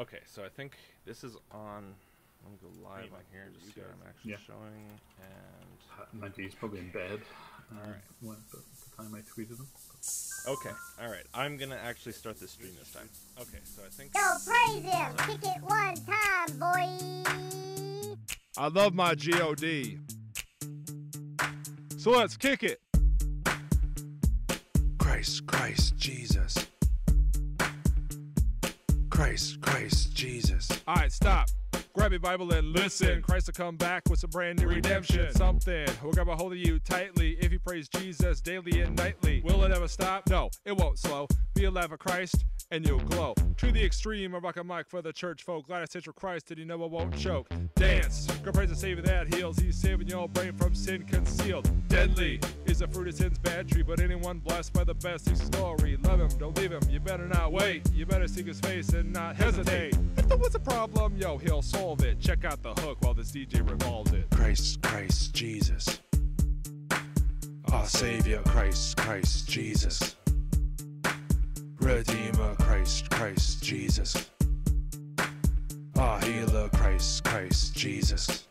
Okay, so I think this is on. Let me go live on here just see what I'm actually showing. And mind you, he's probably in bed. Alright. At the time I tweeted him. Okay, alright. I'm gonna actually start this stream this time. Okay, so I think. Yo, praise him! Kick it one time, boy! I love my G.O.D. So let's kick it! Christ, Christ, Jesus. Christ, Christ, Jesus. Alright, stop. Grab your Bible and listen. Christ will come back with some brand new redemption. Something will grab a hold of you tightly if you praise Jesus daily and nightly. Will it ever stop? No, it won't slow. Be alive for Christ and you'll glow. To the extreme, I rock a mic for the church folk. Glad I said for Christ and you know I won't choke. Dance, go praise the Savior that heals. He's saving your brain from sin concealed. Deadly is the fruit of sin's bad tree, but anyone blessed by the best seeks story. Love him, don't leave him, you better not wait. You better seek his face and not hesitate. If there was a problem, yo, he'll solve it. Check out the hook while this DJ revolves it. Christ, Christ, Jesus. Our Savior, Christ, Christ, Jesus. Redeemer, Christ, Christ, Jesus. Our healer, Christ, Christ, Jesus.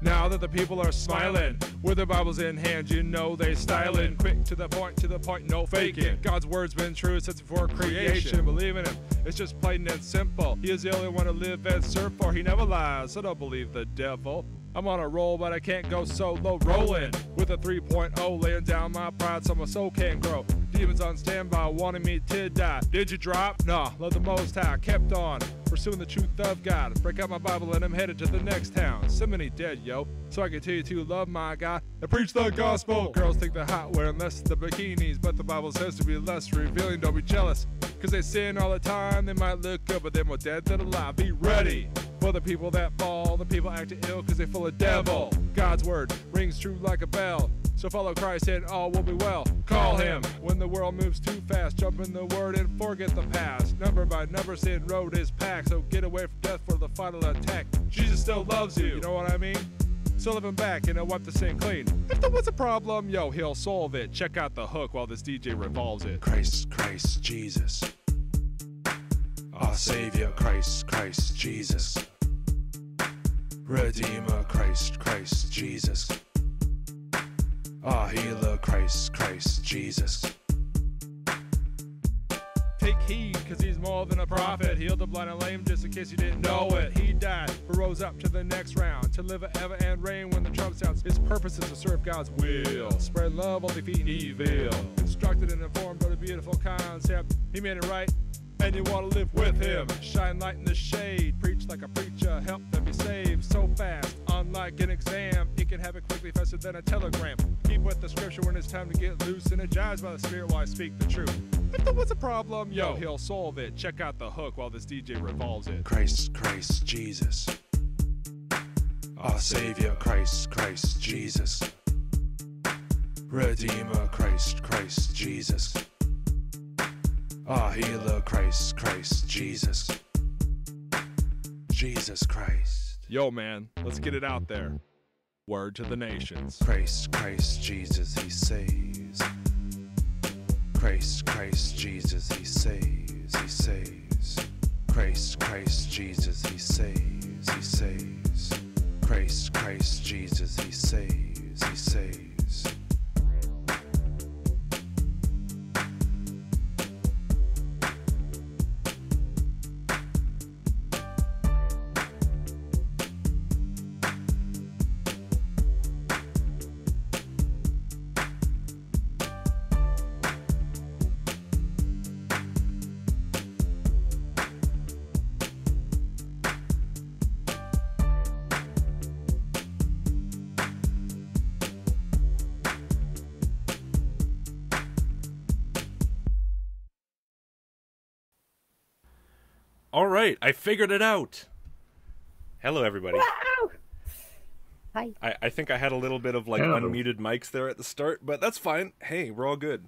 Now that the people are smiling, with their Bibles in hand, you know they styling. Quick to the point, no faking. God's word's been true since before creation. Believe in him, it's just plain and simple. He is the only one to live and serve, for he never lies, so don't believe the devil. I'm on a roll, but I can't go solo. Rolling with a 3.0, laying down my pride so my soul can grow. Demons on standby, wanting me to die. Did you drop? Nah, love the Most High. Kept on pursuing the truth of God. Break out my Bible and I'm headed to the next town. So many dead, yo, so I continue to love my God and preach the gospel. Girls think they're hot wearing less the bikinis, but the Bible says to be less revealing. Don't be jealous, cause they sin all the time. They might look good, but they're more dead than alive. Be ready for the people that fall, the people acting ill cause they full of devil. God's word rings true like a bell, so follow Christ and all will be well. Call him when the world moves too fast. Jump in the word and forget the past. Number by number, sin road is packed, so get away from death for the final attack. Jesus still loves you, you know what I mean? So live him back and he'll wipe the sin clean. If there was a problem, yo, he'll solve it. Check out the hook while this DJ revolves it. Christ, Christ, Jesus. Our Savior, Christ, Christ, Jesus. Redeemer, Christ, Christ, Jesus. Our healer, Christ, Christ, Jesus. Take heed, cause he's more than a prophet. Healed the blind and lame, just in case you didn't know it. He died, but rose up to the next round, to live forever and reign when the trump sounds. His purpose is to serve God's will, spread love while defeating evil. Instructed and informed of the beautiful concept. He made it right, and you want to live with him. Shine light in the shade, preach like a preacher, help them be saved so fast. Unlike an exam, it can happen quickly, faster than a telegram. Keep with the scripture when it's time to get loose, energized by the Spirit while I speak the truth. If there was a problem, yo, he'll solve it. Check out the hook while this DJ revolves it. Christ, Christ, Jesus. Our Savior, Christ, Christ, Jesus. Redeemer, Christ, Christ, Jesus. Our healer, Christ, Christ, Jesus. Jesus Christ. Yo, man, let's get it out there. Word to the nations. Christ, Christ, Jesus, he saves. Christ, Christ, Jesus, he saves, he saves. Christ, Christ, Jesus, he saves, he saves. Christ, Christ, Jesus, he saves, he saves. All right, I figured it out. Hello, everybody. Wow! Hi. I think I had a little bit of like unmuted mics there at the start, but that's fine. Hey, we're all good.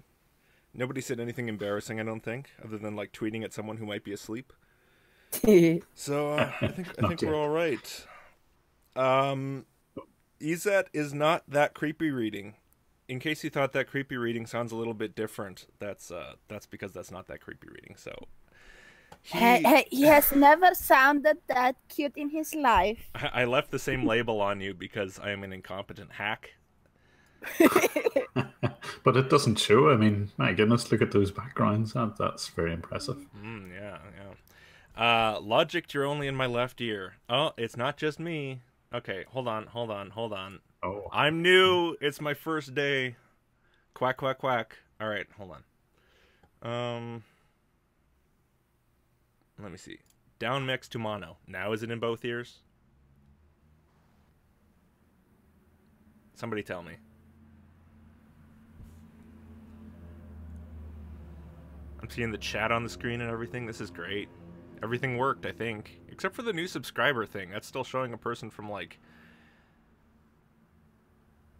Nobody said anything embarrassing, I don't think, other than like tweeting at someone who might be asleep. So I think we're all right. EZET is not that creepy reading. In case you thought that creepy reading sounds a little bit different, that's because that's not that creepy reading. So He has never sounded that cute in his life. I left the same label on you because I am an incompetent hack. But it doesn't show. I mean, my goodness, look at those backgrounds. That's very impressive. Yeah. Logic, you're only in my left ear. Oh, it's not just me. Okay, hold on. Oh. I'm new. It's my first day. Quack, quack, quack. All right, hold on. Let me see. Down mix to mono. Now is it in both ears? Somebody tell me. I'm seeing the chat on the screen and everything. This is great. Everything worked, I think. Except for the new subscriber thing. That's still showing a person from, like,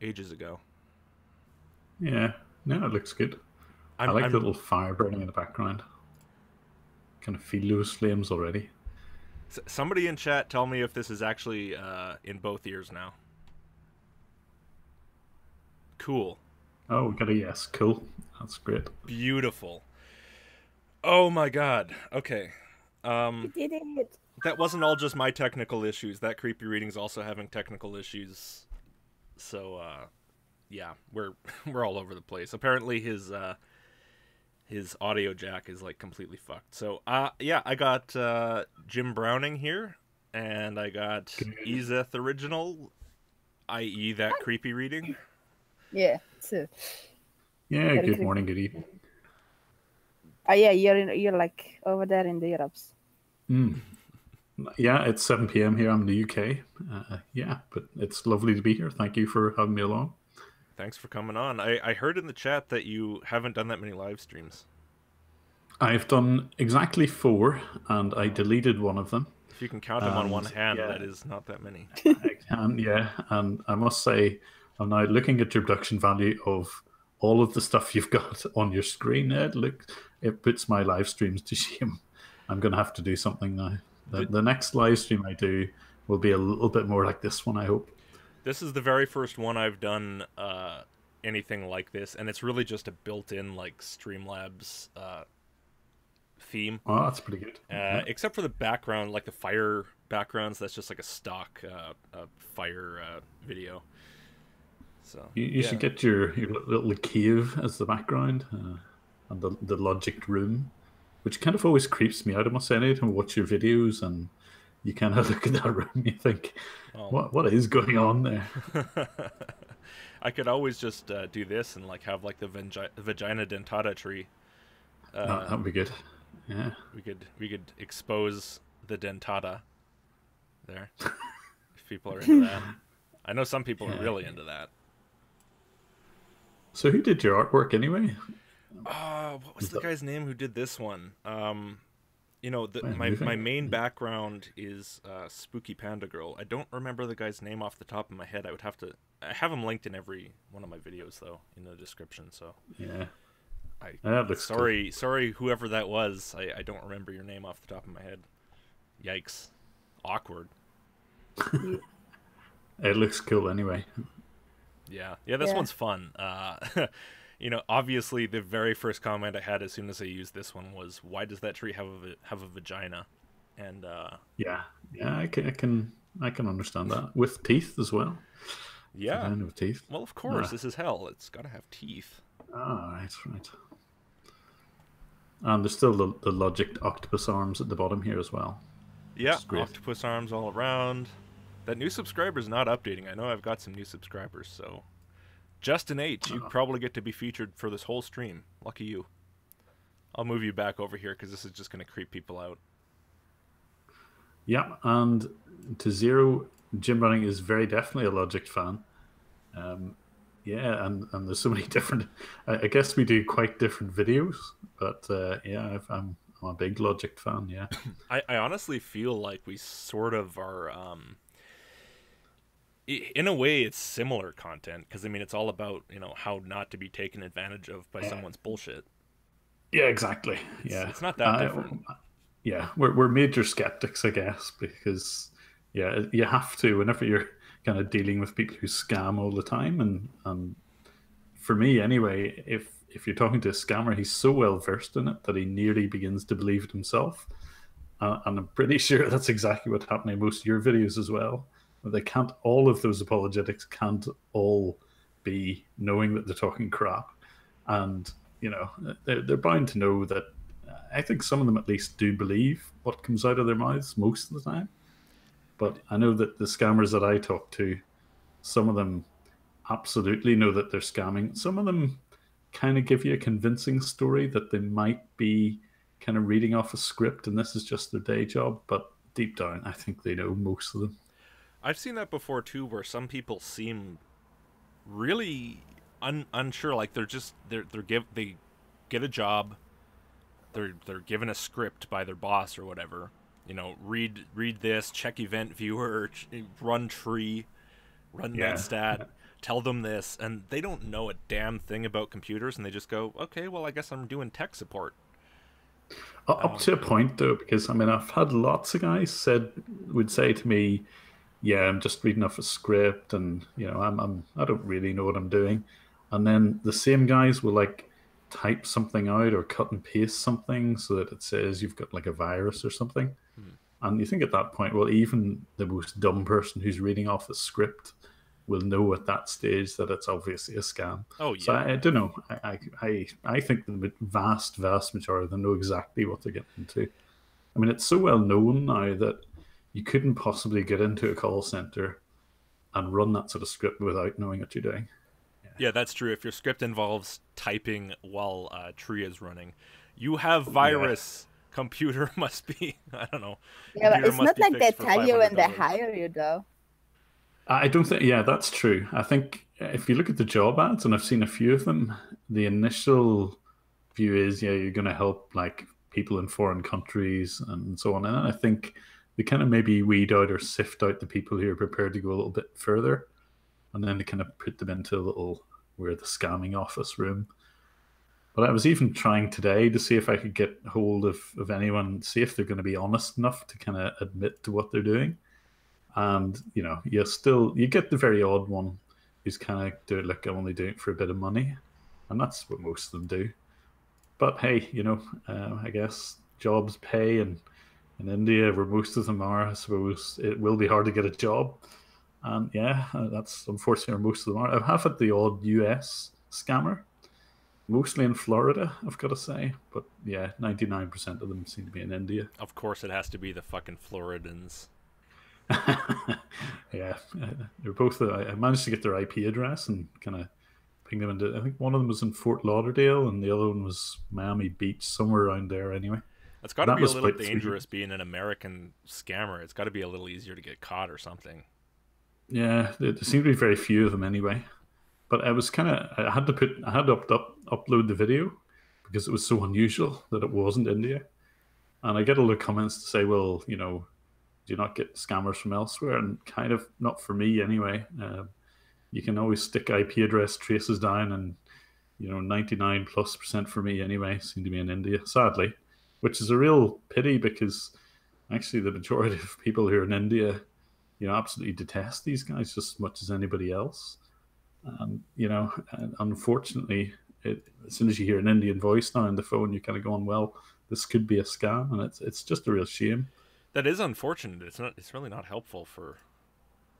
ages ago. Yeah. No, it looks good. I like the little fire burning in the background. Kind of feel those flames already. Somebody in chat tell me if this is actually in both ears now. Cool. Oh, we got a yes. Cool. That's great. Beautiful. Oh my god. Okay. You did it. That wasn't all just my technical issues. That Creepy Reading's also having technical issues. So, yeah, we're all over the place. Apparently his audio jack is, like, completely fucked. So, yeah, I got Jim Browning here, and I got Ezeth Original, i.e. That Creepy Reading. Yeah. So. Yeah. Good morning. Good evening. Yeah, you're like over there in the Europes. Yeah, it's 7 p.m. here. I'm in the UK. Yeah, but it's lovely to be here. Thank you for having me along. Thanks for coming on. I heard in the chat that you haven't done that many live streams. I've done exactly 4, and I deleted one of them. If you can count them on one hand, that is not that many. I can, yeah. And I must say, I'm now looking at your production value of all of the stuff you've got on your screen. It puts my live streams to shame. I'm going to have to do something now. The next live stream I do will be a little bit more like this one, I hope. This is the very first one I've done anything like this, and it's really just a built-in, like, Streamlabs theme. Oh, that's pretty good. Except for the background, like the fire backgrounds, that's just like a stock fire video. So you should get your little cave as the background, and the logic room, which kind of always creeps me out. I must say, anytime I watch your videos and you kind of look at that room, you think, what is going on there? I could always just do this and, like, have, like, the vagina dentata tree. That would be good. Yeah, we could expose the dentata there if people are into that. I know some people are really into that. So who did your artwork anyway? What was the guy's name who did this one? You know, my main background is Spooky Panda Girl. I don't remember the guy's name off the top of my head. I have him linked in every one of my videos, though, in the description. So yeah, sorry, whoever that was. I don't remember your name off the top of my head. Yikes, awkward. It looks cool anyway. Yeah, this one's fun. You know, obviously the very first comment I had as soon as I used this one was, "Why does that tree have a vagina?" And yeah, I can understand that, with teeth as well. Yeah, vagina with teeth. Well, of course, this is hell. It's got to have teeth. Right. And there's still the logic octopus arms at the bottom here as well. Yeah, octopus arms all around. That new subscriber's not updating. I know I've got some new subscribers, so Justin H, you probably get to be featured for this whole stream. Lucky you. I'll move you back over here because this is just going to creep people out. Yeah, and to Zero, Jim Running is very definitely a Logic fan. Yeah, and there's so many different... I guess we do quite different videos, but yeah, I'm a big Logic fan, yeah. I honestly feel like we sort of are... in a way, it's similar content, because, I mean, it's all about, you know, how not to be taken advantage of by someone's bullshit. Yeah, exactly. Yeah, it's not that different. Yeah, we're major skeptics, I guess, because, yeah, you have to, whenever you're kind of dealing with people who scam all the time, and for me, anyway, if you're talking to a scammer, he's so well versed in it that he nearly begins to believe it himself. And I'm pretty sure that's exactly what's happening in most of your videos as well. They can't, all of those apologetics can't all be knowing that they're talking crap. And, you know, they're bound to know that. I think some of them at least do believe what comes out of their mouths most of the time. But I know that the scammers that I talk to, some of them absolutely know that they're scamming. Some of them kind of give you a convincing story that they might be kind of reading off a script and this is just their day job. But deep down, I think they know, most of them. I've seen that before too, where some people seem really unsure. Like they get a job, they're given a script by their boss or whatever. You know, read this, check event viewer, run tree, run netstat, tell them this, and they don't know a damn thing about computers, and they just go, okay, well, I guess I'm doing tech support. Up to a point, though, because I mean, I've had lots of guys would say to me, "Yeah, I'm just reading off a script, and you know, I don't really know what I'm doing." And then the same guys will like type something out or cut and paste something so that it says you've got like a virus or something. And you think at that point, well, even the most dumb person who's reading off a script will know at that stage that it's obviously a scam. Oh yeah. So I don't know. I think the vast majority of them know exactly what they're getting into. I mean, it's so well known now that you couldn't possibly get into a call center and run that sort of script without knowing what you're doing. Yeah, that's true. If your script involves typing while tree is running, you have virus. Computer must be, I don't know. Yeah, but it's not like they tell you when they hire you, though. I don't think, that's true. I think if you look at the job ads, and I've seen a few of them, the initial view is, you're going to help like people in foreign countries and so on. And I think they kind of maybe weed out or sift out the people who are prepared to go a little bit further. And then they kind of put them into the scamming office room. But I was even trying today to see if I could get hold of anyone, see if they're going to be honest enough to kind of admit to what they're doing. And, you know, you get the very odd one who's kind of doing, like, I'm only doing it for a bit of money. And that's what most of them do. But hey, you know, I guess jobs pay, and in India, where most of them are, I suppose it will be hard to get a job. And that's unfortunately where most of them are. I have had the odd US scammer. Mostly in Florida, I've got to say. But 99% of them seem to be in India. Of course it has to be the fucking Floridans. They're both. I managed to get their IP address and kind of ping them into. I think one of them was in Fort Lauderdale and the other one was Miami Beach, somewhere around there anyway. It's got to be a little dangerous being an American scammer. It's got to be a little easier to get caught or something. Yeah, there seem to be very few of them anyway. But I was I had to upload the video because it was so unusual that it wasn't India. And I get a lot of comments to say, well, you know, do you not get scammers from elsewhere? And kind of not for me anyway. You can always stick IP address traces down, and, you know, 99+% for me anyway seem to be in India, sadly, which is a real pity because actually the majority of people who are in India, you know, absolutely detest these guys just as much as anybody else. You know, unfortunately, as soon as you hear an Indian voice now on the phone, you're kind of going, well, this could be a scam, and it's just a real shame. That is unfortunate. It's really not helpful for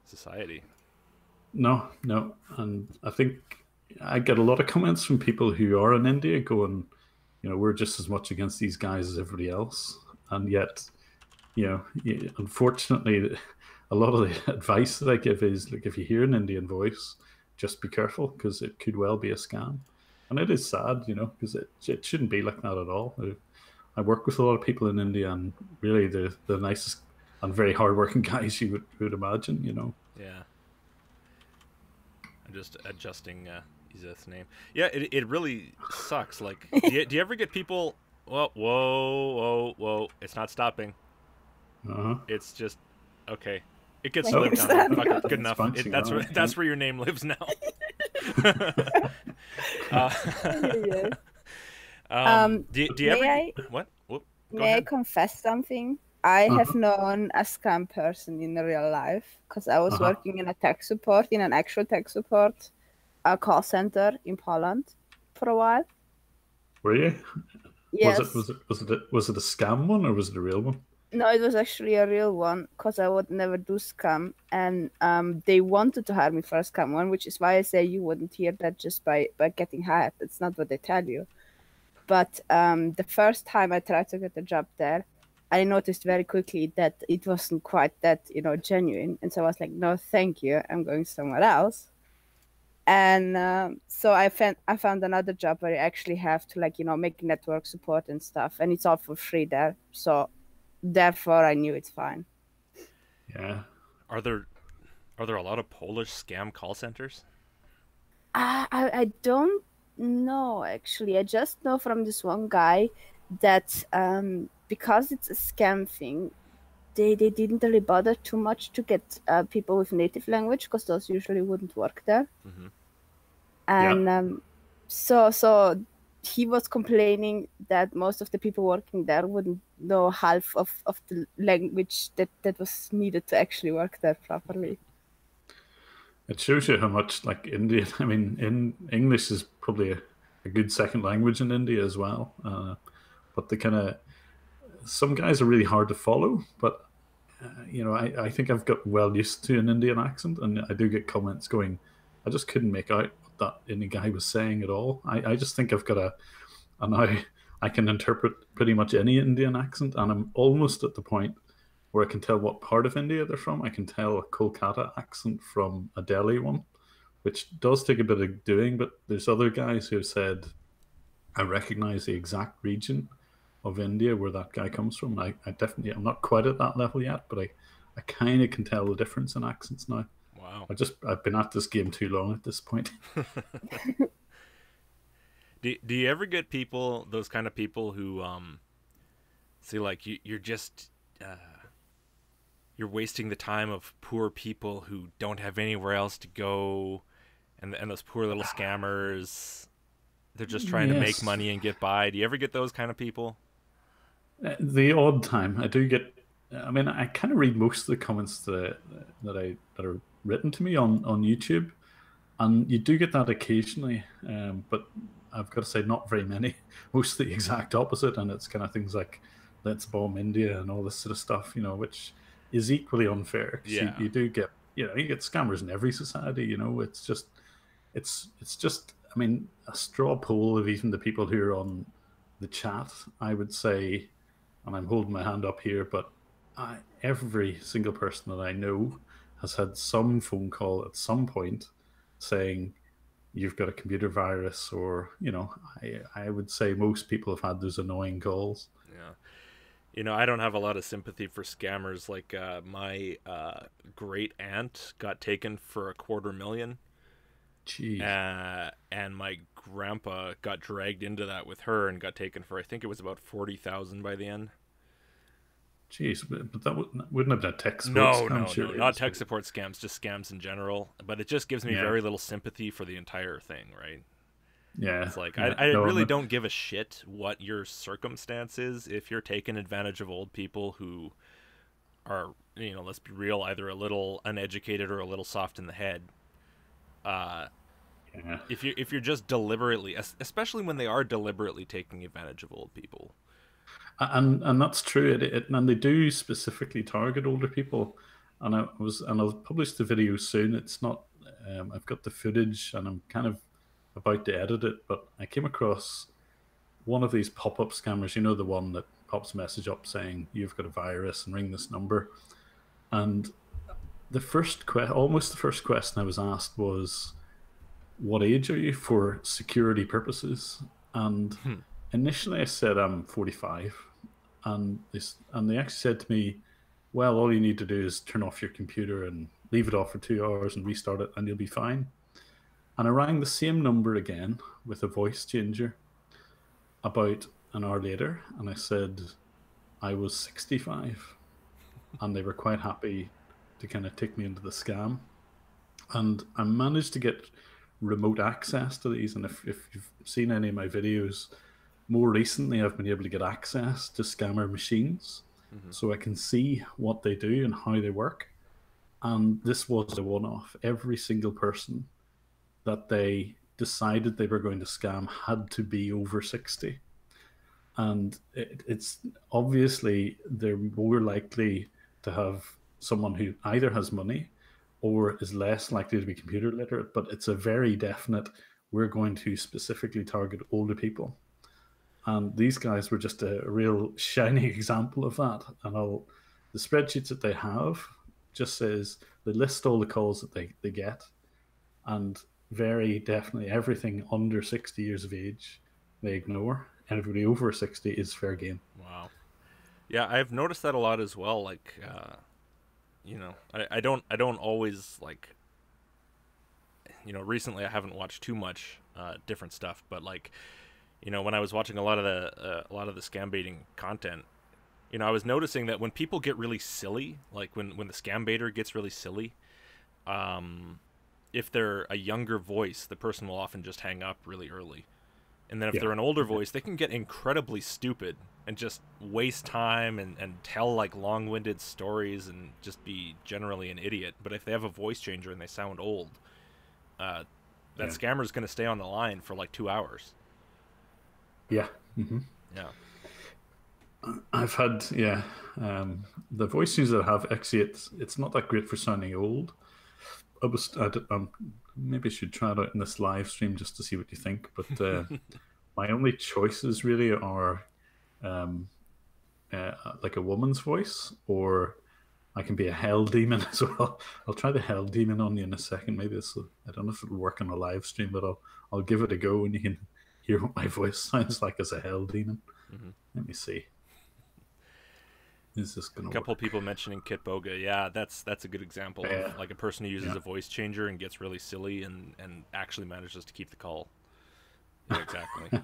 society. No, and I think I get a lot of comments from people who are in India going, you know, we're just as much against these guys as everybody else, and yet, you know, unfortunately, a lot of the advice that I give is, like, if you hear an Indian voice, just be careful because it could well be a scam. And it is sad, you know, because it shouldn't be like that at all. I work with a lot of people in India, and really the nicest and very hardworking guys you would imagine, you know. Yeah. I'm just adjusting Izeth's name. Yeah, it really sucks. Like, do you ever get people... Well, whoa. It's not stopping. Uh-huh. It's just... Okay. It gets lived on. Fuck it, good enough. That's where your name lives now. Do you ever... What? May I confess something? I have known a scam person in real life because I was working in an actual tech support call center in Poland for a while. Were you? Yes. Was it a scam one or was it a real one? No, it was actually a real one because I would never do scam, and they wanted to hire me for a scam one, which is why I say you wouldn't hear that just by getting hired. That's not what they tell you. But the first time I tried to get a job there, I noticed very quickly that it wasn't quite that genuine, and so I was like, no, thank you, I'm going somewhere else. And so I found another job where you actually have to make network support and stuff, and it's all for free there. So therefore, I knew it's fine. Yeah. Are there a lot of Polish scam call centers? I don't know actually. I just know from this one guy that because it's a scam thing, they didn't really bother too much to get people with native language because those usually wouldn't work there. Mm-hmm. And so he was complaining that most of the people working there wouldn't know half of the language that was needed to actually work there properly. It shows you how much like India. I mean, in English is probably a good second language in India as well. But the kind of some guys are really hard to follow. But I think I've got well used to an Indian accent, and I do get comments going, I just couldn't make out what that any guy was saying at all. I just think I've got and now I can interpret pretty much any Indian accent, and I'm almost at the point where I can tell what part of India they're from. I can tell a Kolkata accent from a Delhi one, which does take a bit of doing, but there's other guys who have said, I recognize the exact region of India where that guy comes from. I definitely, I'm not quite at that level yet, but I kind of can tell the difference in accents now. Wow. I've been at this game too long at this point. Do you ever get people, those kind of people who see like you're just you're wasting the time of poor people who don't have anywhere else to go, and those poor little scammers, they're just trying to make money and get by. Do you ever get those kind of people? The odd time I do get. I mean, I kind of read most of the comments that are written to me on YouTube, and you do get that occasionally. But I've got to say, not very many. Most the exact opposite, and it's kind of things like "Let's bomb India" and all this sort of stuff. Which is equally unfair. Yeah. You do get you get scammers in every society. It's just I mean, a straw poll of even the people who are on the chat, I would say, and I'm holding my hand up here, but every single person that I know has had some phone call at some point saying you've got a computer virus, or I would say most people have had those annoying calls. Yeah. I don't have a lot of sympathy for scammers. Like my great aunt got taken for $250,000. Gee. And my grandpa got dragged into that with her and got taken for, I think it was about $40,000 by the end. Jeez, but that wouldn't have been a tech support scam. No, not tech support scams, just scams in general. But it just gives me very little sympathy for the entire thing, right? Yeah. It's like, I really don't give a shit what your circumstance is if you're taking advantage of old people who are, let's be real, either a little uneducated or a little soft in the head. If you're just deliberately, especially when they are deliberately taking advantage of old people. And that's true. And they do specifically target older people. And I'll publish the video soon. It's not. I've got the footage, and I'm kind of about to edit it. But I came across one of these pop-up scammers. The one that pops a message up saying you've got a virus and ring this number. And almost the first question I was asked was, "What age are you for security purposes?" And initially I said I'm 45, and they actually said to me, well, all you need to do is turn off your computer and leave it off for 2 hours and restart it and you'll be fine. And I rang the same number again with a voice changer about an hour later, and I said I was 65, and they were quite happy to kind of take me into the scam. And I managed to get remote access to these, and if you've seen any of my videos, more recently I've been able to get access to scammer machines, so I can see what they do and how they work. And this was a one-off. Every single person that they decided they were going to scam had to be over 60. And it's obviously they're more likely to have someone who either has money or is less likely to be computer literate, but it's a very definite, we're going to specifically target older people. And these guys were just a real shining example of that. And the spreadsheets that they have just says they list all the calls that they get, and very definitely everything under 60 years of age they ignore. Everybody over 60 is fair game. Wow. Yeah, I've noticed that a lot as well. Like, you know, I don't always like, you know, recently I haven't watched too much different stuff, but like, you know, when I was watching a lot of the scam baiting content, you know, I was noticing that when people get really silly, like when the scam baiter gets really silly, if they're a younger voice, the person will often just hang up really early. And then if they're an older voice, they can get incredibly stupid and just waste time and tell like long-winded stories and just be generally an idiot. But if they have a voice changer and they sound old, that scammer's going to stay on the line for like 2 hours. Yeah. Mm-hmm. Yeah. I've had, the voice changers that I have, actually, it's not that great for sounding old. Maybe I should try it out in this live stream just to see what you think. But my only choices really are like a woman's voice, or I can be a hell demon as well. I'll try the hell demon on you in a second. Maybe I don't know if it'll work on a live stream, but I'll give it a go and you can hear what my voice sounds like as a hell demon. Mm-hmm. Let me see. Is this gonna a couple work? People mentioning Kitboga. Yeah, that's a good example of like a person who uses a voice changer and gets really silly and actually manages to keep the call. Yeah, exactly.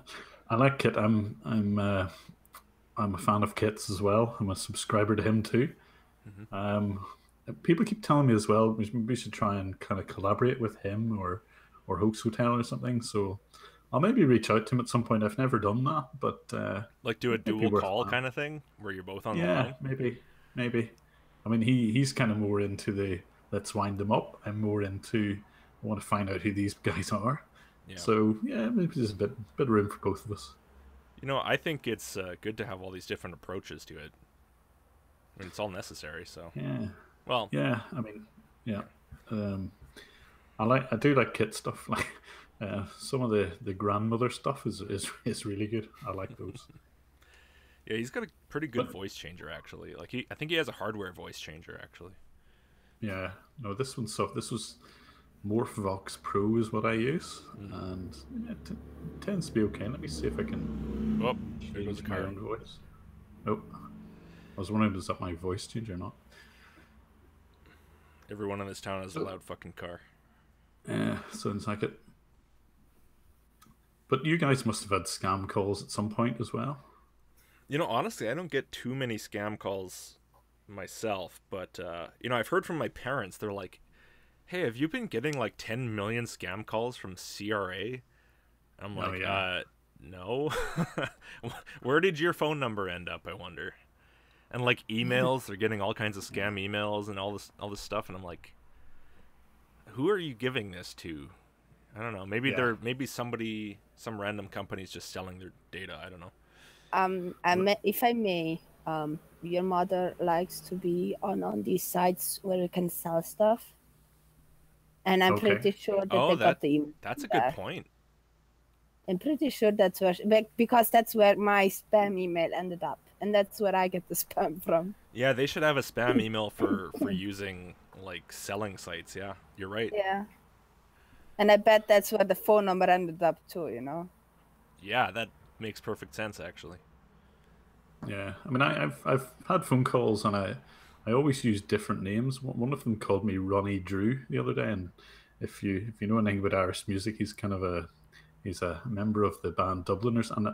I like Kit. I'm a fan of Kit's as well. I'm a subscriber to him too. Mm-hmm. People keep telling me as well we should try and kind of collaborate with him or Hoax Hotel or something. So I'll maybe reach out to him at some point. I've never done that, but like do a dual call kind of thing where you're both on the line. Maybe. I mean, he's kind of more into the let's wind them up. I'm more into I want to find out who these guys are. Yeah. So yeah, maybe there's a bit of room for both of us. You know, I think it's good to have all these different approaches to it. I mean, it's all necessary. So yeah. Well. Yeah. I mean, yeah. I do like Kit stuff. Like some of the grandmother stuff is really good. I like those. Yeah, he's got a pretty good voice changer actually. Like I think he has a hardware voice changer actually. Yeah. No, this one's soft. This was MorphVox Pro is what I use, and it tends to be okay. Let me see if I can. Oh, there goes my own voice. Nope. I was wondering, is that my voice change or not? Everyone in this town has a loud fucking car. Yeah, sounds like it. But you guys must have had scam calls at some point as well. You know, honestly, I don't get too many scam calls myself, but you know, I've heard from my parents. They're like, "Hey, have you been getting like 10 million scam calls from CRA?" I'm like, no. Where did your phone number end up, I wonder? And like emails, they're getting all kinds of scam emails and all this stuff, and I'm like, who are you giving this to? I don't know. Maybe maybe some random company's just selling their data. I don't know. If I may, your mother likes to be on these sites where you can sell stuff, and I'm pretty sure that they got the email. That's a good point. I'm pretty sure that's where, because that's where my spam email ended up, and that's where I get the spam from. Yeah, they should have a spam email for using like selling sites. Yeah, you're right. Yeah, and I bet that's where the phone number ended up too. You know. Yeah, that makes perfect sense actually. Yeah, I mean, I've had phone calls and I always use different names. One of them called me Ronnie Drew the other day, and if you know anything about Irish music, he's a member of the band Dubliners, and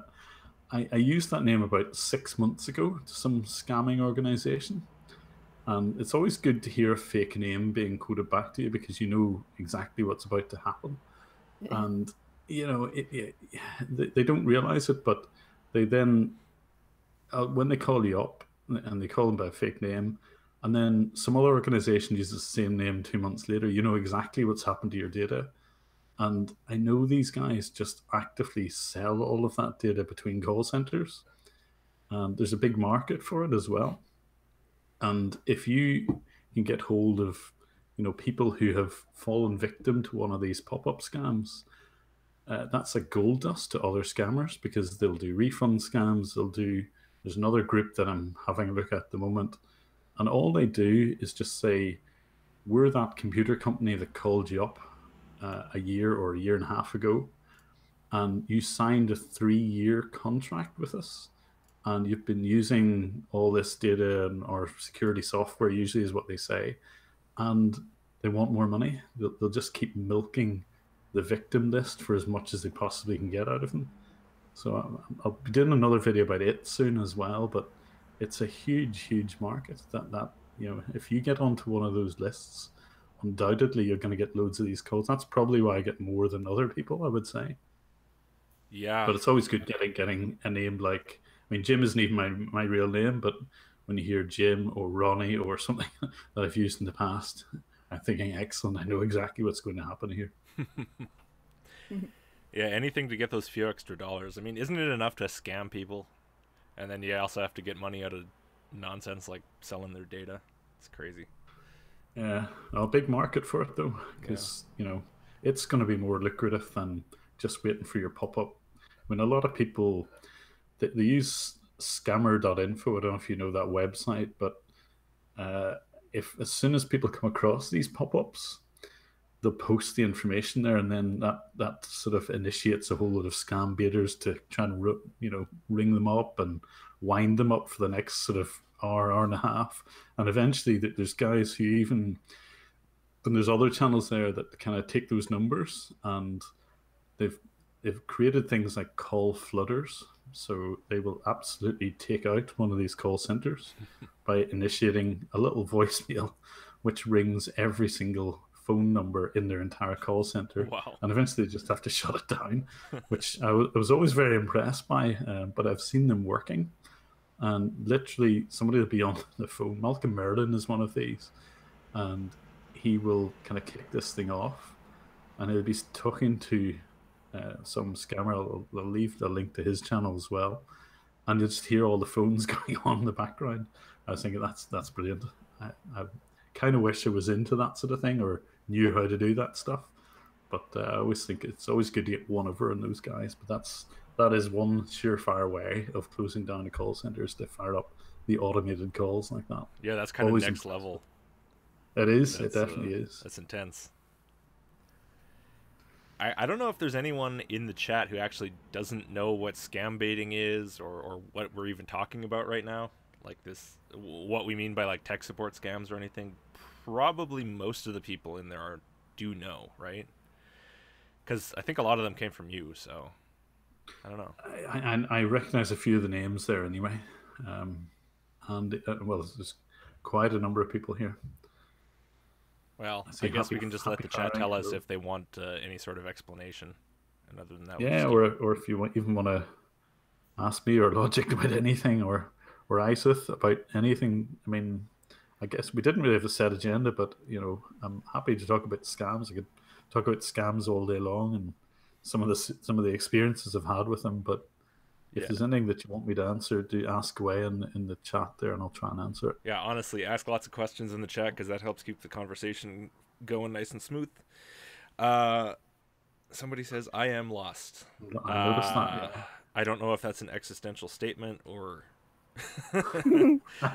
I used that name about 6 months ago to some scamming organization. And it's always good to hear a fake name being coded back to you because you know exactly what's about to happen. Yeah. And you know they don't realize it, but they then when they call you up and they call them by a fake name, and then some other organization uses the same name 2 months later, you know exactly what's happened to your data. And I know these guys just actively sell all of that data between call centers. and there's a big market for it as well. And if you can get hold of, people who have fallen victim to one of these pop-up scams, that's like gold dust to other scammers, because they'll do refund scams. There's another group that I'm having a look at the moment, and all they do is just say, we're that computer company that called you up a year or a year and a half ago, and you signed a 3-year contract with us, and you've been using all this data and our security software, usually is what they say, and they want more money. They'll just keep milking the victim list for as much as they possibly can get out of them. So I'll be doing another video about it soon as well, but it's a huge market that if you get onto one of those lists, undoubtedly you're going to get loads of these calls. That's probably why I get more than other people, I would say. Yeah. But it's always good getting a name like, I mean, Jim isn't even my real name, but when you hear Jim or Ronnie or something that I've used in the past, I'm thinking, excellent, I know exactly what's going to happen here. Yeah, anything to get those few extra dollars. I mean, isn't it enough to scam people? And then you also have to get money out of nonsense like selling their data. It's crazy. Yeah, a big market for it though, because it's going to be more lucrative than just waiting for your pop-up. I mean, a lot of people they use scammer.info. I don't know if you know that website, but if as soon as people come across these pop-ups, they'll post the information there, and then that sort of initiates a whole lot of scam baiters to try and ring them up and wind them up for the next sort of hour and a half, and eventually there's guys who and there's other channels there that kind of take those numbers, and they've created things like call flooders. So they will absolutely take out one of these call centers by initiating a little voicemail which rings every single phone number in their entire call center. Wow. And eventually they just have to shut it down, which I was always very impressed by, but I've seen them working. And literally somebody will be on the phone. Malcolm Merlin is one of these, and he will kind of kick this thing off, and he'll be talking to some scammer. I'll leave the link to his channel as well, and you'll just hear all the phones going on in the background. I was thinking that's brilliant. I kind of wish I was into that sort of thing or knew how to do that stuff, but I always think it's always good to get one over on those guys. But that is one surefire way of closing down a call center, is to fire up the automated calls like that. Yeah, that's kind of next level. It is. It definitely is. That's intense. I don't know if there's anyone in the chat who actually doesn't know what scam baiting is, or what we're even talking about right now. Like this, what we mean by like tech support scams or anything. Probably most of the people in there do know, right? Because I think a lot of them came from you, so I don't know. I recognize a few of the names there anyway. And well, there's quite a number of people here. Well, I guess we can just let the chat tell us if they want any sort of explanation. And other than that, yeah, or if you even want to ask me or Logic about anything, or Iseth about anything. I mean, I guess we didn't really have a set agenda, but I'm happy to talk about scams. I could talk about scams all day long and some of the experiences I've had with them. But if there's anything that you want me to answer, do ask away in the chat there, and I'll try and answer it. Yeah, honestly, ask lots of questions in the chat, because that helps keep the conversation going nice and smooth. Somebody says, I am lost. I noticed that. Yeah. I don't know if that's an existential statement or...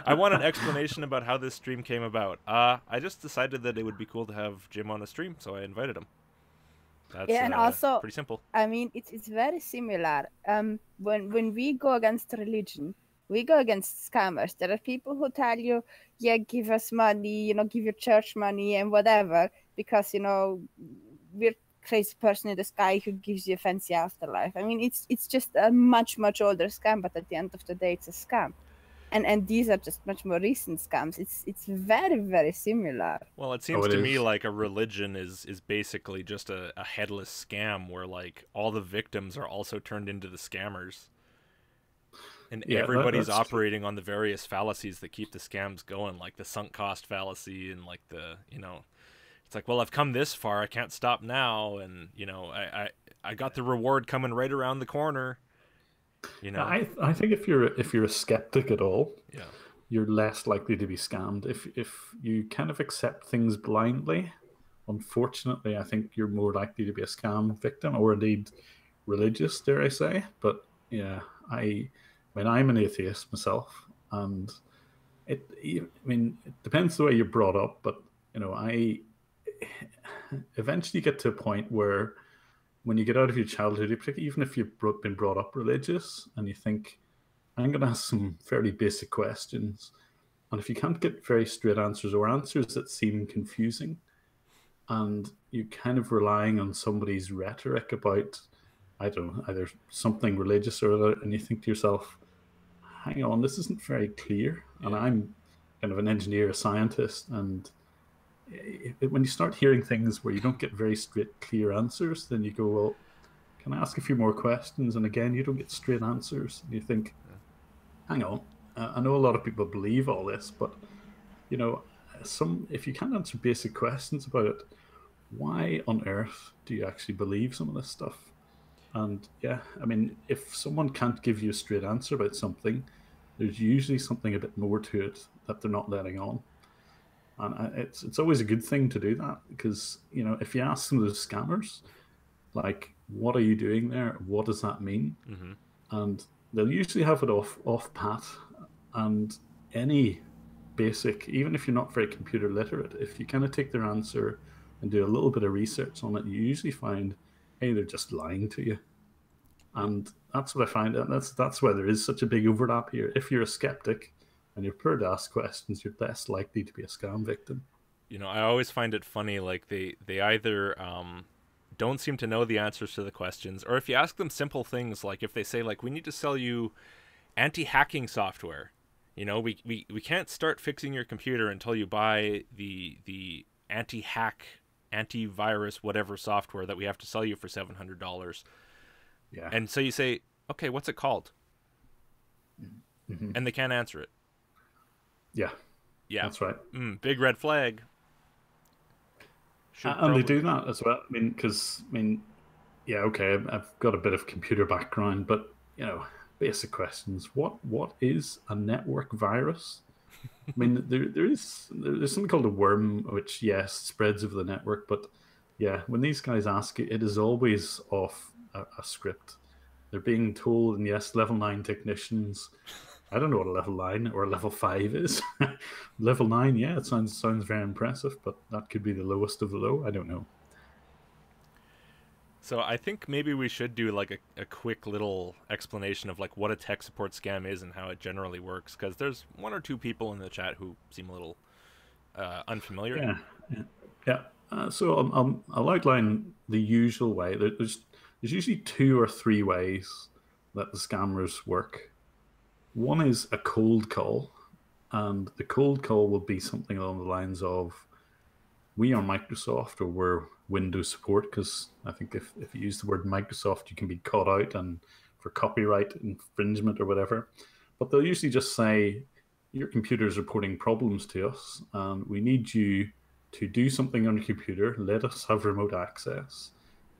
I want an explanation about how this stream came about. I just decided that it would be cool to have Jim on a stream, so I invited him. That's, and also pretty simple. I mean, it's very similar. When we go against religion, we go against scammers. There are people who tell you, yeah, give us money, give your church money and whatever, because we're crazy person in the sky who gives you a fancy afterlife. I mean, it's just a much older scam, but at the end of the day, it's a scam. And these are just much more recent scams. It's very similar. Well, it seems to me like a religion is basically just a headless scam where like all the victims are also turned into the scammers. And everybody's operating on the various fallacies that keep the scams going, like the sunk cost fallacy and like the, it's like, well, I've come this far, I can't stop now, and I got the reward coming right around the corner. You know, I think if you're a skeptic at all, yeah, you're less likely to be scammed. If you kind of accept things blindly, unfortunately, I think you're more likely to be a scam victim, or indeed religious, dare I say. But yeah, I'm an atheist myself, and it depends the way you're brought up, but I eventually get to a point where when you get out of your childhood, particularly even if you've been brought up religious, and you think, I'm going to ask some fairly basic questions, and if you can't get very straight answers or answers that seem confusing, and you're kind of relying on somebody's rhetoric about, I don't know, either something religious or other, and you think to yourself, hang on, this isn't very clear. yeah. And I'm kind of an engineer, a scientist, and when you start hearing things where you don't get very straight, clear answers, then you go, well, can I ask a few more questions? And again, you don't get straight answers. And you think, hang on, I know a lot of people believe all this, but if you can't answer basic questions about it, why on earth do you actually believe some of this stuff? And yeah, I mean, if someone can't give you a straight answer about something, there's usually something a bit more to it that they're not letting on. And it's always a good thing to do that, because if you ask some of those scammers, like, what are you doing there? What does that mean? Mm-hmm. And they'll usually have it off pat. And any basic, even if you're not very computer literate, if you kind of take their answer and do a little bit of research on it, you usually find, hey, they're just lying to you. And that's what I find, and that's why there is such a big overlap here. If you're a skeptic and you're prepared to ask questions, you're less likely to be a scam victim. I always find it funny, like they either don't seem to know the answers to the questions, or if you ask them simple things, like if they say, like, we need to sell you anti-hacking software, we can't start fixing your computer until you buy the anti-hack, antivirus, whatever software that we have to sell you for $700. Yeah. And so you say, okay, what's it called? Mm-hmm. And they can't answer it. Yeah. Yeah. That's right. Big red flag. And they do that as well. Yeah, okay, I've got a bit of computer background, but basic questions. What is a network virus? there's something called a worm, which, yes, spreads over the network, but yeah, when these guys ask it is always off a script. They're being told, and yes, level 9 technicians. I don't know what a level 9 or a level 5 is. Level 9, yeah, it sounds very impressive, but that could be the lowest of the low. I don't know. So I think maybe we should do like a quick little explanation of like what a tech support scam is and how it generally works, because there's one or two people in the chat who seem a little unfamiliar. Yeah. So I'll outline the usual way. There's usually 2 or 3 ways that the scammers work. One is a cold call, and the cold call will be something along the lines of, we are Microsoft, or we're Windows support, because I think if you use the word Microsoft, you can be caught out and for copyright infringement or whatever. But they'll usually just say, your computer is reporting problems to us, and we need you to do something on your computer. Let us have remote access.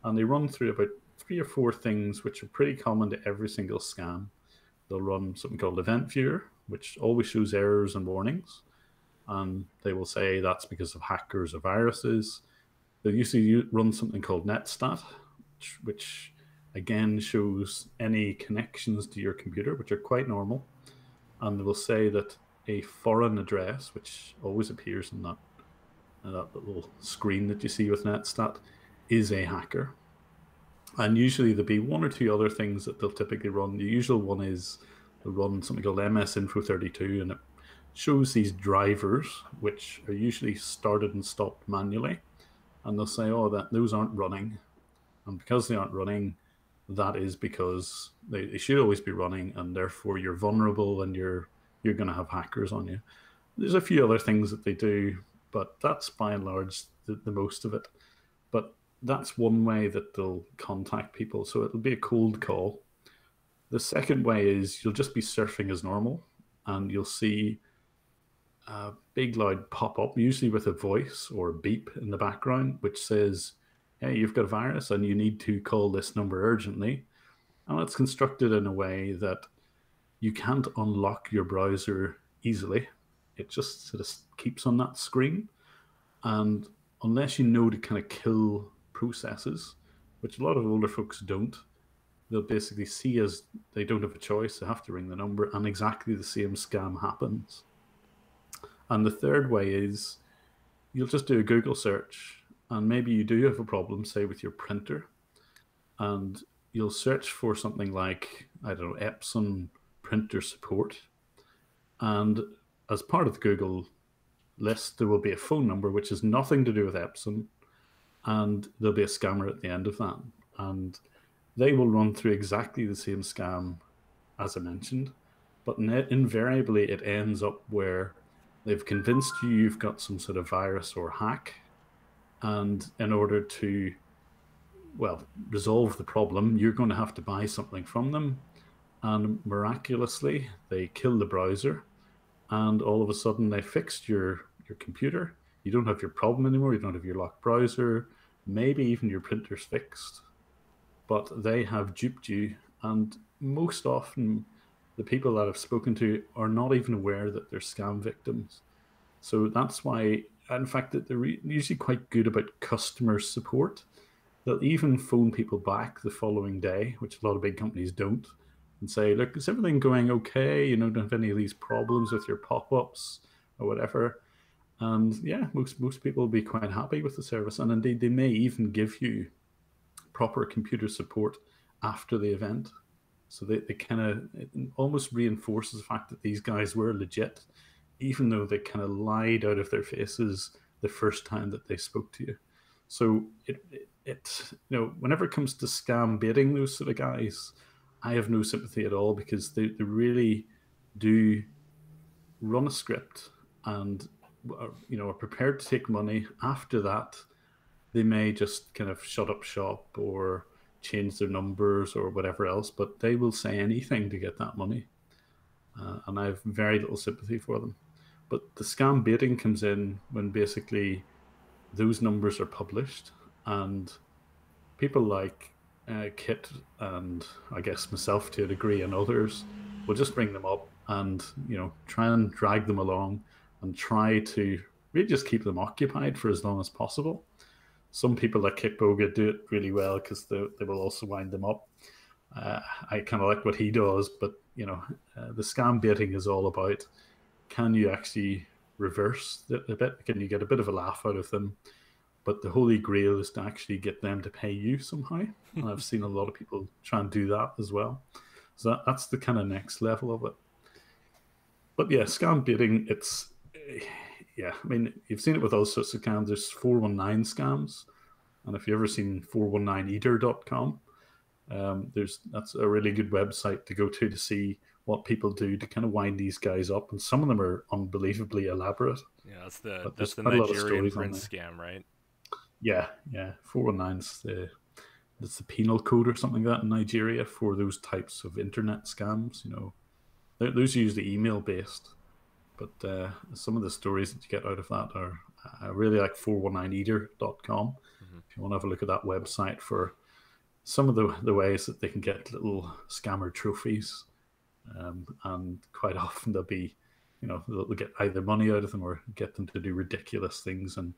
And they run through about 3 or 4 things, which are pretty common to every single scam. They'll run something called Event Viewer, which always shows errors and warnings. And they will say that's because of hackers or viruses. They'll usually run something called NetStat, which again shows any connections to your computer, which are quite normal. And they will say that a foreign address, which always appears in that little screen that you see with NetStat, is a hacker. And usually there'll be 1 or 2 other things that they'll typically run. The usual one is they'll run something called MS Info 32, and it shows these drivers, which are usually started and stopped manually. And they'll say, those aren't running. And because they aren't running, that is because they should always be running, and therefore you're vulnerable and you're going to have hackers on you. There's a few other things that they do, but that's by and large the most of it. But that's one way that they'll contact people. So it'll be a cold call. The second way is you'll just be surfing as normal, and you'll see a big loud pop up, usually with a voice or a beep in the background, which says, hey, you've got a virus and you need to call this number urgently. And it's constructed in a way that you can't unlock your browser easily. It just sort of keeps on that screen. And unless you know to kind of kill processes, which a lot of older folks don't, they'll basically see as they don't have a choice, they have to ring the number, and exactly the same scam happens. And the third way is you'll just do a Google search, and maybe you do have a problem, say, with your printer, and you'll search for something like, I don't know, Epson printer support. And as part of the Google list, there will be a phone number which has nothing to do with Epson, and there'll be a scammer at the end of that. And they will run through exactly the same scam as I mentioned, but invariably it ends up where they've convinced you you've got some sort of virus or hack, and in order to, well, resolve the problem, you're going to have to buy something from them, and miraculously they kill the browser, and all of a sudden they fixed your computer. You don't have your problem anymore, you don't have your locked browser, maybe even your printer's fixed, but they have duped you. And most often the people that I've spoken to are not even aware that they're scam victims. So that's why, in fact, that they're usually quite good about customer support. They'll even phone people back the following day, which a lot of big companies don't, and say, look, is everything going okay? You know, don't have any of these problems with your pop-ups or whatever. And yeah, most people will be quite happy with the service. And indeed, they may even give you proper computer support after the event. So they kind of, it almost reinforces the fact that these guys were legit, even though they kind of lied out of their faces the first time that they spoke to you. So it you know, whenever it comes to scam baiting those sort of guys, I have no sympathy at all, because they really do run a script and, you know, are prepared to take money. After that, they may just kind of shut up shop or change their numbers or whatever else, but they will say anything to get that money. And I have very little sympathy for them. But the scam baiting comes in when basically those numbers are published, and people like Kit and I guess myself to a degree and others will just bring them up and, you know, try and drag them along and try to really just keep them occupied for as long as possible. Some people like Kickboga do it really well because they will also wind them up. I kind of like what he does, but you know, the scam baiting is all about, can you actually reverse a bit? Can you get a bit of a laugh out of them? But the holy grail is to actually get them to pay you somehow. And I've seen a lot of people try and do that as well. So that's the kind of next level of it. But yeah, scam baiting, it's, yeah, I mean, you've seen it with all sorts of scams. There's 419 scams. And if you've ever seen 419eater.com, that's a really good website to go to see what people do to kind of wind these guys up. And some of them are unbelievably elaborate. Yeah, that's the Nigerian prince scam, right? Yeah. 419's that's the penal code or something like that in Nigeria for those types of internet scams. You know, those are usually email based, but some of the stories that you get out of that are, I really like 419eater.com. If you want to have a look at that website for some of the ways that they can get little scammer trophies, and quite often they'll be, you know, they'll get either money out of them or get them to do ridiculous things and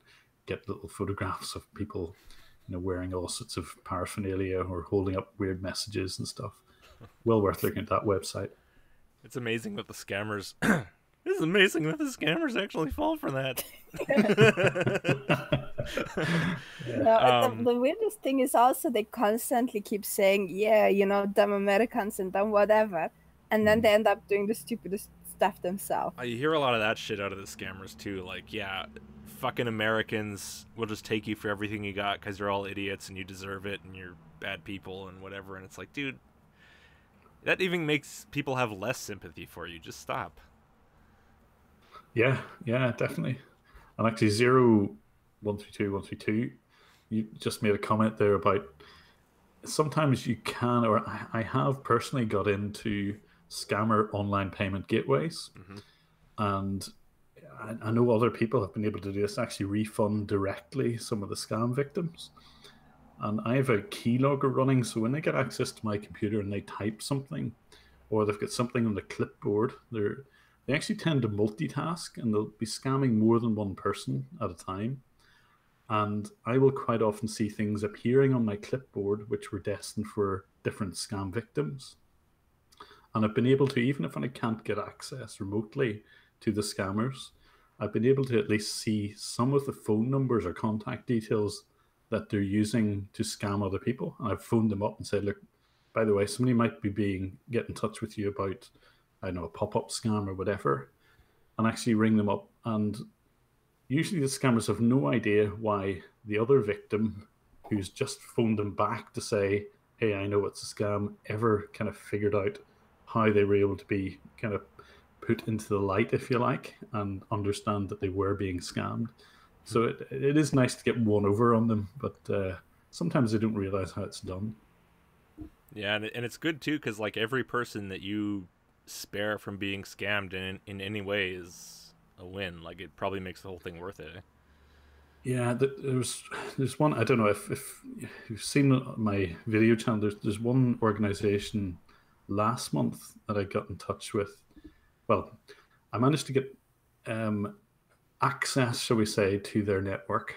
get little photographs of people, you know, wearing all sorts of paraphernalia or holding up weird messages and stuff. Well worth looking at that website. It's amazing that the scammers. It's amazing that the scammers actually fall for that. The weirdest thing is also they constantly keep saying, yeah, you know, dumb Americans and dumb whatever, and then they end up doing the stupidest stuff themselves. You hear a lot of that shit out of the scammers too. Like, yeah, fucking Americans will just take you for everything you got because you're all idiots and you deserve it and you're bad people and whatever. And it's like, dude, that even makes people have less sympathy for you. Just stop. Yeah, definitely. And actually, 0132, you just made a comment there about sometimes you can, or I have personally got into scammer online payment gateways, and I know other people have been able to do this, actually refund directly some of the scam victims. And I have a keylogger running, so when they get access to my computer and they type something, or they've got something on the clipboard, they actually tend to multitask, and they'll be scamming more than one person at a time. And I will quite often see things appearing on my clipboard which were destined for different scam victims. And I've been able to, even if I can't get access remotely to the scammers, I've been able to at least see some of the phone numbers or contact details that they're using to scam other people. And I've phoned them up and said, look, by the way, somebody might be get in touch with you about, I don't know, a pop-up scam or whatever, and actually ring them up. And usually the scammers have no idea why the other victim, who's just phoned them back to say, hey, I know it's a scam, ever kind of figured out how they were able to be kind of put into the light, if you like, and understand that they were being scammed. So it is nice to get one over on them, but sometimes they don't realize how it's done. Yeah, and it's good too, because like every person that you spare from being scammed in any way is a win. Like it probably makes the whole thing worth it. Yeah, there's one, I don't know if you've seen my video channel, there's one organization last month that I got in touch with. Well, I managed to get access, shall we say, to their network,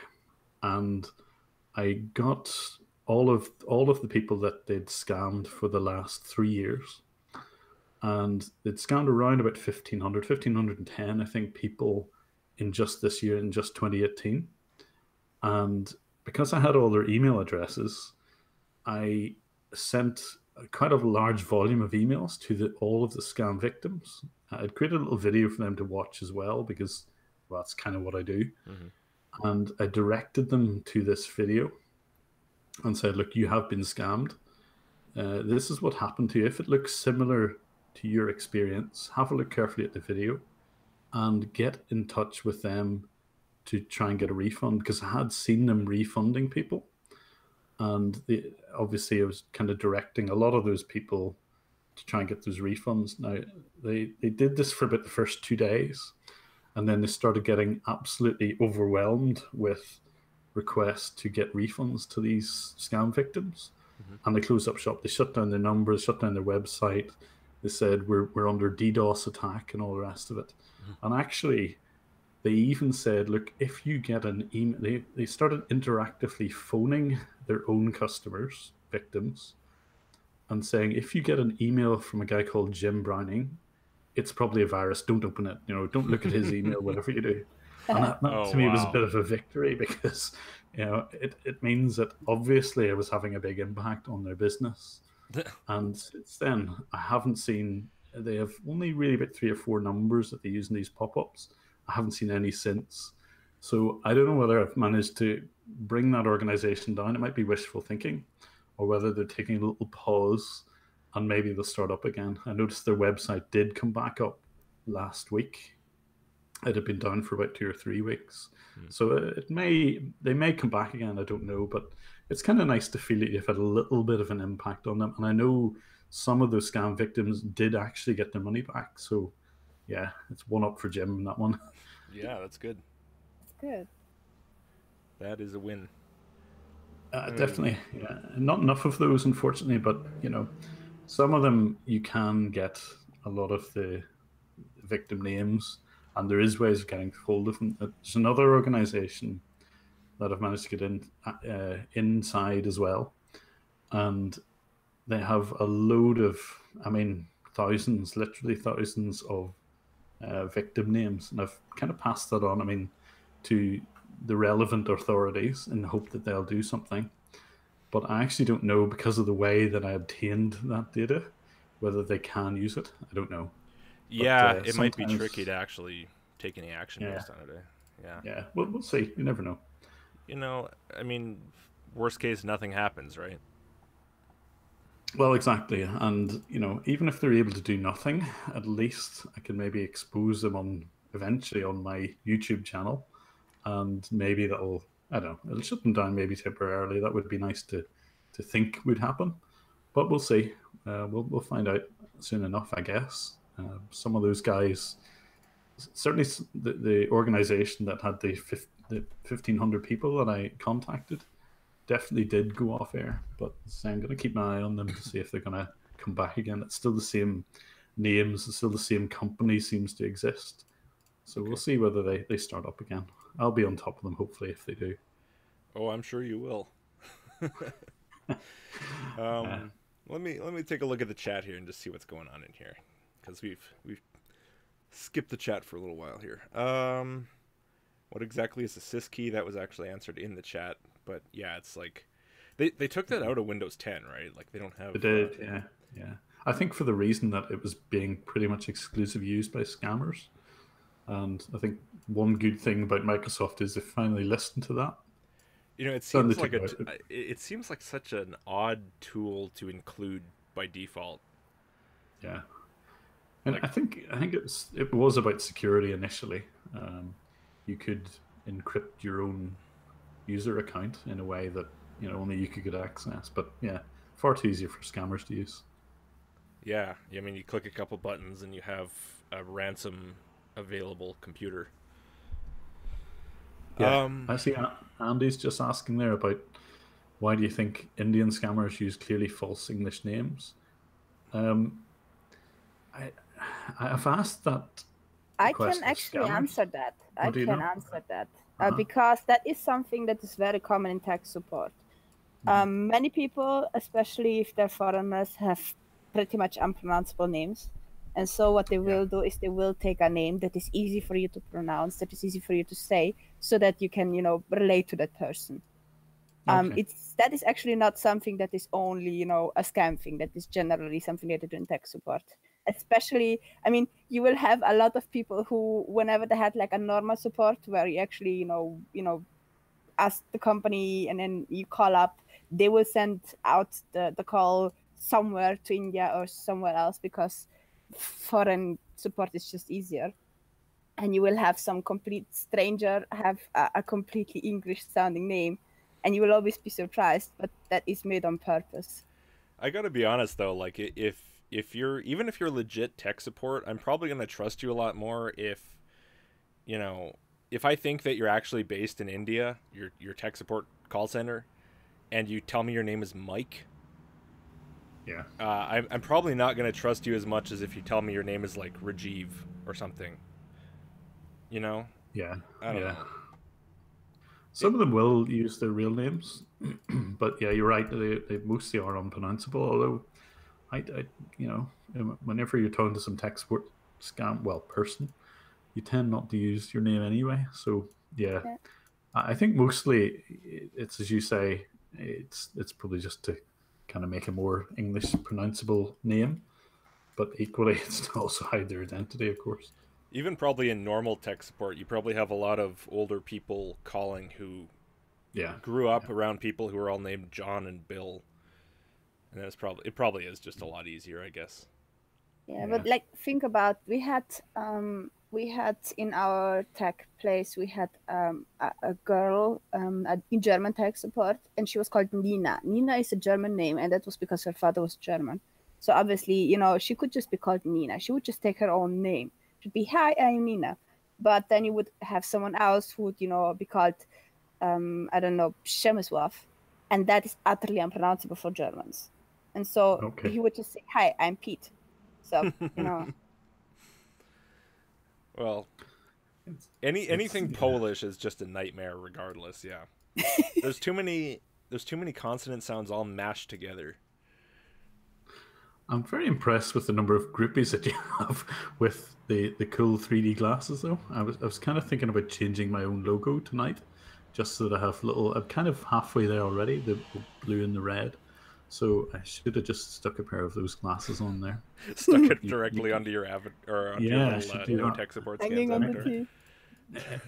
and I got all of the people that they'd scammed for the last 3 years, and they'd scammed around about 1,510, I think, people in just this year, in just 2018. And because I had all their email addresses, I sent quite a large volume of emails to all of the scam victims. I'd created a little video for them to watch as well, because, well, that's kind of what I do. Mm-hmm. And I directed them to this video and said, look, you have been scammed. This is what happened to you. If it looks similar to your experience, have a look carefully at the video and get in touch with them to try and get a refund, because I had seen them refunding people. And obviously I was kind of directing a lot of those people to try and get those refunds. Now, they did this for about the first 2 days, and then they started getting absolutely overwhelmed with requests to get refunds to these scam victims. Mm-hmm. And they closed up shop. They shut down their numbers, shut down their website. They said, we're under DDoS attack and all the rest of it. Mm-hmm. And actually, they even said, look, if you get an email, they started interactively phoning their own customers, victims, and saying, if you get an email from a guy called Jim Browning, it's probably a virus. Don't open it. Don't look at his email, whatever you do. And that to me was a bit of a victory, because it means that obviously I was having a big impact on their business. And since then, I haven't seen, they have only really about 3 or 4 numbers that they use in these pop-ups. I haven't seen any since. So I don't know whether I've managed to bring that organization down. It might be wishful thinking, or whether they're taking a little pause and maybe they'll start up again. I noticed their website did come back up last week. It had been down for about 2 or 3 weeks. So they may come back again, I don't know, but it's kind of nice to feel that you've had a little bit of an impact on them. And I know some of those scam victims did actually get their money back. So yeah, it's one up for Jim in that one. Yeah, that's good. That's good. That is a win. Definitely. Yeah. Not enough of those, unfortunately, but some of them you can get a lot of the victim names, and there is ways of getting hold of them. There's another organization that I've managed to get inside as well, and they have a load of, thousands, literally thousands of victim names, and I've kind of passed that on, to the relevant authorities in the hope that they'll do something. But I actually don't know, because of the way that I obtained that data, whether they can use it. I don't know. Yeah, but, it might be tricky to actually take any action based on it. Yeah, we'll see. You never know. Worst case, nothing happens, right? Well, exactly. And, even if they're able to do nothing, at least I can maybe expose them eventually on my YouTube channel. And maybe that'll, I don't know, it'll shut them down maybe temporarily. That would be nice to think would happen. But we'll see. We'll find out soon enough, I guess. Some of those guys, certainly the organization that had the 1,500 people that I contacted, definitely did go off air, but so I'm going to keep my eye on them to see if they're going to come back again. It's still the same names, it's still the same company seems to exist. So we'll see whether they start up again. I'll be on top of them, hopefully, if they do. Oh, I'm sure you will. Let me take a look at the chat here and just see what's going on in here, because we've skipped the chat for a little while here. What exactly is the sys key? That was actually answered in the chat, but yeah, it's like they took that out of Windows 10, right? Like they don't have. They did, yeah. I think for the reason that it was being pretty much exclusive used by scammers, and I think one good thing about Microsoft is they finally listened to that. You know, it seems like such an odd tool to include by default. Yeah, and like, I think it was about security initially. You could encrypt your own user account in a way that only you could get access. But yeah, far too easy for scammers to use. Yeah, I mean, you click a couple buttons and you have a ransom available computer. Yeah, I see Andy's just asking there about why do you think Indian scammers use clearly false English names? I've asked that. I can actually answer that. I can answer that because that is something that is very common in tech support. Many people, especially if they're foreigners, have pretty much unpronounceable names. And so what they will do is they will take a name that is easy for you to pronounce, that is easy for you to say, so that you can, relate to that person. That is actually not something that is only, a scam thing. That is generally something that they do in tech support. Especially, I mean, you will have a lot of people who, whenever they had like a normal support where you actually, ask the company and then you call up, they will send out the call somewhere to India or somewhere else because foreign support is just easier. And you will have some complete stranger have a completely English sounding name, and you will always be surprised, but that is made on purpose. I gotta be honest though, like if you're legit tech support, I'm probably gonna trust you a lot more if I think that you're actually based in India, your tech support call center, and you tell me your name is Mike. Yeah. I'm probably not gonna trust you as much as if you tell me your name is like Rajiv or something. Yeah. I don't know. Some of them will use their real names, but yeah, you're right. They mostly are unpronounceable. Although, whenever you're talking to some tech support person, you tend not to use your name anyway. So yeah. I think mostly it's as you say. It's probably just to kind of make a more English pronounceable name, but equally it's to also hide their identity, of course. Even probably in normal tech support, you probably have a lot of older people calling who grew up around people who are all named John and Bill, and it probably is just a lot easier, I guess. Yeah, but like think about we had in our tech place we had a girl in German tech support, and she was called Nina. Nina is a German name, and that was because her father was German. So obviously, she could just be called Nina. She would just take her own name. Should be, hi, I'm Nina. But then you would have someone else who would, be called, I don't know, Przemysław. And that is utterly unpronounceable for Germans. And so he would just say, hi, I'm Pete. So, Well, anything Polish is just a nightmare regardless, yeah. There's too many consonant sounds all mashed together. I'm very impressed with the number of groupies that you have with the cool 3D glasses, though. I was kind of thinking about changing my own logo tonight, just so that I have I'm kind of halfway there already, the blue and the red. So I should have just stuck a pair of those glasses on there. Stuck it directly onto your avatar or onto your little no tech support scans avatar.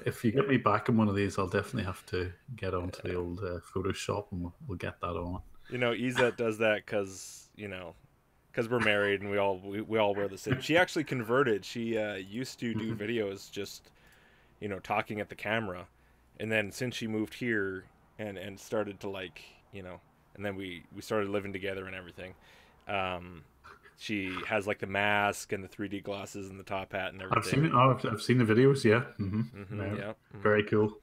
If you get me back in one of these, I'll definitely have to get onto the old Photoshop, and we'll get that on. Izet does that because we're married and we all wear the same. She actually converted. She used to do videos just talking at the camera, and then since she moved here and started to and then we started living together and everything, she has like the mask and the 3D glasses and the top hat and everything. I've seen the videos. Yeah. Yeah. Very cool.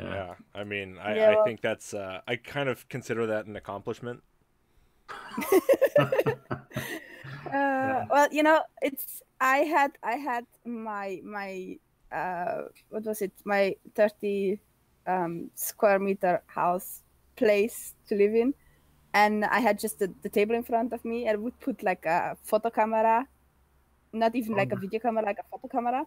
Yeah, I mean, Yeah, I well- think that's I kind of consider that an accomplishment. Well, it's I had my what was it? My 30 square meter house place to live in, and I had just the table in front of me, and I would put like a photo camera, not even like a video camera, like a photo camera,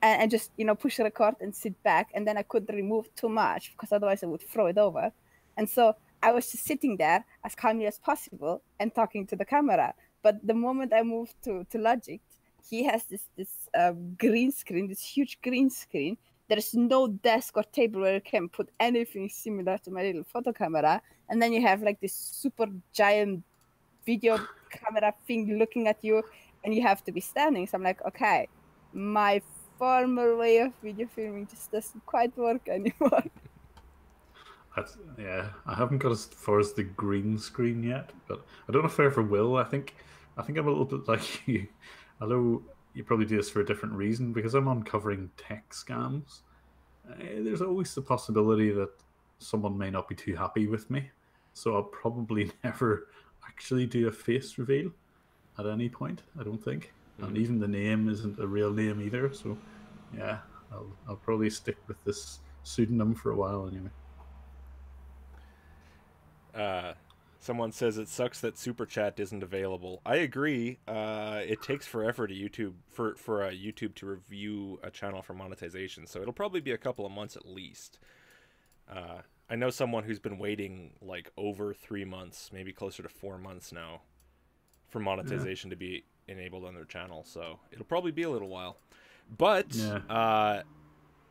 and just push record and sit back, and then I couldn't remove too much because otherwise I would throw it over, and so I was just sitting there as calmly as possible and talking to the camera. But the moment I moved to Logic, he has this green screen, this huge green screen. There's no desk or table where you can put anything similar to my little photo camera, and then you have like this super giant video camera thing looking at you, and you have to be standing. So I'm like, okay, my former way of video filming just doesn't quite work anymore. I haven't got as far as the green screen yet, but I don't know if I ever will. I think I'm a little bit like you. Although you probably do this for a different reason, because I'm uncovering tech scams. There's always the possibility that someone may not be too happy with me, so I'll probably never actually do a face reveal at any point. I don't think, and even the name isn't a real name either. So, yeah, I'll probably stick with this pseudonym for a while anyway. Someone says it sucks that Super Chat isn't available. I agree. It takes forever to YouTube for YouTube to review a channel for monetization, so it'll probably be a couple of months at least. I know someone who's been waiting like over 3 months, maybe closer to 4 months now, for monetization to be enabled on their channel. So it'll probably be a little while. But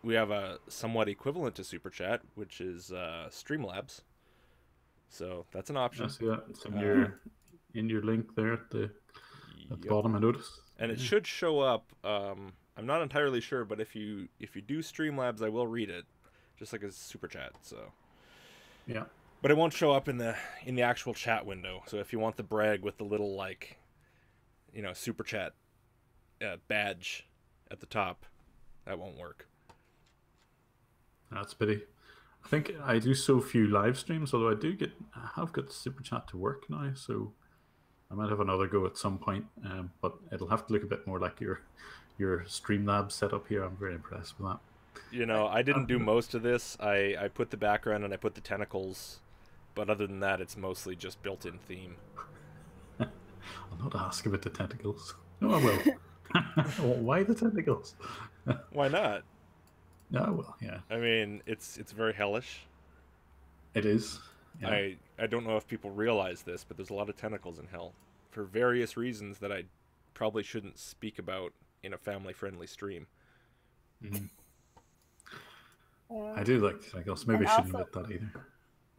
we have a somewhat equivalent to Super Chat, which is Streamlabs. So that's an option. I see that. It's in your link there at the bottom, I noticed. And it should show up. I'm not entirely sure, but if you do Streamlabs, I will read it, just like a Super Chat. So yeah, but it won't show up in the actual chat window. So if you want the brag with the little like, Super Chat badge at the top, that won't work. That's a pity. I think I do so few live streams, although I have got Super Chat to work now, so I might have another go at some point. But it'll have to look a bit more like your Streamlabs setup here. I'm very impressed with that. I didn't do most of this. I put the background and I put the tentacles, but other than that, it's mostly just built-in theme. I'll not ask about the tentacles. No, I will. Why the tentacles? Why not? No, well, yeah. I mean, it's very hellish. It is. Yeah. I don't know if people realize this, but there's a lot of tentacles in hell for various reasons that I probably shouldn't speak about in a family-friendly stream. Mm-hmm. I do like tentacles. Maybe I shouldn't admit that either.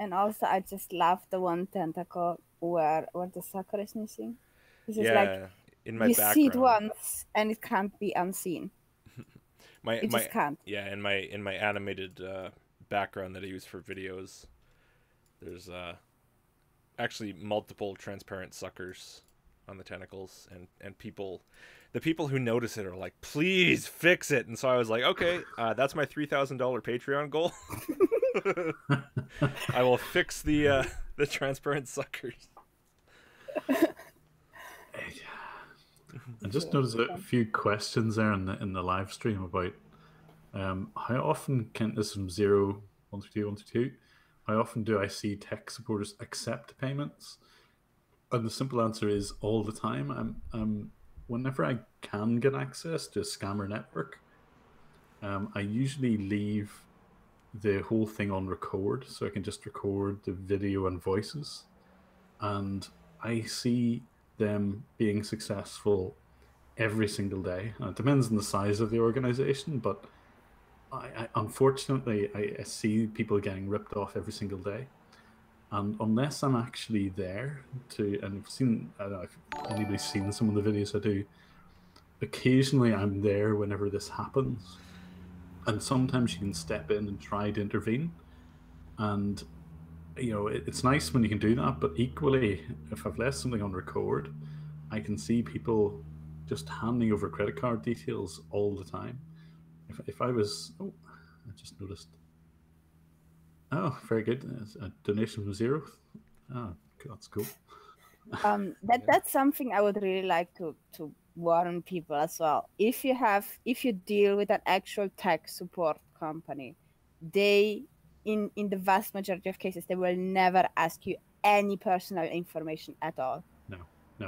And also, I just love the one tentacle where the sucker is missing. This is like in my you background. see it once and it can't be unseen. It just can't. Yeah, in my animated background that I use for videos, there's actually multiple transparent suckers on the tentacles, and the people who notice it are like, please fix it. And so I was like, okay, that's my $3,000 Patreon goal. I will fix the transparent suckers. I just noticed a few questions there in the live stream about how often this is from 0122 how often do I see tech supporters accept payments? And the simple answer is all the time. Whenever I can get access to a scammer network, I usually leave the whole thing on record, so I can just record the video and voices, and I see them being successful every single day. And it depends on the size of the organization, but unfortunately I see people getting ripped off every single day. And unless I'm actually there and I don't know if anybody's seen some of the videos I do, occasionally I'm there whenever this happens. And sometimes you can step in and try to intervene. And it's nice when you can do that, but equally, if I've left something on record, I can see people just handing over credit card details all the time. If I was... Oh, I just noticed Oh, very good. A donation from Zero. Oh, that's cool. That's something I would really like to warn people as well. If you deal with an actual tech support company, they in the vast majority of cases they will never ask you any personal information at all. No.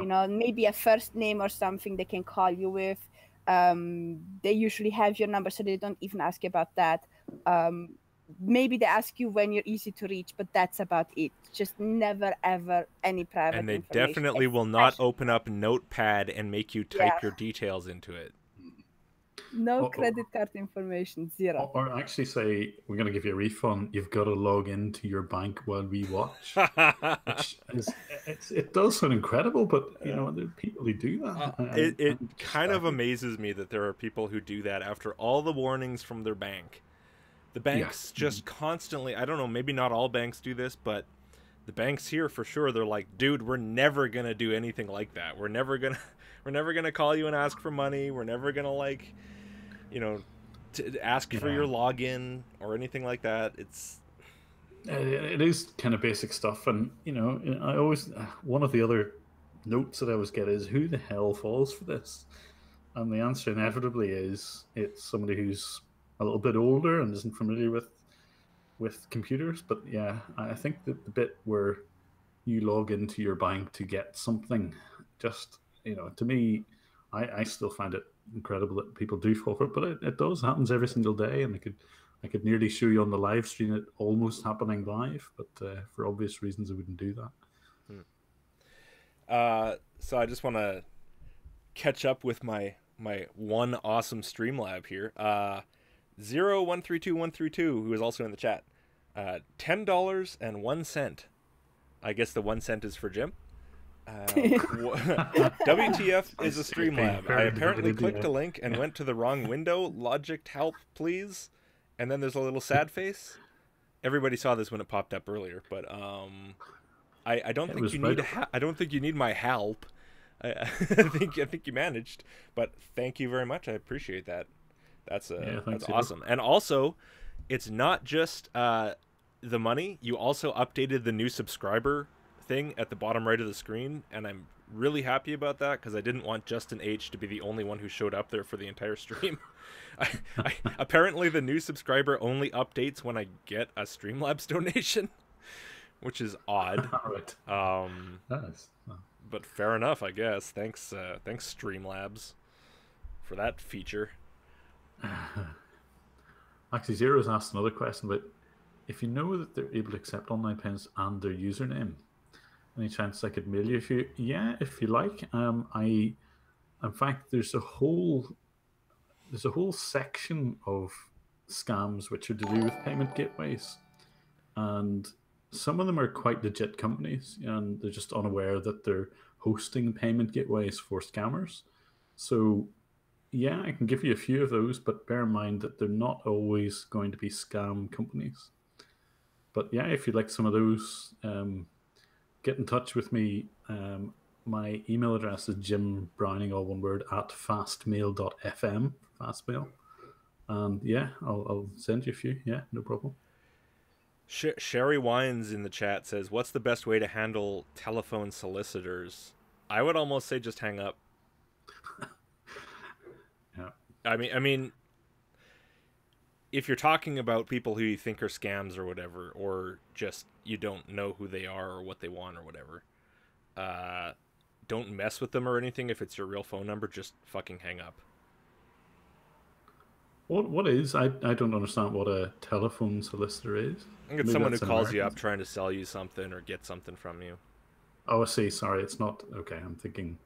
You know, maybe a first name or something they can call you with. They usually have your number, so they don't even ask you about that. Maybe they ask you when you're easy to reach, but that's about it. Just never ever any private And they information. definitely will not open up Notepad and make you type your details into it. No credit card information, zero. Or actually say, we're going to give you a refund. You've got to log into your bank while we watch. It does sound incredible, but you know, there are people who do that. It kind of amazes me that there are people who do that after all the warnings from their bank. The banks just constantly, I don't know, maybe not all banks do this, but the banks here for sure, they're like, dude, we're never going to do anything like that. We're never going to call you and ask for money. We're never going to, like, you know, to ask for your login or anything like that. It is kind of basic stuff. And, you know, I always, one of the other notes that I always get is, who the hell falls for this? And the answer inevitably is, it's somebody who's a little bit older and isn't familiar with computers. But yeah, I think that the bit where you log into your bank to get something, just, you know, to me, I still find it incredible that people do fall for it, but it does happens every single day. And I could nearly show you on the live stream it almost happening live, but for obvious reasons I wouldn't do that. So I just want to catch up with my one awesome Streamlab here. 0132 who is also in the chat. $10.01. I guess the 1 cent is for Jim. WTF is a Streamlab. I apparently clicked a link and went to the wrong window. Logic help, please. And then there's a little sad face. Everybody saw this when it popped up earlier, but I don't think you need I don't think you need my help. I think you managed, but thank you very much. I appreciate that. That's awesome. And also, it's not just the money. You also updated the new subscriber thing at the bottom right of the screen, and I'm really happy about that because I didn't want Justin H to be the only one who showed up there for the entire stream. Apparently the new subscriber only updates when I get a Streamlabs donation, which is odd. Nice. But fair enough, I guess. Thanks Streamlabs for that feature. Actually, Zero's asked another question, but if you know that they're able to accept online payments and their username, any chance I could mail you a few? Yeah, if you like. In fact, there's a whole section of scams which are to do with payment gateways, and some of them are quite legit companies, and they're just unaware that they're hosting payment gateways for scammers. So yeah, I can give you a few of those, but bear in mind that they're not always going to be scam companies. But yeah, if you'd like some of those, get in touch with me. My email address is jimbrowning, all one word, at fastmail.fm, fastmail. And yeah, I'll send you a few. Yeah, no problem. Sherry Wines in the chat says, what's the best way to handle telephone solicitors? I would almost say just hang up. Yeah. I mean, if you're talking about people who you think are scams or whatever, or just you don't know who they are or what they want or whatever, don't mess with them or anything. If it's your real phone number, just fucking hang up. What is? I don't understand what a telephone solicitor is. I think it's someone who calls you up trying to sell you something or get something from you. Oh, I see. Sorry, it's not. Okay, I'm thinking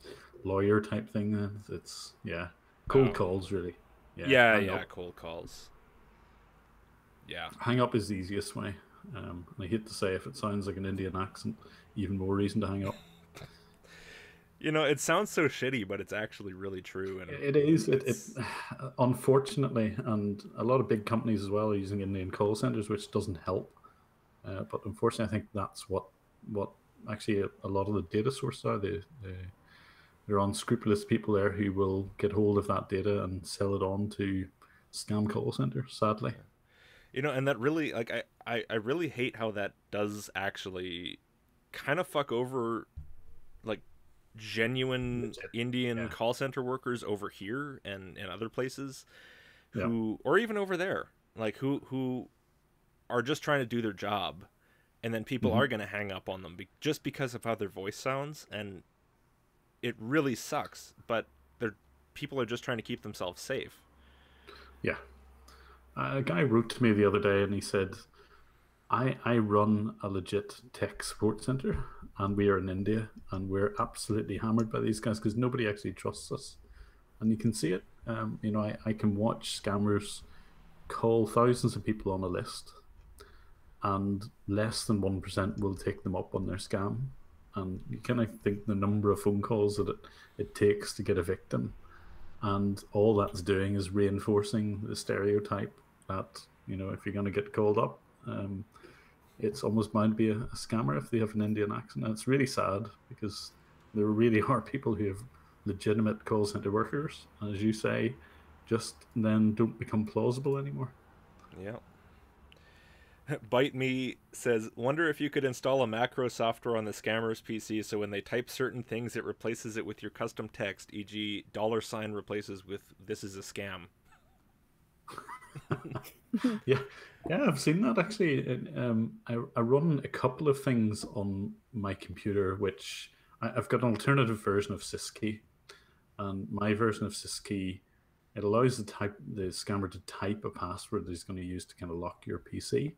lawyer type thing then. It's, yeah. Cold calls, really. Yeah, cold calls. Yeah. Hang up is the easiest way. And I hate to say, if it sounds like an Indian accent, even more reason to hang up. You know, it sounds so shitty, but it's actually really true. And it is. It unfortunately, and a lot of big companies as well are using Indian call centers, which doesn't help. But unfortunately, I think that's what actually a lot of the data sources are. They're unscrupulous people there who will get hold of that data and sell it on to scam call centers, sadly. You know, and that really, like, I really hate how that does actually kind of fuck over, like, genuine Indian call center workers over here and in other places who, or even over there, like, who are just trying to do their job, and then people are going to hang up on them just because of how their voice sounds, and it really sucks, but people are just trying to keep themselves safe. Yeah. A guy wrote to me the other day and he said, I run a legit tech support center and we are in India and we're absolutely hammered by these guys because nobody actually trusts us. And you can see it. You know, I can watch scammers call thousands of people on a list and less than 1% will take them up on their scam. And you kind of think the number of phone calls that it takes to get a victim. And all that's doing is reinforcing the stereotype that, you know, if you're going to get called up, it's almost bound to be a scammer if they have an Indian accent. And it's really sad because there really are people who have legitimate call center workers, and as you say, just then don't become plausible anymore. Yeah. Bite Me says, wonder if you could install a macro software on the scammer's PC so when they type certain things, it replaces it with your custom text, e.g. $ replaces with "this is a scam." yeah, I've seen that actually. I run a couple of things on my computer, which I've got an alternative version of Syskey, and my version of Syskey, it allows the scammer to type a password that he's going to use to kind of lock your PC.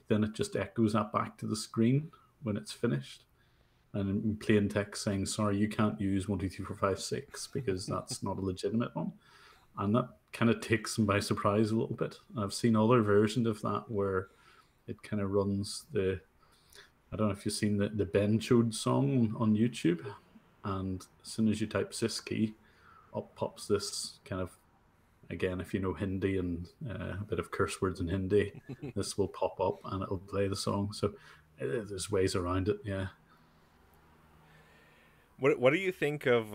Then it just echoes that back to the screen when it's finished, and in plain text saying, "Sorry, you can't use 123456 because that's not a legitimate one." And that kind of takes them by surprise a little bit. I've seen other versions of that where it kind of runs the, I don't know if you've seen the Ben Chode song on YouTube, and as soon as you type Syskey, up pops this kind of, again, if you know Hindi and a bit of curse words in Hindi, this will pop up and it'll play the song. So there's ways around it, yeah. What do you think of,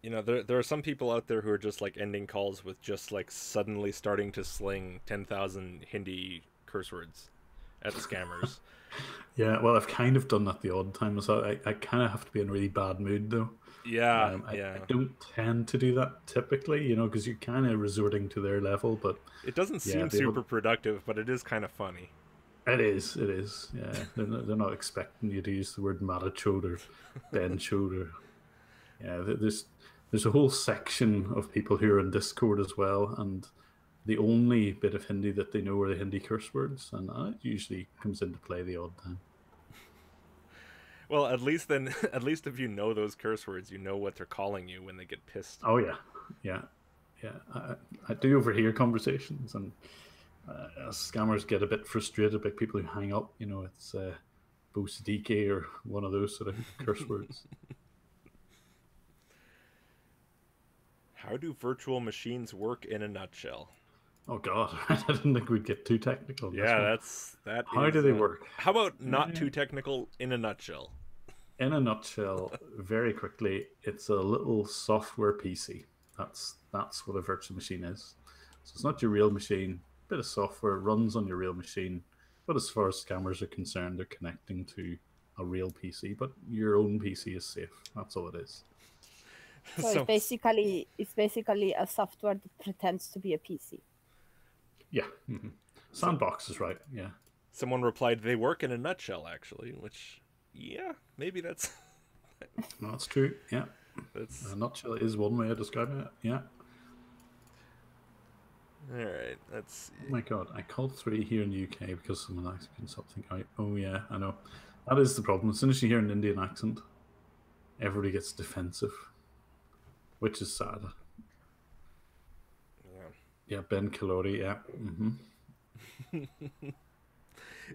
you know, there are some people out there who are just, like, ending calls with just, like, suddenly starting to sling 10,000 Hindi curse words at scammers. Yeah, well, I've kind of done that the odd time. So I kind of have to be in a really bad mood, though. Yeah, I don't tend to do that typically, you know, because you're kind of resorting to their level, but it doesn't seem super productive, but it is kind of funny. It is. Yeah, they're not expecting you to use the word Matachode or Ben Chode or yeah. There's a whole section of people who are in Discord as well, and the only bit of Hindi that they know are the Hindi curse words, and that usually comes into play the odd time. Well, at least if you know those curse words, you know what they're calling you when they get pissed. Oh yeah. I do overhear conversations, and as scammers get a bit frustrated by people who hang up, you know, it's Bosadike or one of those sort of curse words. How do virtual machines work in a nutshell? Oh God, I didn't think we'd get too technical. Yeah, that. How do they work? How about not too technical in a nutshell? In a nutshell, very quickly, it's a little software PC. That's what a virtual machine is. So it's not your real machine. A bit of software runs on your real machine, but as far as scammers are concerned, they're connecting to a real PC. But your own PC is safe. That's all it is. So it's basically a software that pretends to be a PC. Yeah. Mm-hmm. Sandbox is right. Yeah. Someone replied, "They work in a nutshell," actually, which, yeah, maybe that's. No, that's true. Yeah. That's a nutshell is one way of describing it. Yeah. All right. Let's see. Oh my God, I called 3 here in the UK because someone asked something out. Oh yeah, I know. That is the problem. As soon as you hear an Indian accent, everybody gets defensive, which is sad. Yeah, Ben Kalori, yeah. Mm-hmm.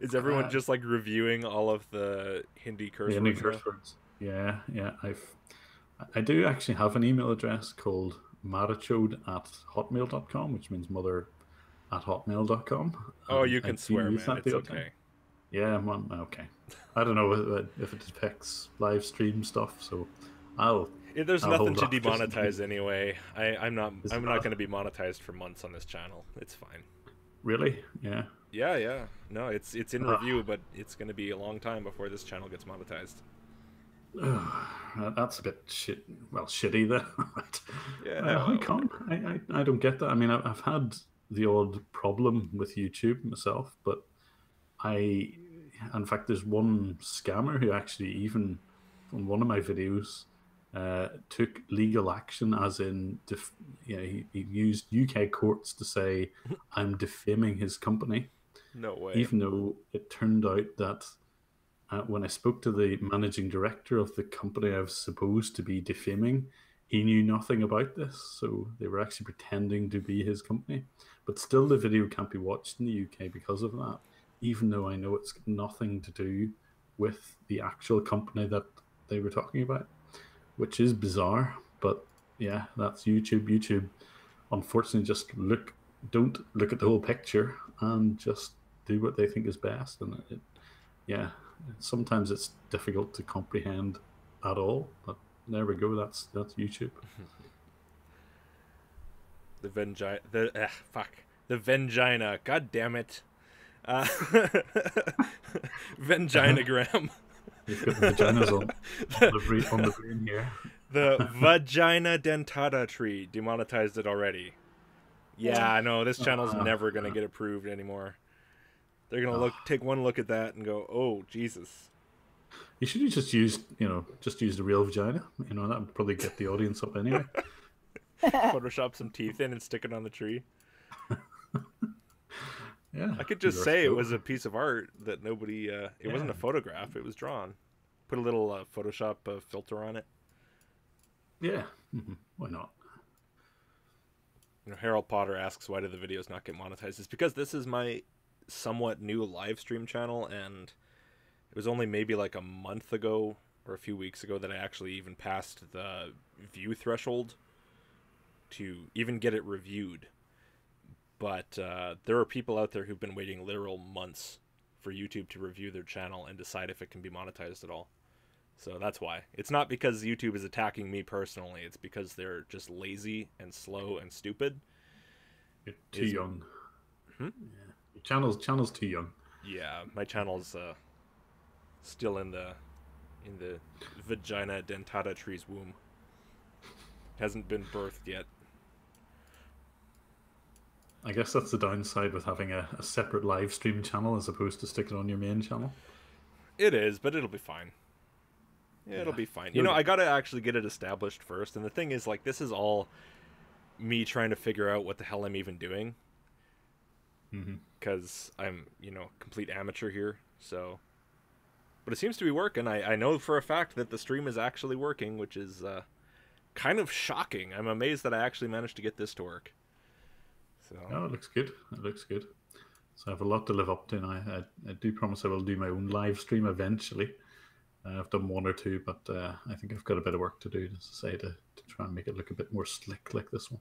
Is everyone just like reviewing all of the Hindi curse words? Yeah. I do actually have an email address called marachode@hotmail.com, which means mother@hotmail.com. Oh, you can swear, man. It's okay. Yeah, man. Okay. I don't know if it affects live stream stuff, so I'll. There's nothing to demonetize anyway. I'm not going to be monetized for months on this channel. It's fine. Really? Yeah. Yeah. No, it's in review, but it's going to be a long time before this channel gets monetized. That's a bit shitty there. Yeah, I can't. I don't get that. I mean, I've had the odd problem with YouTube myself, but in fact, there's one scammer who actually, even on one of my videos, took legal action, as in, he used UK courts to say I'm defaming his company. No way. Even though it turned out that when I spoke to the managing director of the company I was supposed to be defaming, he knew nothing about this. So they were actually pretending to be his company. But still, the video can't be watched in the UK because of that, even though I know it's got nothing to do with the actual company that they were talking about, which is bizarre. But yeah, that's YouTube. YouTube, unfortunately, just don't look at the whole picture and just do what they think is best. And sometimes it's difficult to comprehend at all. But there we go. That's YouTube. The Vengina. God damn it. Venginagram. You've got the vaginas on the brain here. The vagina dentata tree demonetized it already. Yeah, no, this channel's never gonna get approved anymore. They're gonna take one look at that and go, "Oh, Jesus." You should have just used the real vagina. That would probably get the audience up anyway. Photoshop some teeth in and stick it on the tree. Yeah, I could just say it was a piece of art that nobody. It wasn't a photograph; it was drawn. Put a little Photoshop filter on it. Yeah, why not? Harold Potter asks, "Why did the videos not get monetized?" It's because this is my somewhat new live stream channel, and it was only maybe like a month ago or a few weeks ago that I actually even passed the view threshold to even get it reviewed. But there are people out there who've been waiting literal months for YouTube to review their channel and decide if it can be monetized at all. So that's why. It's not because YouTube is attacking me personally. It's because they're just lazy and slow and stupid. You're too young. Yeah. Your channel's too young. Yeah, my channel's still in the vagina dentata tree's womb. Hasn't been birthed yet. I guess that's the downside with having a separate live stream channel as opposed to sticking on your main channel. It is, but it'll be fine. Yeah, it'll be fine. I gotta actually get it established first. And the thing is, like, this is all me trying to figure out what the hell I'm even doing. Because I'm, complete amateur here. So, but it seems to be working. I know for a fact that the stream is actually working, which is kind of shocking. I'm amazed that I actually managed to get this to work. So. Oh, it looks good. It looks good. So I have a lot to live up to, and I do promise I will do my own live stream eventually. I've done one or two, but I think I've got a bit of work to do, to try and make it look a bit more slick like this one.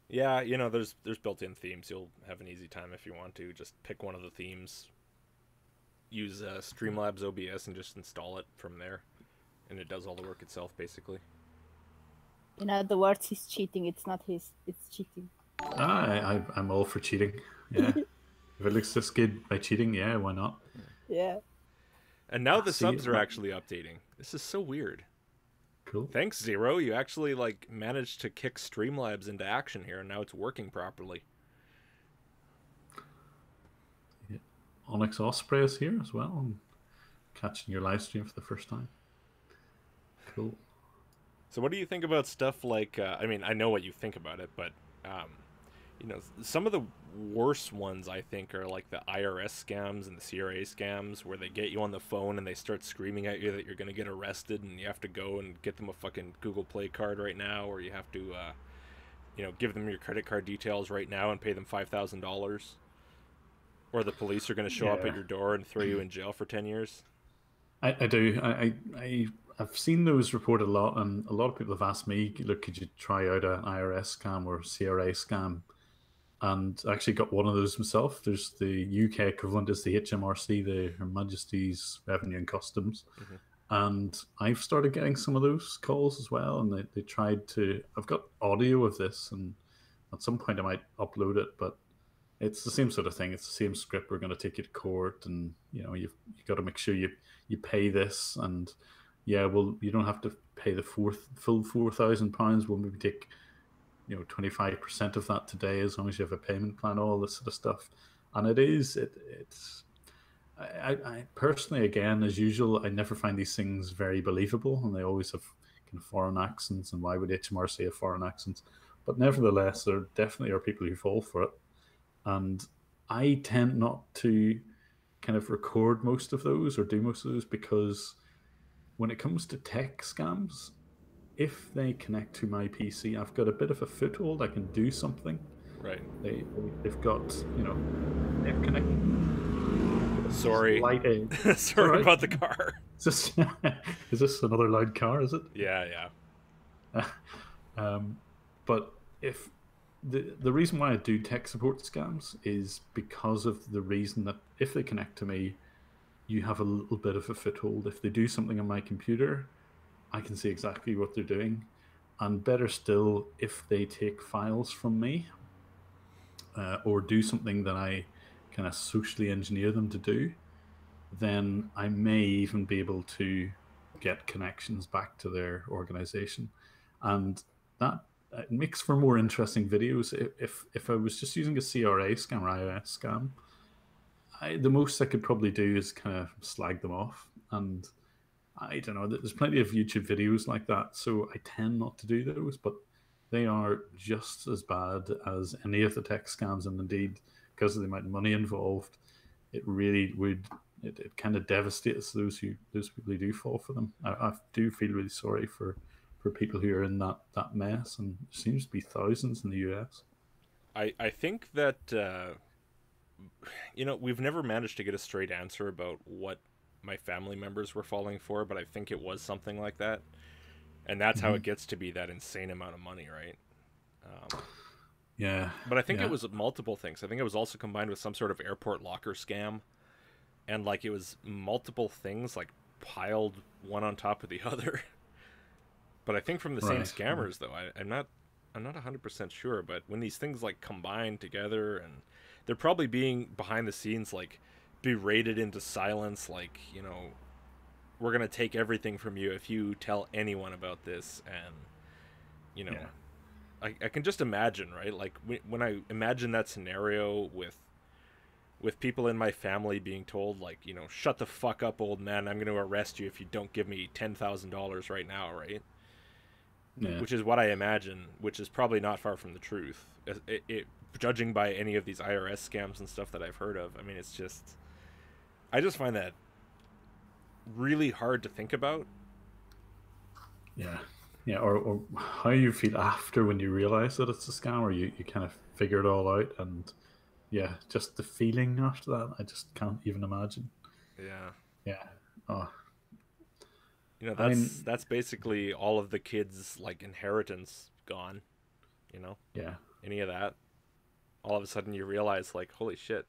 Yeah, there's built-in themes. You'll have an easy time if you want to. Just pick one of the themes, use Streamlabs OBS, and just install it from there, and it does all the work itself, basically. In other words, he's cheating. It's not his. It's cheating. I'm all for cheating. Yeah. If it looks this good by cheating, yeah, why not? Yeah. And now the subs are actually updating. This is so weird. Cool. Thanks, Zero. You actually managed to kick Streamlabs into action here, and now it's working properly. Yeah. Onyx Osprey is here as well. I'm catching your live stream for the first time. Cool. So what do you think about stuff like, I mean, I know what you think about it, but, some of the worst ones, I think, are like the IRS scams and the CRA scams, where they get you on the phone and they start screaming at you that you're going to get arrested and you have to go and get them a fucking Google Play card right now, or you have to, give them your credit card details right now and pay them $5,000. Or the police are going to show up at your door and throw you in jail for 10 years. I do. I've seen those reported a lot, and a lot of people have asked me, look, could you try out an IRS scam or CRA scam? And I actually got one of those myself. There's the UK equivalent is the HMRC, the Her Majesty's Revenue and Customs. And I've started getting some of those calls as well, and they tried to... I've got audio of this, and At some point I might upload it, but it's the same sort of thing. It's the same script. We're going to take you to court, and you got to make sure you pay this, and yeah, well, you don't have to pay the full £4,000. We'll maybe take 25% of that today, as long as you have a payment plan, all this sort of stuff. And it's I personally, again, as usual, I never find these things very believable, and they always have kind of foreign accents. And why would HMRC have foreign accents? But nevertheless, there definitely are people who fall for it. And I tend not to kind of record most of those or do most of those, because when it comes to tech scams, if they connect to my PC, I've got a bit of a foothold. I can do something. Right. They've got, they've connected. Sorry. Sorry right. about the car. Is this another loud car, is it? Yeah. But if the reason why I do tech support scams is because of the reason that if they connect to me, you have a little bit of a foothold. If they do something on my computer, I can see exactly what they're doing. And better still, if they take files from me or do something that I kind of socially engineer them to do, then I may even be able to get connections back to their organization. And that makes for more interesting videos. If I was just using a CRA scam or iOS scam, the most I could probably do is kind of slag them off. And I don't know, there's plenty of YouTube videos like that, so I tend not to do those, but they are just as bad as any of the tech scams. And indeed, because of the amount of money involved, it really would, it kind of devastates those people who do fall for them. I do feel really sorry for people who are in that mess, and there seems to be thousands in the US. I think that we've never managed to get a straight answer about what my family members were falling for, but I think it was something like that, and that's how it gets to be that insane amount of money, right? Yeah. But I think it was multiple things. I think it was also combined with some sort of airport locker scam, and like it was multiple things like piled one on top of the other. But I think from the same scammers, though. I'm not 100% sure, but when these things like combine together, and they're probably being behind the scenes like berated into silence, like, we're gonna take everything from you if you tell anyone about this. And I can just imagine, right? Like when I imagine that scenario with people in my family being told, like, shut the fuck up, old man, I'm gonna arrest you if you don't give me $10,000 right now, right? Yeah. Which is what I imagine, which is probably not far from the truth. Judging by any of these IRS scams and stuff that I've heard of, I mean, it's just, I just find that really hard to think about. Yeah, or how you feel after when you realize that it's a scam, or you kind of figure it all out, and just the feeling after that, I just can't even imagine. Yeah. Oh. That's basically all of the kids' like inheritance gone. Yeah. Any of that, all of a sudden you realize, like, holy shit,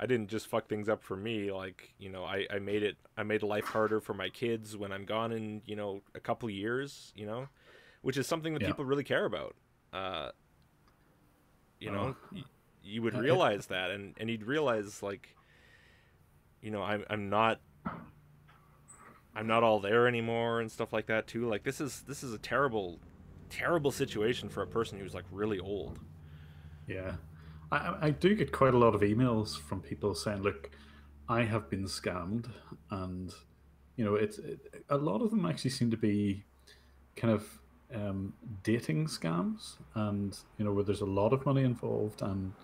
I didn't just fuck things up for me. Like, I made life harder for my kids when I'm gone in, a couple of years, which is something that people really care about. You would realize that, and you'd realize, like, I'm not all there anymore and stuff like that too. Like, this is a terrible situation for a person who's like really old. Yeah. I do get quite a lot of emails from people saying, look, I have been scammed, and a lot of them actually seem to be kind of dating scams, and where there's a lot of money involved, and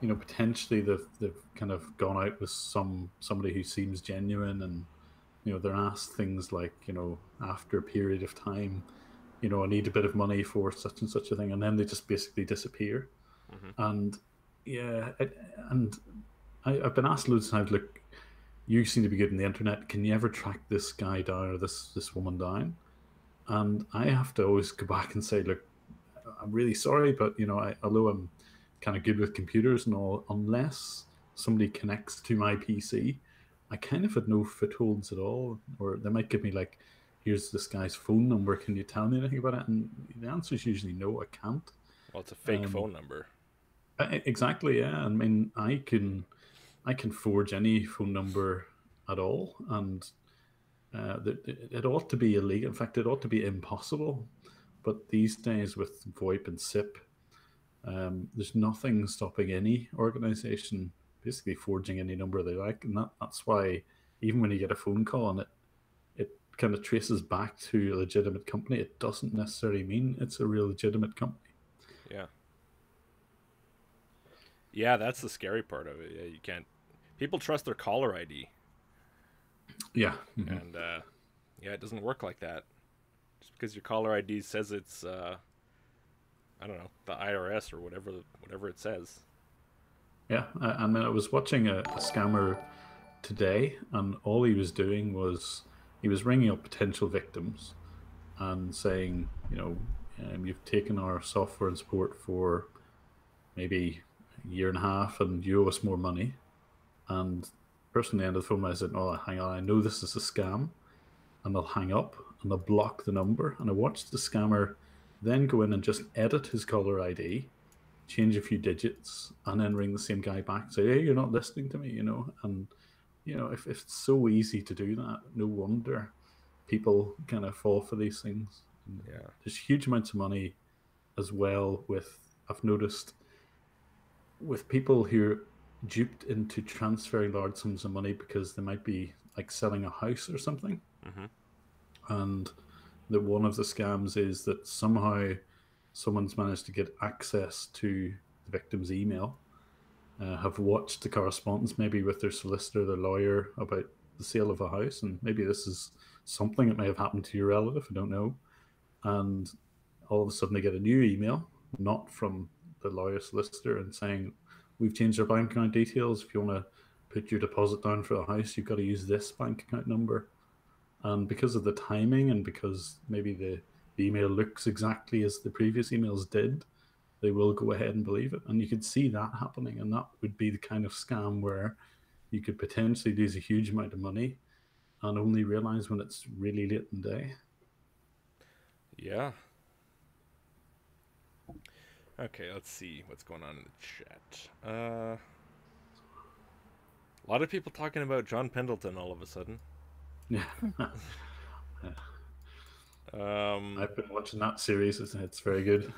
potentially they've kind of gone out with somebody who seems genuine, and they're asked things like, after a period of time, I need a bit of money for such and such a thing, and then they just basically disappear. And I've been asked loads of times, look, you seem to be good on the internet, can you ever track this guy down or this woman down? And I have to always go back and say, look, I'm really sorry, but although I'm kind of good with computers and all, unless somebody connects to my PC, I kind of had no footholds at all. Or they might give me like, here's this guy's phone number, can you tell me anything about it? And the answer is usually no, I can't. Well, it's a fake phone number. Exactly, yeah. I mean, I can forge any phone number at all, and it ought to be illegal. In fact, it ought to be impossible. But these days, with VoIP and SIP, there's nothing stopping any organization basically forging any number they like, and that's why even when you get a phone call and it kind of traces back to a legitimate company, it doesn't necessarily mean it's a real legitimate company. Yeah. Yeah, that's the scary part of it. Yeah, you can't. People trust their caller ID. Yeah. And yeah, it doesn't work like that. Just because your caller ID says it's I don't know, the IRS or whatever it says. Yeah, I mean, I was watching a scammer today, and all he was doing was he was ringing up potential victims and saying, you've taken our software and support for maybe a year and a half, and you owe us more money. And the person at the end of the phone, I said, "Oh, hang on, I know this is a scam," and they'll hang up and they'll block the number. And I watched the scammer then go in and just edit his caller ID, change a few digits, and then ring the same guy back, say, "Hey, you're not listening to me," And if it's so easy to do that, no wonder people kind of fall for these things. Yeah, there's huge amounts of money as well. I've noticed with people who are duped into transferring large sums of money because they might be like selling a house or something, and that one of the scams is that somehow someone's managed to get access to the victim's email, have watched the correspondence maybe with their solicitor, their lawyer, about the sale of a house, and maybe this is something that may have happened to your relative, I don't know, and all of a sudden they get a new email, not from the lawyer solicitor, and saying, "We've changed our bank account details. If you want to put your deposit down for the house, you've got to use this bank account number." And because of the timing, and because maybe the email looks exactly as the previous emails did, they will go ahead and believe it. And you could see that happening, and that would be the kind of scam where you could potentially lose a huge amount of money and only realize when it's really late in the day. Yeah. Okay, let's see what's going on in the chat. A lot of people talking about John Pendleton all of a sudden. Yeah. I've been watching that series. It's very good.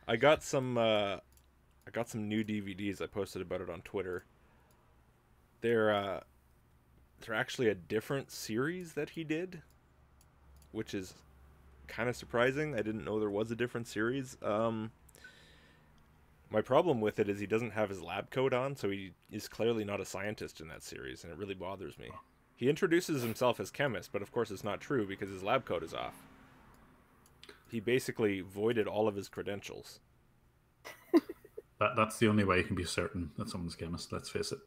I got some new DVDs. I posted about it on Twitter. They're actually a different series that he did, which is kind of surprising. I didn't know there was a different series. My problem with it is he doesn't have his lab coat on, so he is clearly not a scientist in that series, and it really bothers me. He introduces himself as chemist, but of course it's not true because his lab coat is off. He basically voided all of his credentials. That's the only way you can be certain that someone's a chemist, let's face it.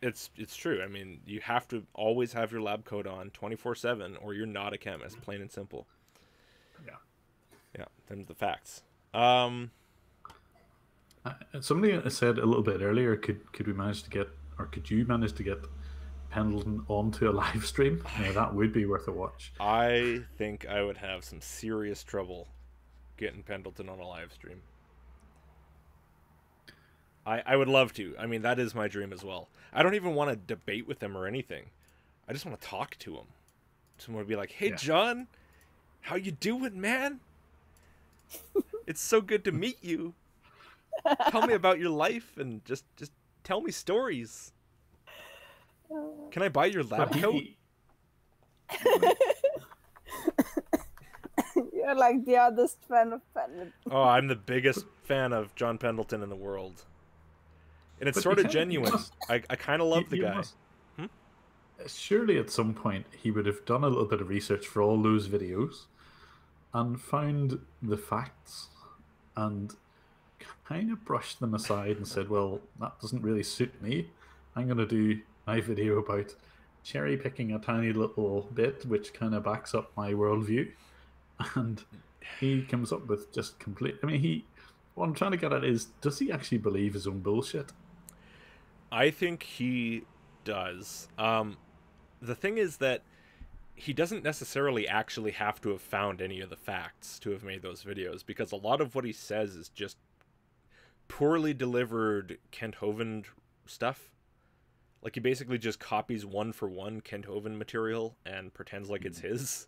It's true. I mean, you have to always have your lab coat on 24/7, or you're not a chemist, plain and simple. Yeah. Yeah, them's the facts. Somebody said a little bit earlier, could we manage to get, or could you manage to get Pendleton onto a live stream? Now, that would be worth a watch. I think I would have some serious trouble getting Pendleton on a live stream. I would love to. I mean, that is my dream as well. I don't even want to debate with him or anything. I just want to talk to him. Just want to be like, "Hey, John, how you doing, man? It's so good to meet you. Tell me about your life and just tell me stories. Can I buy your lab coat?" You're like the oddest fan of Pendleton. Oh, I'm the biggest fan of John Pendleton in the world. And it's sort of genuine. I kind of love the guy. Surely at some point he would have done a little bit of research for all those videos and found the facts and kind of brushed them aside and said, "Well, that doesn't really suit me. I'm going to do my video about cherry picking a tiny little bit which kind of backs up my worldview." And he comes up with just complete... I mean, what I'm trying to get at is, does he actually believe his own bullshit? I think he does. The thing is that he doesn't necessarily actually have to have found any of the facts to have made those videos, because a lot of what he says is just poorly delivered Kent Hovind stuff. Like, he basically just copies one for one Kent Hovind material and pretends like it's his.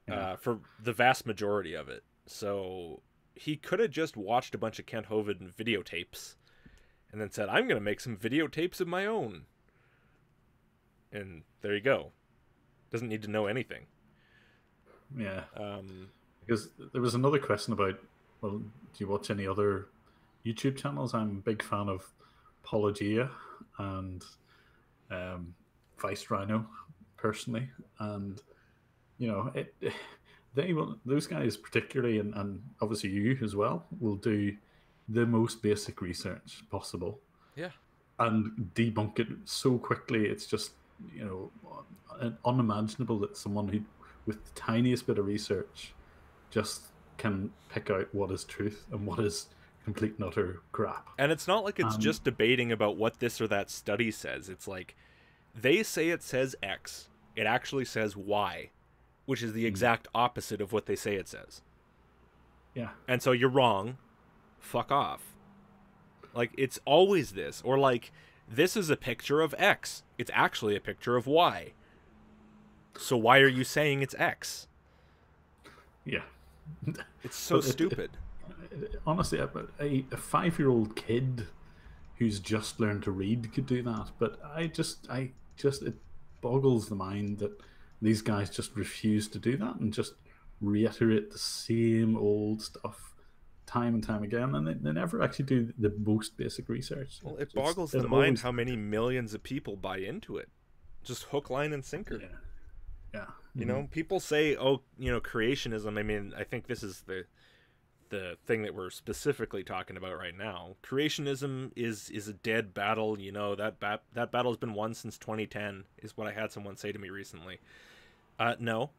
For the vast majority of it. So he could have just watched a bunch of Kent Hovind videotapes and then said, I'm going to make some videotapes of my own. And there you go. Doesn't need to know anything. Yeah. Because there was another question about, well, do you watch any other YouTube channels? I'm a big fan of Apologia and Vice Rhino, personally. And, you know, those guys particularly, and obviously you as well, will do the most basic research possible. Yeah. And debunk it so quickly, it's just, you know, unimaginable that someone who, with the tiniest bit of research, just can pick out what is truth and what is complete and utter crap. And it's not like it's just debating about what this or that study says. It's like, they say it says X. It actually says Y, which is the exact opposite of what they say it says. Yeah. And so you're wrong. Fuck off. Like, it's always this. Or like, this is a picture of X. It's actually a picture of Y. So why are you saying it's X? Yeah. It's so stupid. Honestly, a 5-year-old kid who's just learned to read could do that. But it boggles the mind that these guys just refuse to do that and just reiterate the same old stuff time and time again, and they never actually do the most basic research. Well, it boggles the mind how many millions of people buy into it. Just hook, line, and sinker. Yeah. You know, people say, oh, you know, creationism. I mean, I think this is the thing that we're specifically talking about right now. Creationism is a dead battle. You know, that battle's been won since 2010, is what I had someone say to me recently. No.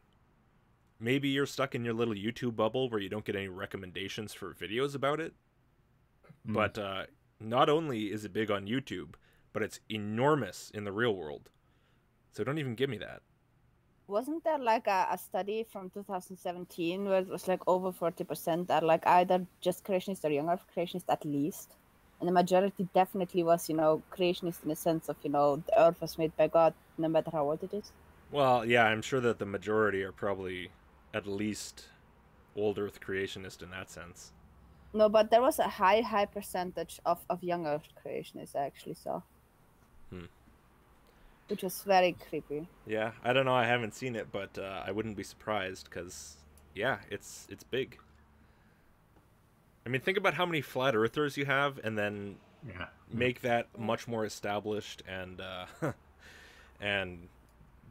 Maybe you're stuck in your little YouTube bubble where you don't get any recommendations for videos about it. But not only is it big on YouTube, but it's enormous in the real world. So don't even give me that. Wasn't there like a study from 2017 where it was like over 40% are like either just creationists or young earth creationists at least? And the majority definitely was, you know, creationist in the sense of, you know, the earth was made by God, no matter how old it is. Well, yeah, I'm sure that the majority are probably at least old earth creationist in that sense. No, but there was a high percentage of young earth creationists I actually saw. Which was very creepy. Yeah, I don't know, I haven't seen it, but I wouldn't be surprised, because, yeah, it's big. I mean, think about how many flat earthers you have, and then make that much more established, and and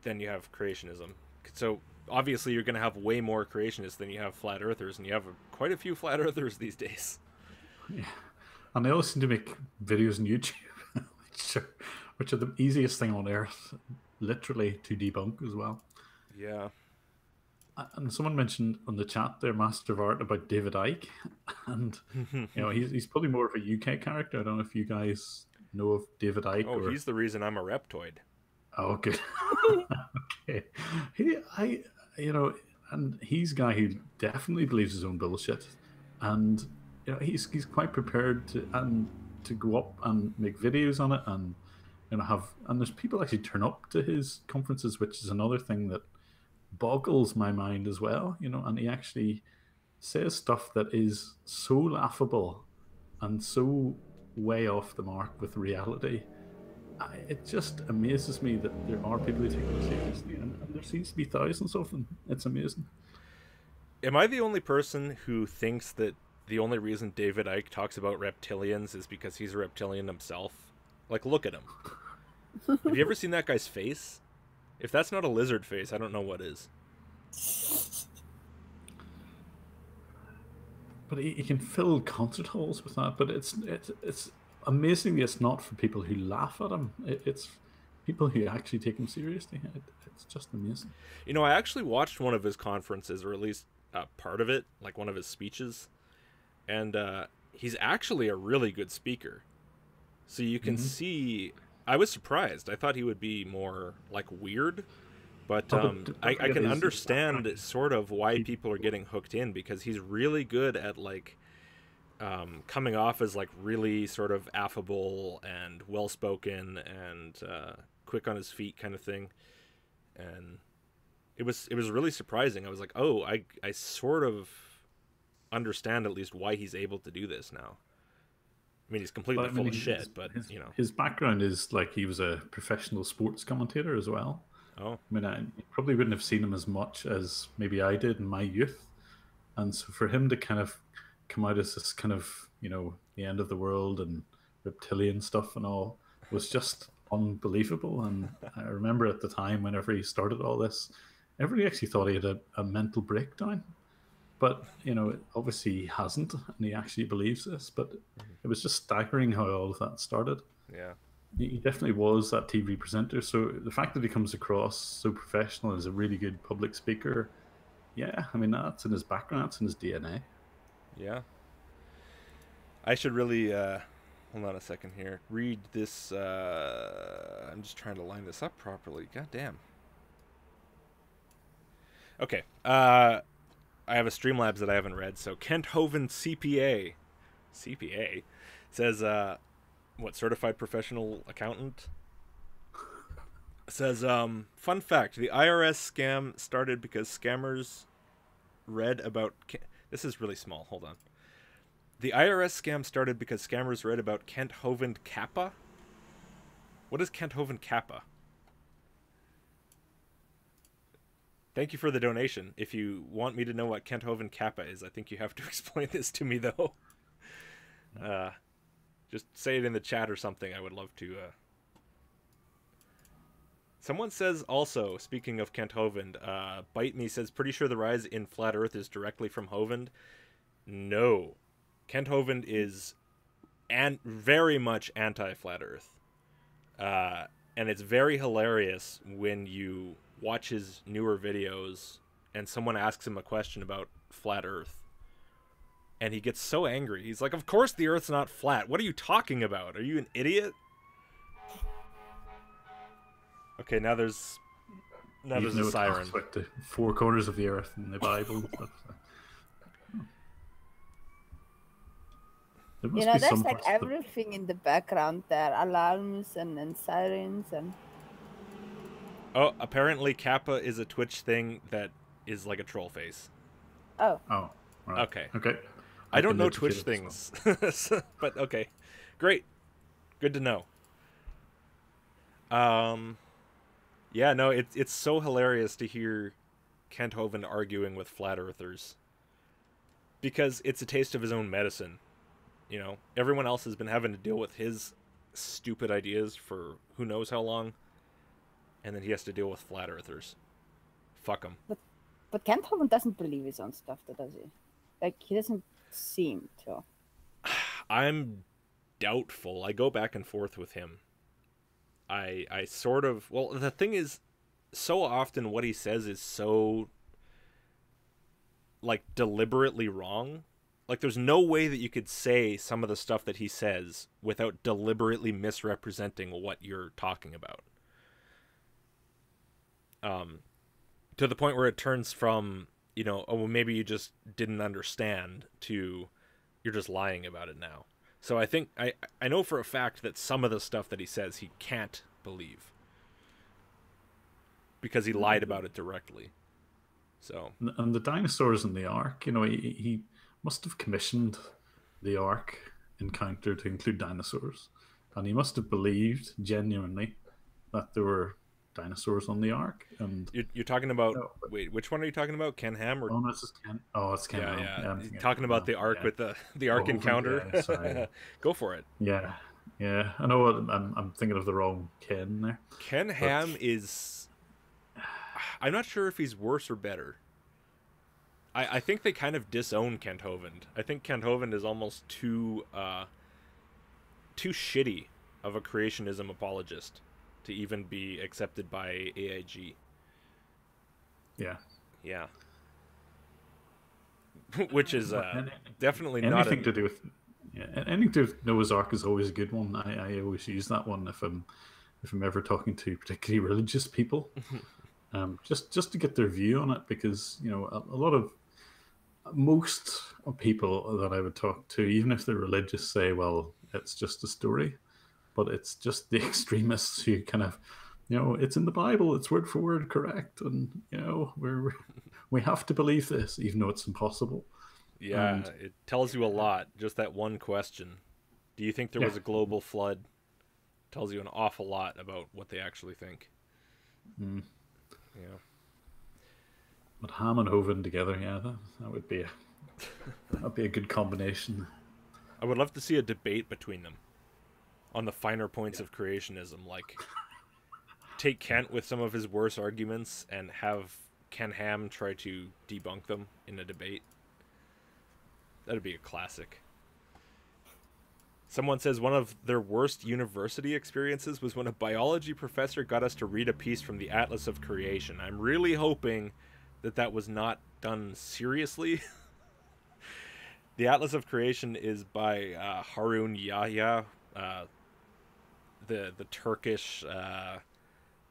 then you have creationism. So obviously you're going to have way more creationists than you have flat earthers, and you have quite a few flat earthers these days. Yeah, and they all seem to make videos on YouTube, which are the easiest thing on earth, literally, to debunk as well. Yeah. And someone mentioned on the chat there, Master of Art, about David Icke, and you know, he's probably more of a UK character. I don't know if you guys know of David Icke. Oh, he's the reason I'm a reptoid. Oh, good. Okay. You know, and he's a guy who definitely believes his own bullshit, and you know, he's quite prepared to go up and make videos on it, and you know, and there's people actually turn up to his conferences, which is another thing that boggles my mind as well. You know, and he actually says stuff that is so laughable and so way off the mark with reality. It just amazes me that there are people who take it seriously, and there seems to be thousands of them. It's amazing. Am I the only person who thinks that the only reason David Icke talks about reptilians is because he's a reptilian himself? Like, look at him. Have you ever seen that guy's face? If that's not a lizard face, I don't know what is. But he can fill concert halls with that. But it's amazingly, it's not for people who laugh at him. It's people who actually take him seriously. It's just amazing. You know, I actually watched one of his conferences, or at least part of it, like one of his speeches, and he's actually a really good speaker. So you can see, I was surprised. I thought he would be more like weird, but I can understand sort of why people are getting hooked in, because he's really good at like coming off as like really sort of affable and well-spoken and quick on his feet kind of thing. And it was really surprising. I was like, oh, I sort of understand at least why he's able to do this now. I mean, he's completely full of shit, but his background is like he was a professional sports commentator as well. Oh, I mean, I probably wouldn't have seen him as much as maybe I did in my youth, and so for him to kind of come out as this kind of, you know, the end of the world and reptilian stuff and all was just unbelievable. And I remember at the time, whenever he started all this, everybody actually thought he had a mental breakdown. But, you know, obviously he hasn't, and he actually believes this. But it was just staggering how all of that started. yeah. He definitely was that TV presenter. So the fact that he comes across so professional as a really good public speaker, yeah, I mean, that's in his background, that's in his DNA. Yeah. I should really, hold on a second here, read this, I'm just trying to line this up properly. God damn. Okay, I have a Streamlabs that I haven't read, so Kent Hovind CPA says, what, certified professional accountant? Says, fun fact, the IRS scam started because scammers read about... This is really small, hold on. The IRS scam started because scammers read about Kent Hovind Kappa? What is Kent Hovind Kappa? Thank you for the donation. If you want me to know what Kent Hovind Kappa is, I think you have to explain this to me, though. Just say it in the chat or something. I would love to. Someone says also, speaking of Kent Hovind, Bite Me says, pretty sure the rise in Flat Earth is directly from Hovind. No. Kent Hovind is very much anti-Flat Earth. And it's very hilarious when you watch his newer videos and someone asks him a question about Flat Earth. And he gets so angry. He's like, of course the Earth's not flat. What are you talking about? Are you an idiot? Okay, now there's a siren. Like the four corners of the Earth in the Bible and stuff. You know, there's like everything in the background there. Alarms and sirens and... Oh, apparently Kappa is a Twitch thing that is like a troll face. Oh. Oh, right. Okay. I don't know Twitch things. But okay. Great. Good to know. Yeah, no, it's so hilarious to hear Kent Hovind arguing with flat earthers. Because it's a taste of his own medicine. You know, everyone else has been having to deal with his stupid ideas for who knows how long. And then he has to deal with flat earthers. Fuck him. But Kent Hovind doesn't believe his own stuff, does he? Like, he doesn't seem to. I'm doubtful. I go back and forth with him. I sort of... Well, the thing is, so often what he says is so, like, deliberately wrong. Like, there's no way that you could say some of the stuff that he says without deliberately misrepresenting what you're talking about. To the point where it turns from, you know, oh, well, maybe you just didn't understand, to you're just lying about it now. So I think, I know for a fact that some of the stuff that he says he can't believe. Because he lied about it directly. So. And the dinosaurs in the Ark, you know, he must have commissioned the Ark encounter to include dinosaurs. And he must have believed genuinely that there were dinosaurs on the Ark. And you're talking about, wait, which one are you talking about? Ken Ham? Or... Oh, no, it's just Ken. Oh, it's Ken Ham. Yeah. You're talking about the Ark with the Ark encounter. Yeah, sorry. Go for it. Yeah. I know I'm thinking of the wrong Ken there. Ken Ham is... I'm not sure if he's worse or better. I think they kind of disown Kent Hovind. I think Kent Hovind is almost too shitty of a creationism apologist to even be accepted by AIG. Yeah. Which is definitely not anything to do with anything to do with Noah's Ark is always a good one. I always use that one if I'm ever talking to particularly religious people, just to get their view on it, because you know a lot of most people that I would talk to, even if they're religious, say, well, it's just a story. But it's just the extremists who kind of, it's in the Bible, it's word for word correct, and we have to believe this, even though it's impossible. Yeah, it tells you a lot. Just that one question: do you think there was a global flood? Tells you an awful lot about what they actually think. Yeah. But Ham and Hovind together, that would be a good combination. I would love to see a debate between them on the finer points of creationism. Like, take Kent with some of his worst arguments and have Ken Ham try to debunk them in a debate. That'd be a classic. Someone says one of their worst university experiences was when a biology professor got us to read a piece from the Atlas of Creation. I'm really hoping that was not done seriously. The Atlas of Creation is by Harun Yahya, the Turkish. I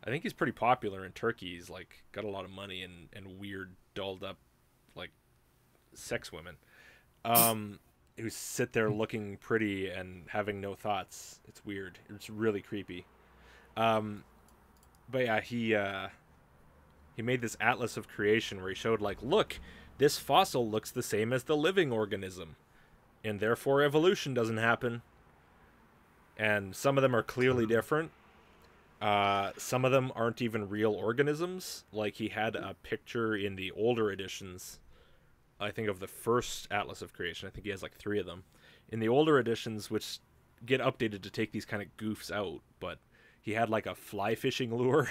think he's pretty popular in Turkey. He's like got a lot of money and weird, dolled up, like, sex women. Who sit there looking pretty and having no thoughts. It's weird. It's really creepy. But yeah, he made this Atlas of Creation where he showed, like, look, this fossil looks the same as the living organism, and therefore evolution doesn't happen. And some of them are clearly different. Some of them aren't even real organisms. Like, he had a picture in the older editions, I think, of the first Atlas of Creation. I think he has like 3 of them in the older editions, which get updated to take these kind of goofs out. But he had like a fly fishing lure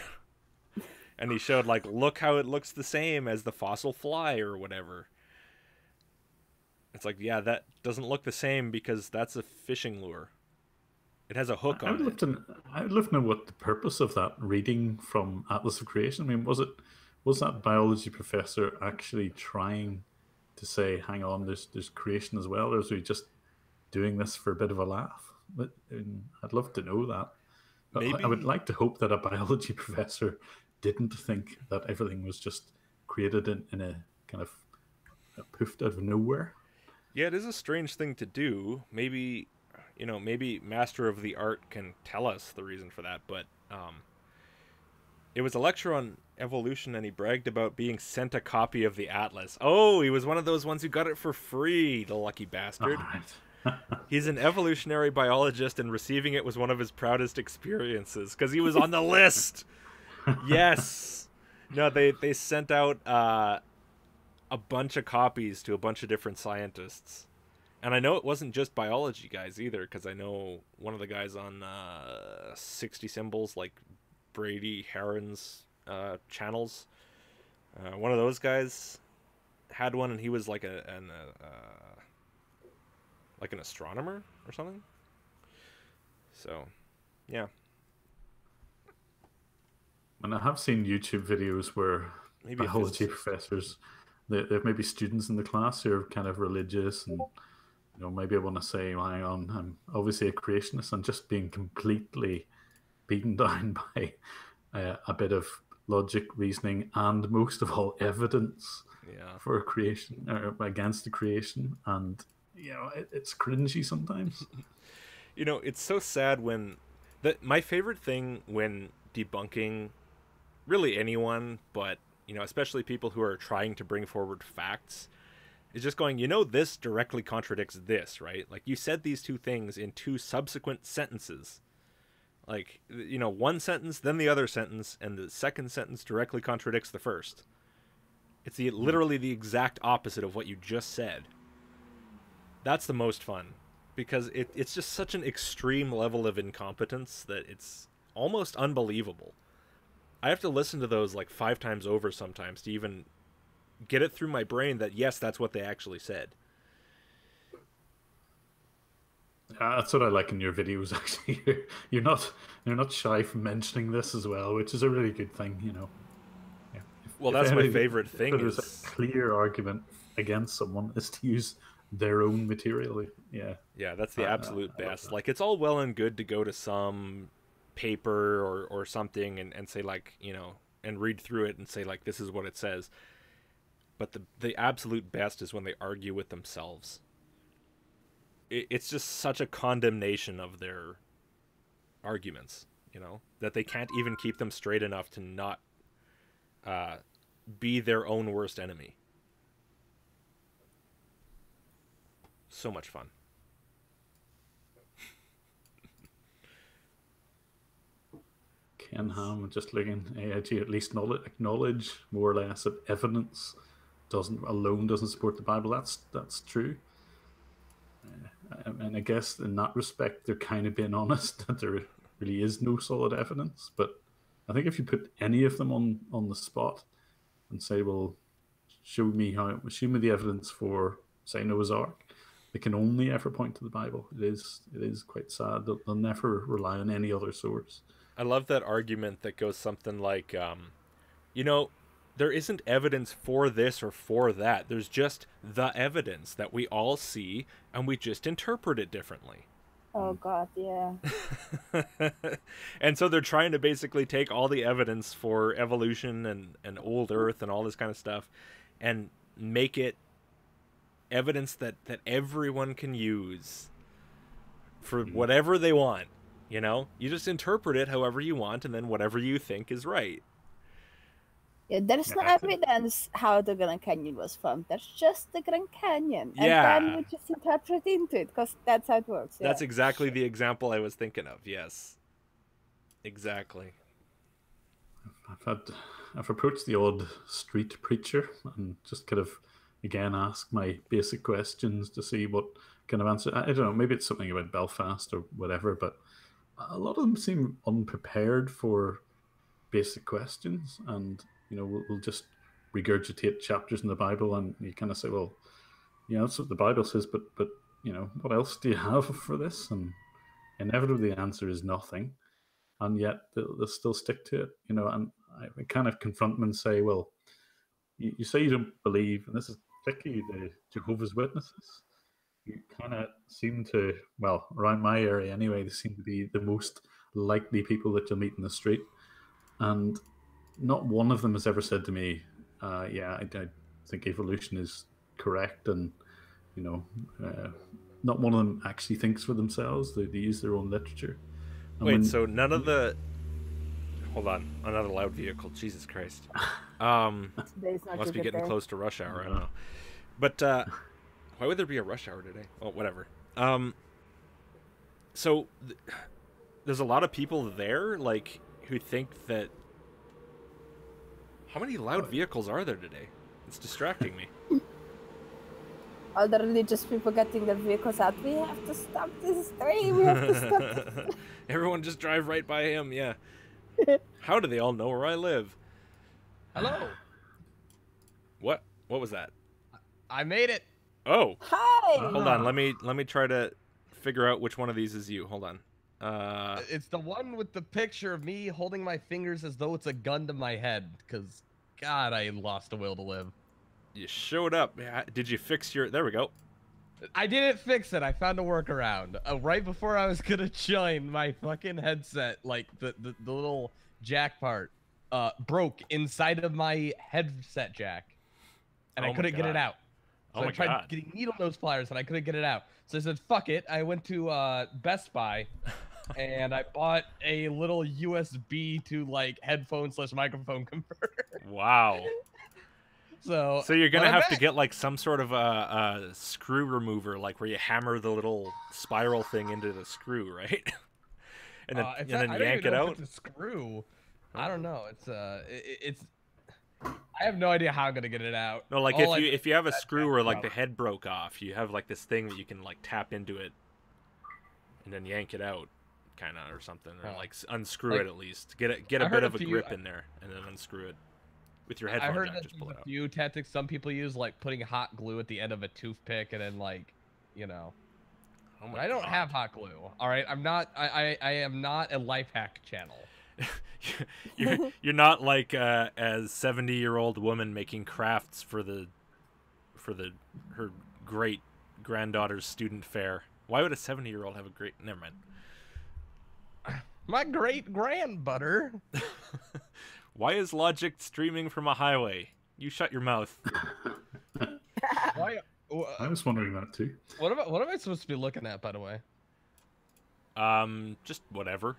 and he showed, like, look how it looks the same as the fossil fly or whatever. It's like, yeah, that doesn't look the same because that's a fishing lure. It has a hook on it. I would love to know what the purpose of that reading from Atlas of Creation. I mean, was that biology professor actually trying to say, hang on, there's creation as well, or is he just doing this for a bit of a laugh? But I'd love to know that. But maybe I would like to hope that a biology professor didn't think that everything was just created in a kind of poofed out of nowhere. Yeah, it is a strange thing to do. Maybe, maybe Master of the Art can tell us the reason for that, but it was a lecture on evolution, and he bragged about being sent a copy of the Atlas. Oh, he was one of those ones who got it for free, the lucky bastard. Right. He's an evolutionary biologist, and receiving it was one of his proudest experiences, because he was on the list! Yes! No, they sent out a bunch of copies to a bunch of different scientists. And I know it wasn't just biology guys either, because I know one of the guys on 60 Symbols, like Brady Heron's channels, one of those guys had one, and he was like an astronomer or something. So, yeah. And I have seen YouTube videos where maybe biology professors, they've maybe students in the class who are kind of religious, and maybe I want to say, well, hang on, I'm obviously a creationist, and just being completely beaten down by a bit of logic, reasoning, and most of all evidence for a creation, or against the creation. And it's cringy sometimes. It's so sad when my favorite thing when debunking really anyone, but especially people who are trying to bring forward facts, is just going, this directly contradicts this, right? Like, you said these 2 things in 2 subsequent sentences. Like, one sentence, then the other sentence, and the second sentence directly contradicts the first. It's literally the exact opposite of what you just said. That's the most fun, because it's just such an extreme level of incompetence that it's almost unbelievable. I have to listen to those like 5 times over sometimes to even get it through my brain that, yes, that's what they actually said. That's what I like in your videos, actually. You're not shy from mentioning this as well, which is a really good thing, Yeah. Well, that's my favorite thing. There's a clear argument against someone is to use their own material. Yeah. Yeah, that's the absolute best. Like, it's all well and good to go to some paper or something and say, like, and read through it and say, like, this is what it says. but the absolute best is when they argue with themselves. It's just such a condemnation of their arguments, you know, that they can't even keep them straight enough to not be their own worst enemy. So much fun. Ken Ham, just looking to at least acknowledge more or less that evidence doesn't support the Bible. That's true. And I guess in that respect, they're kind of being honest that there really is no solid evidence. But I think if you put any of them on the spot and say, well, show me the evidence for, say, Noah's Ark, they can only ever point to the Bible. It is quite sad that they'll never rely on any other source. I love that argument that goes something like, you know, there isn't evidence for this or for that. There's just the evidence that we all see, and we just interpret it differently. Oh, God, yeah. And so they're trying to basically take all the evidence for evolution and old Earth and all this kind of stuff and make it evidence that everyone can use for whatever they want. You know, you just interpret it however you want, and then whatever you think is right. Yeah, there's no evidence how the Grand Canyon was formed. There's just the Grand Canyon. And Yeah. then we just interpret into it, because that's how it works. Yeah. That's exactly the example I was thinking of, yes. Exactly. I've approached the odd street preacher and just kind of, again, asked my basic questions to see what kind of answer. I don't know, maybe it's something about Belfast or whatever, but a lot of them seem unprepared for basic questions, and you know, we'll just regurgitate chapters in the Bible, and you kind of say, well, you know, that's what the Bible says, but you know, what else do you have for this? And inevitably the answer is nothing, and yet they'll still stick to it, you know. And I kind of confront them and say, well, you say you don't believe, and this is particularly the Jehovah's Witnesses. You kind of seem to, well, around my area anyway, they seem to be the most likely people that you'll meet in the street. And not one of them has ever said to me, yeah, I think evolution is correct. And, you know, not one of them actually thinks for themselves. They use their own literature. And so none of the... Hold on, another loud vehicle. Jesus Christ. Must be getting close to rush hour, I don't know. But... why would there be a rush hour today? Oh, whatever. So there's a lot of people there, like, who think that... How many loud vehicles are there today? It's distracting me. All the religious people getting their vehicles out. We have to stop this train. We have to stop this. Everyone just drive right by him, yeah. How do they all know where I live? Hello. What? What was that? I made it. Oh. Hi. Hold on. Let me try to figure out which one of these is you. Hold on. It's the one with the picture of me holding my fingers as though it's a gun to my head. Because, God, I lost the will to live. You showed up. Did you fix your... There we go. I didn't fix it. I found a workaround. Right before I was gonna join, my fucking headset, like the little jack part, broke inside of my headset jack, and I couldn't get it out. So I tried getting needle nose pliers, and I couldn't get it out. So I said, "Fuck it." I went to Best Buy, and I bought a little USB to like headphone/microphone converter. Wow. So you're gonna have to get like some sort of a screw remover, like where you hammer the little spiral thing into the screw, right? and then yank it out. It's a screw. I don't know. It's. I have no idea how I'm gonna get it out. No, like if you have a screw where like the head broke off, you have like this thing that you can like tap into it, and then yank it out, kind of, or something, or like unscrew it at least. Get a bit of a grip in there, and then unscrew it. With your headphone I heard jack, that just pull it out. A few tactics some people use, like putting hot glue at the end of a toothpick, and then like, you know. Oh I don't have hot glue. All right, I'm not. I am not a life hack channel. you're not like a 70-year-old woman making crafts for her great granddaughter's student fair. Why would a 70-year-old have a great? Never mind. My great grandbutter. Why is logic streaming from a highway? You shut your mouth. Why? I was wondering that too. What am I supposed to be looking at, by the way? Just whatever.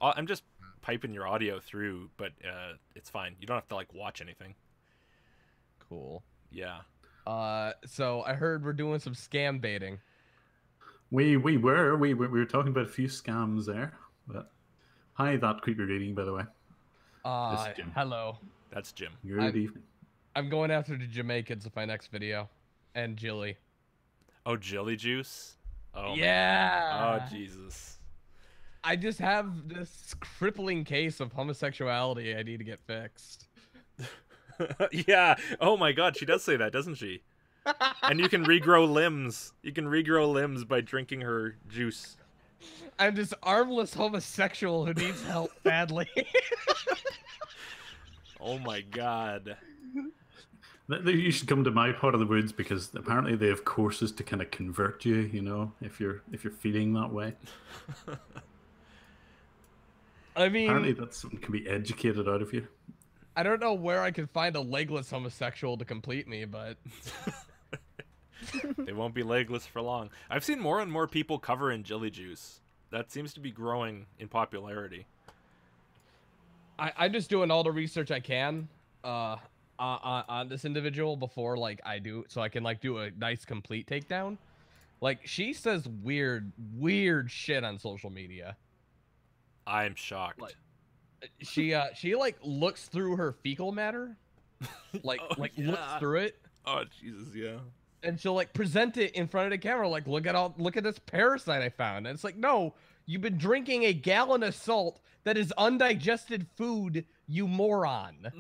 I'm just piping your audio through, but it's fine. You don't have to like watch anything. Cool. Yeah. So I heard we're doing some scam baiting. We were talking about a few scams there. But hi, that creepy reading, by the way. This is Jim. Hello. That's Jim. Good evening. I'm going after the Jamaicans with my next video, and Jilly. Oh, Jilly Juice. Oh. Yeah. Oh Jesus. I just have this crippling case of homosexuality I need to get fixed. Yeah. Oh my God, she does say that, doesn't she? And you can regrow limbs. You can regrow limbs by drinking her juice. I'm this armless homosexual who needs help badly. Oh my God. You should come to my part of the woods because apparently they have courses to kind of convert you. You know, if you're feeling that way. I mean, apparently that's something can be educated out of you. I don't know where I could find a legless homosexual to complete me, but they won't be legless for long. I've seen more and more people cover in Jilly Juice. That seems to be growing in popularity. I'm just doing all the research I can on this individual before like I do, so I can like do a nice complete takedown. Like she says weird shit on social media. I'm shocked. Like, she like looks through her fecal matter, like looks through it. Oh Jesus, yeah. And she'll like present it in front of the camera, like look at this parasite I found. And it's like, no, you've been drinking a gallon of salt that is undigested food, you moron.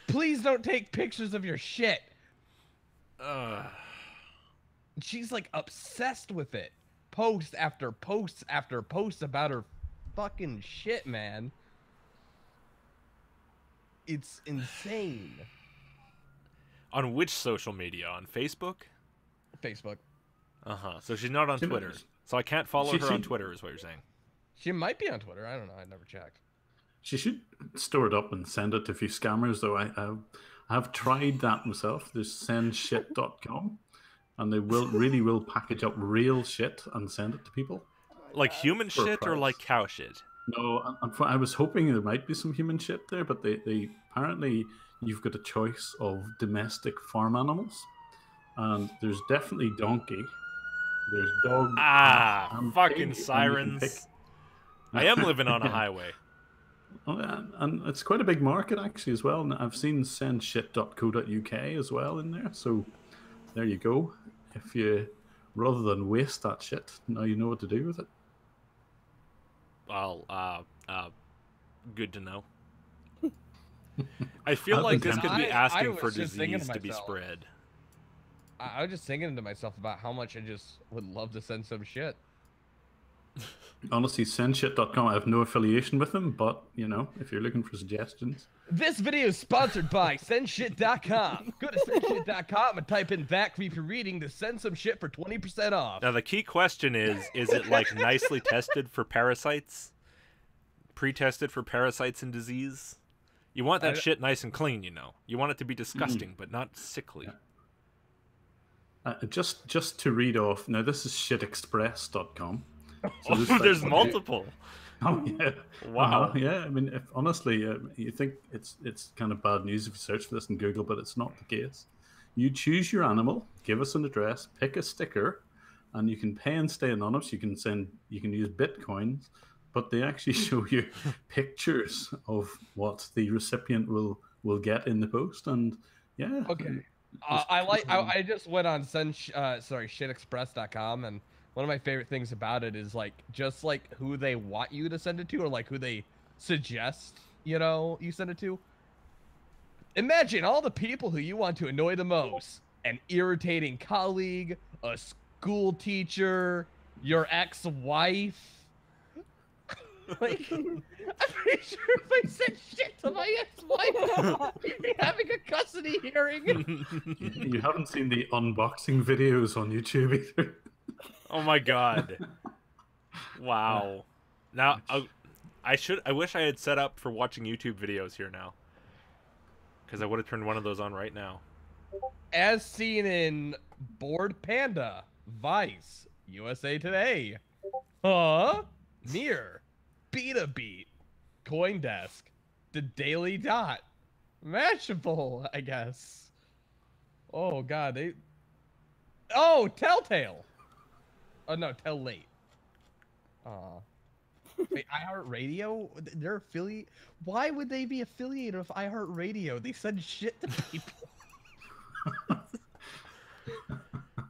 Please don't take pictures of your shit. She's like obsessed with it. Post after post after post about her fucking shit, man. It's insane. On which social media? On Facebook? Facebook. Uh-huh. So she's not on Twitter. So I can't follow her on Twitter is what you're saying. She might be on Twitter. I don't know. I never checked. She should store it up and send it to a few scammers, though. I've tried that myself. There's sendshit.com, and they will package up real shit and send it to people. Like human shit or like cow shit? No, I was hoping there might be some human shit there, but they apparently you've got a choice of domestic farm animals, and there's definitely donkey. There's dog. And fucking pig, sirens. I am living on a highway. And it's quite a big market actually as well. And I've seen sendshit.co.uk as well in there. So there you go. If you rather than waste that shit, now you know what to do with it. Well, good to know. I feel like this could be asking for disease to be spread. I was just thinking to myself about how much I just would love to send some shit. Honestly, sendshit.com, I have no affiliation with them, but, you know, if you're looking for suggestions. This video is sponsored by sendshit.com. Go to sendshit.com and type in ThatCreepyReading to send some shit for 20% off. Now, the key question is it, like, nicely tested for parasites? Pre-tested for parasites and disease? You want that shit nice and clean, you know. You want it to be disgusting, but not sickly. Just to read off, now this is shitexpress.com. So there's multiple. Oh yeah! Wow. Yeah, I mean, honestly, you think it's kind of bad news if you search for this in Google, but it's not the case. You choose your animal, give us an address, pick a sticker, and you can pay and stay anonymous. You can use bitcoins, but they actually show you pictures of what the recipient will get in the post, and yeah. Okay. I just went on shitexpress.com, and one of my favorite things about it is like just like who they want you to send it to, or like who they suggest you send it to. Imagine all the people who you want to annoy the most: an irritating colleague, a school teacher, your ex-wife. Like, I'm pretty sure if I said shit to my ex-wife, we'd be having a custody hearing. You haven't seen the unboxing videos on YouTube either. Oh my God! Wow. Now I wish I had set up for watching YouTube videos here now. because I would have turned one of those on right now. As seen in Bored Panda, Vice, USA Today, Mirror, Beta Beat, CoinDesk, The Daily Dot, Mashable, I guess. Oh god, Oh, Telltale. Oh no, Tell Late. Wait, iHeartRadio? They're affiliate. Why would they be affiliated with iHeartRadio? They send shit to people.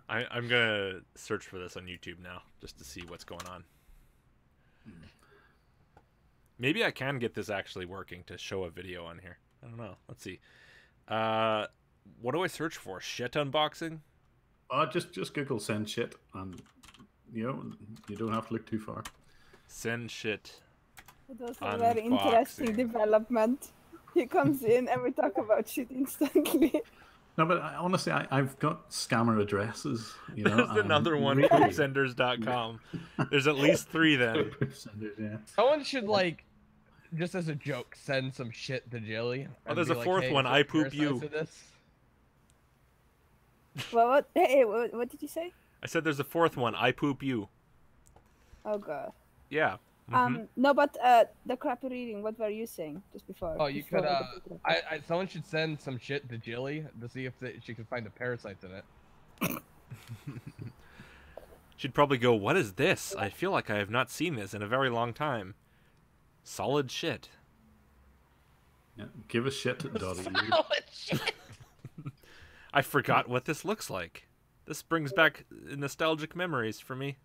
I'm gonna search for this on YouTube now just to see what's going on. Maybe I can get this actually working to show a video on here. I don't know. Let's see. What do I search for? Shit unboxing? Just Google send shit, and you don't have to look too far. Send shit. It was a very interesting development. He comes in and we talk about shit instantly. No, but honestly, I've got scammer addresses. There's another one, poopsenders.com. There's at least 3 then. Poopsenders, yeah. Someone should, like, just as a joke, send some shit to Jilly. Oh, there's a 4th one, I poop you. What did you say? I said there's a 4th one, I poop you. Oh god. Yeah. No, but the crappy reading, what were you saying just before? Oh, you could, someone should send some shit to Jilly to see if she can find the parasites in it. She'd probably go, what is this? I feel like I have not seen this in a very long time. Solid shit. Yeah, give a shit to Dottie. Solid shit. I forgot what this looks like. This brings back nostalgic memories for me.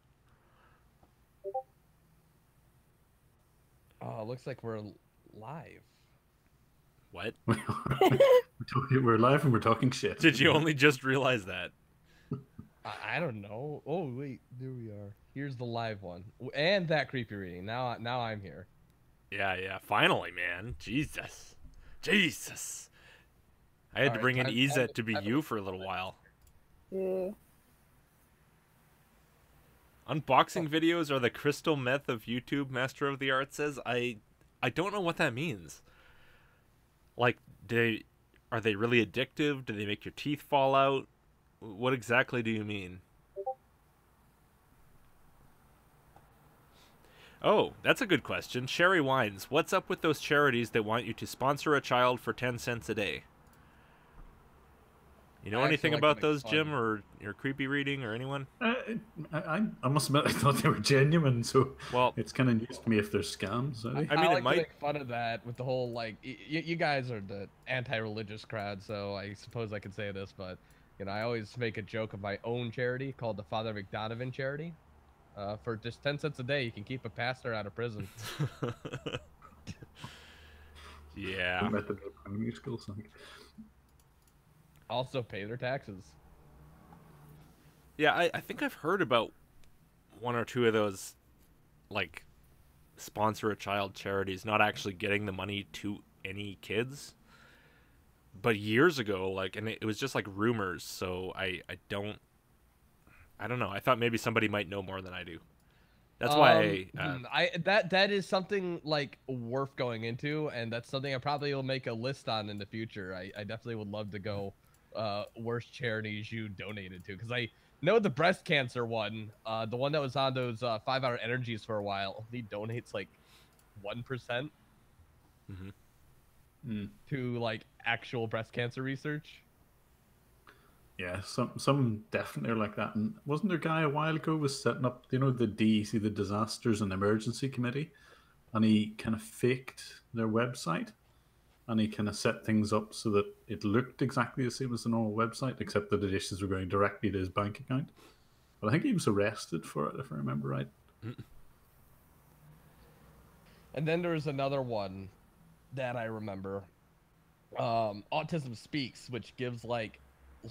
Oh, looks like we're live. What? We're live and we're talking shit. Did you only just realize that? I don't know. Oh, wait. There we are. Here's the live one. And that creepy reading. Now I'm here. Yeah. Finally, man. Jesus. I had to bring in Izet to be you for a little while. Yeah. Unboxing videos are the crystal meth of YouTube, Master of the Art says. I don't know what that means. Like, are they really addictive? Do they make your teeth fall out? What exactly do you mean? Oh, that's a good question. Sherry Wines, what's up with those charities that want you to sponsor a child for 10 cents a day? You know anything about those, Jim, or your creepy reading, or anyone? I must admit, I thought they were genuine, so it's kind of news to me if they're scams. I mean, it might make fun of that with the whole, like, you guys are the anti-religious crowd, so I suppose I could say this, but, I always make a joke of my own charity called the Father McDonovan Charity. For just 10 cents a day, you can keep a pastor out of prison. Yeah. Also pay their taxes. Yeah, I think I've heard about 1 or 2 of those, like, sponsor a child charities not actually getting the money to any kids. But years ago, like, and it was just like rumors, so I don't know. I thought maybe somebody might know more than I do. That's why that is something like worth going into, and that's something I probably will make a list on in the future. I definitely would love to go worst charities you donated to, because I know the breast cancer one, the one that was on those 5-hour energies for a while, he donates like 1% to like actual breast cancer research. Yeah, some definitely are like that. And wasn't there a guy a while ago was setting up, the DEC, the Disasters and Emergency Committee, and he kind of faked their website, and he kind of set things up so that it looked exactly the same as the normal website, except that the dishes were going directly to his bank account. But I think he was arrested for it, if I remember right. And then there's another one that I remember, Autism Speaks, which gives like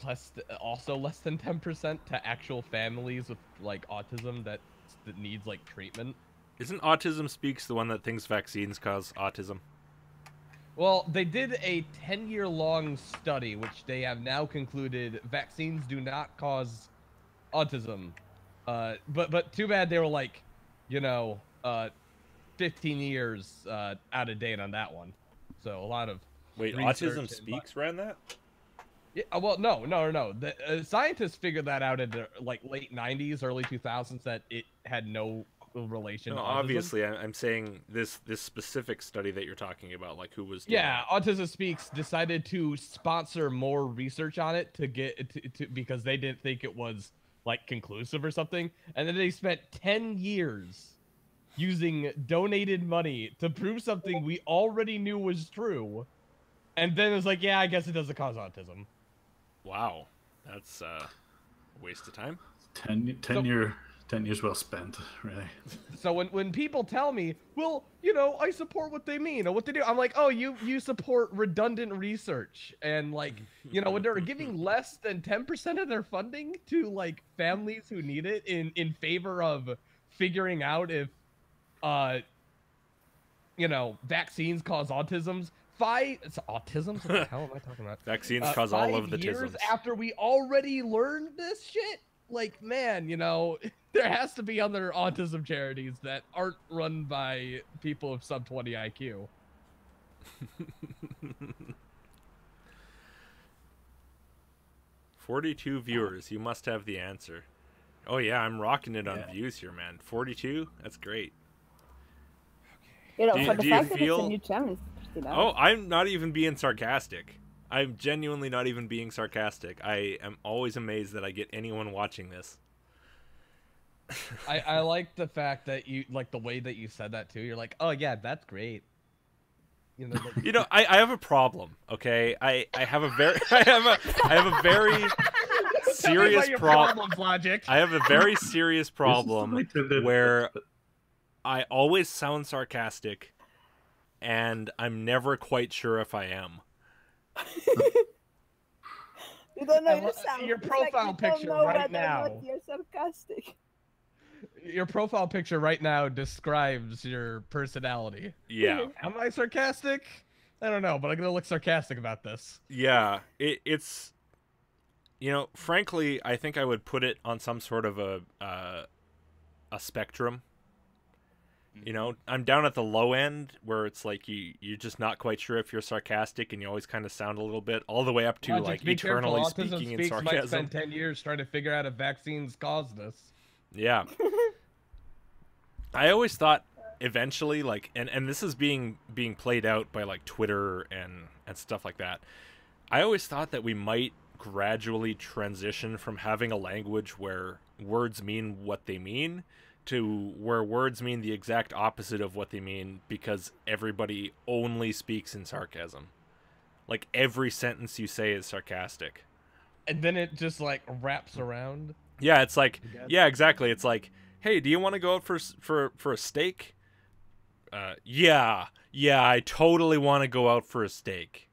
less than 10% to actual families with like autism that needs like treatment. Isn't Autism Speaks the one that thinks vaccines cause autism? Well, they did a 10-year-long study, which they have now concluded vaccines do not cause autism. But too bad they were like, 15 years out of date on that one. So a lot of Wait, research Autism Speaks ran that? Yeah, well, no. The scientists figured that out in the like late '90s, early 2000s that it had no relation No, to autism. obviously, I'm saying this specific study that you're talking about, like who was doing Yeah, that. Autism Speaks decided to sponsor more research on it to get to because they didn't think it was like conclusive or something, and then they spent 10 years using donated money to prove something we already knew was true, and then it's like, yeah, I guess it doesn't cause autism. Wow, that's a waste of time. 10 years well spent, really. So when people tell me, well, you know, I support what they mean or what they do, I'm like, oh, you support redundant research, and like, you know, when they're giving less than 10% of their funding to like families who need it in favor of figuring out if, you know, vaccines cause autisms. It's autisms? What the hell am I talking about? Vaccines cause all of the 5 years tisms. after we already learned this shit? Like, man, you know, there has to be other autism charities that aren't run by people of sub 20 IQ. 42 viewers. You must have the answer. Oh yeah, I'm rocking it on views here, man. 42? That's great. You know, Do you- for the do you fact that it's feel- a new channel, it's pretty nice. Oh, I'm not even being sarcastic. I'm genuinely not even being sarcastic. I am always amazed that I get anyone watching this. I like the fact that you, like the way that you said that too. You're like, oh yeah, that's great. You know, like, You know, I have a problem, okay? I have a very I have a very serious problem. Logic. I have a very serious problem This is the- where I always sound sarcastic and I'm never quite sure if I am. You don't know And your sound. your It's like profile you don't picture know right whether or now. not you're sarcastic. Your profile picture right now describes your personality. Yeah. Am I sarcastic? I don't know, but I'm gonna look sarcastic about this. Yeah, it's, you know, frankly, I think I would put it on some sort of a spectrum. You know, I'm down at the low end where it's like you're just not quite sure if you're sarcastic and you always kind of sound a little bit, all the way up to Logic, like be careful. eternally Autism speaking in Speaks might sarcasm. spend 10 years trying to figure out if vaccines cause this. Yeah. I always thought eventually, like, and this is being played out by like Twitter and stuff like that. I always thought that we might gradually transition from having a language where words mean what they mean to where words mean the exact opposite of what they mean because everybody only speaks in sarcasm. Like every sentence you say is sarcastic. And then it just like wraps around. Yeah, it's like, yeah, exactly. It's like, hey, do you want to go out for a steak? Yeah, I totally want to go out for a steak.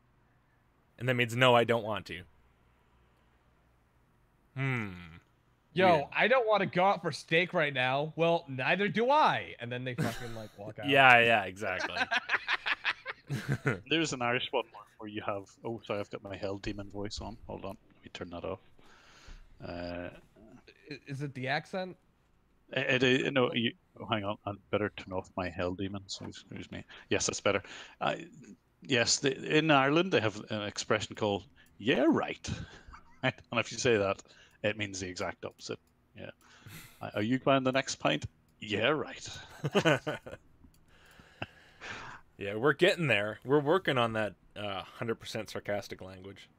And that means no, I don't want to. Yo, Weird. I don't want to go out for steak right now. Well, neither do I. And then they fucking like walk out. Yeah, exactly. There's an Irish one where you have. Oh, sorry, I've got my hell demon voice on. Hold on, let me turn that off. Is it the accent? No, hang on. I'd better turn off my hell demons. Excuse me. Yes, that's better. Yes, in Ireland they have an expression called "yeah, right," right? And if you say that, it means the exact opposite. Yeah. Are you buying the next pint? Yeah, right. Yeah, we're getting there. We're working on that 100% sarcastic language.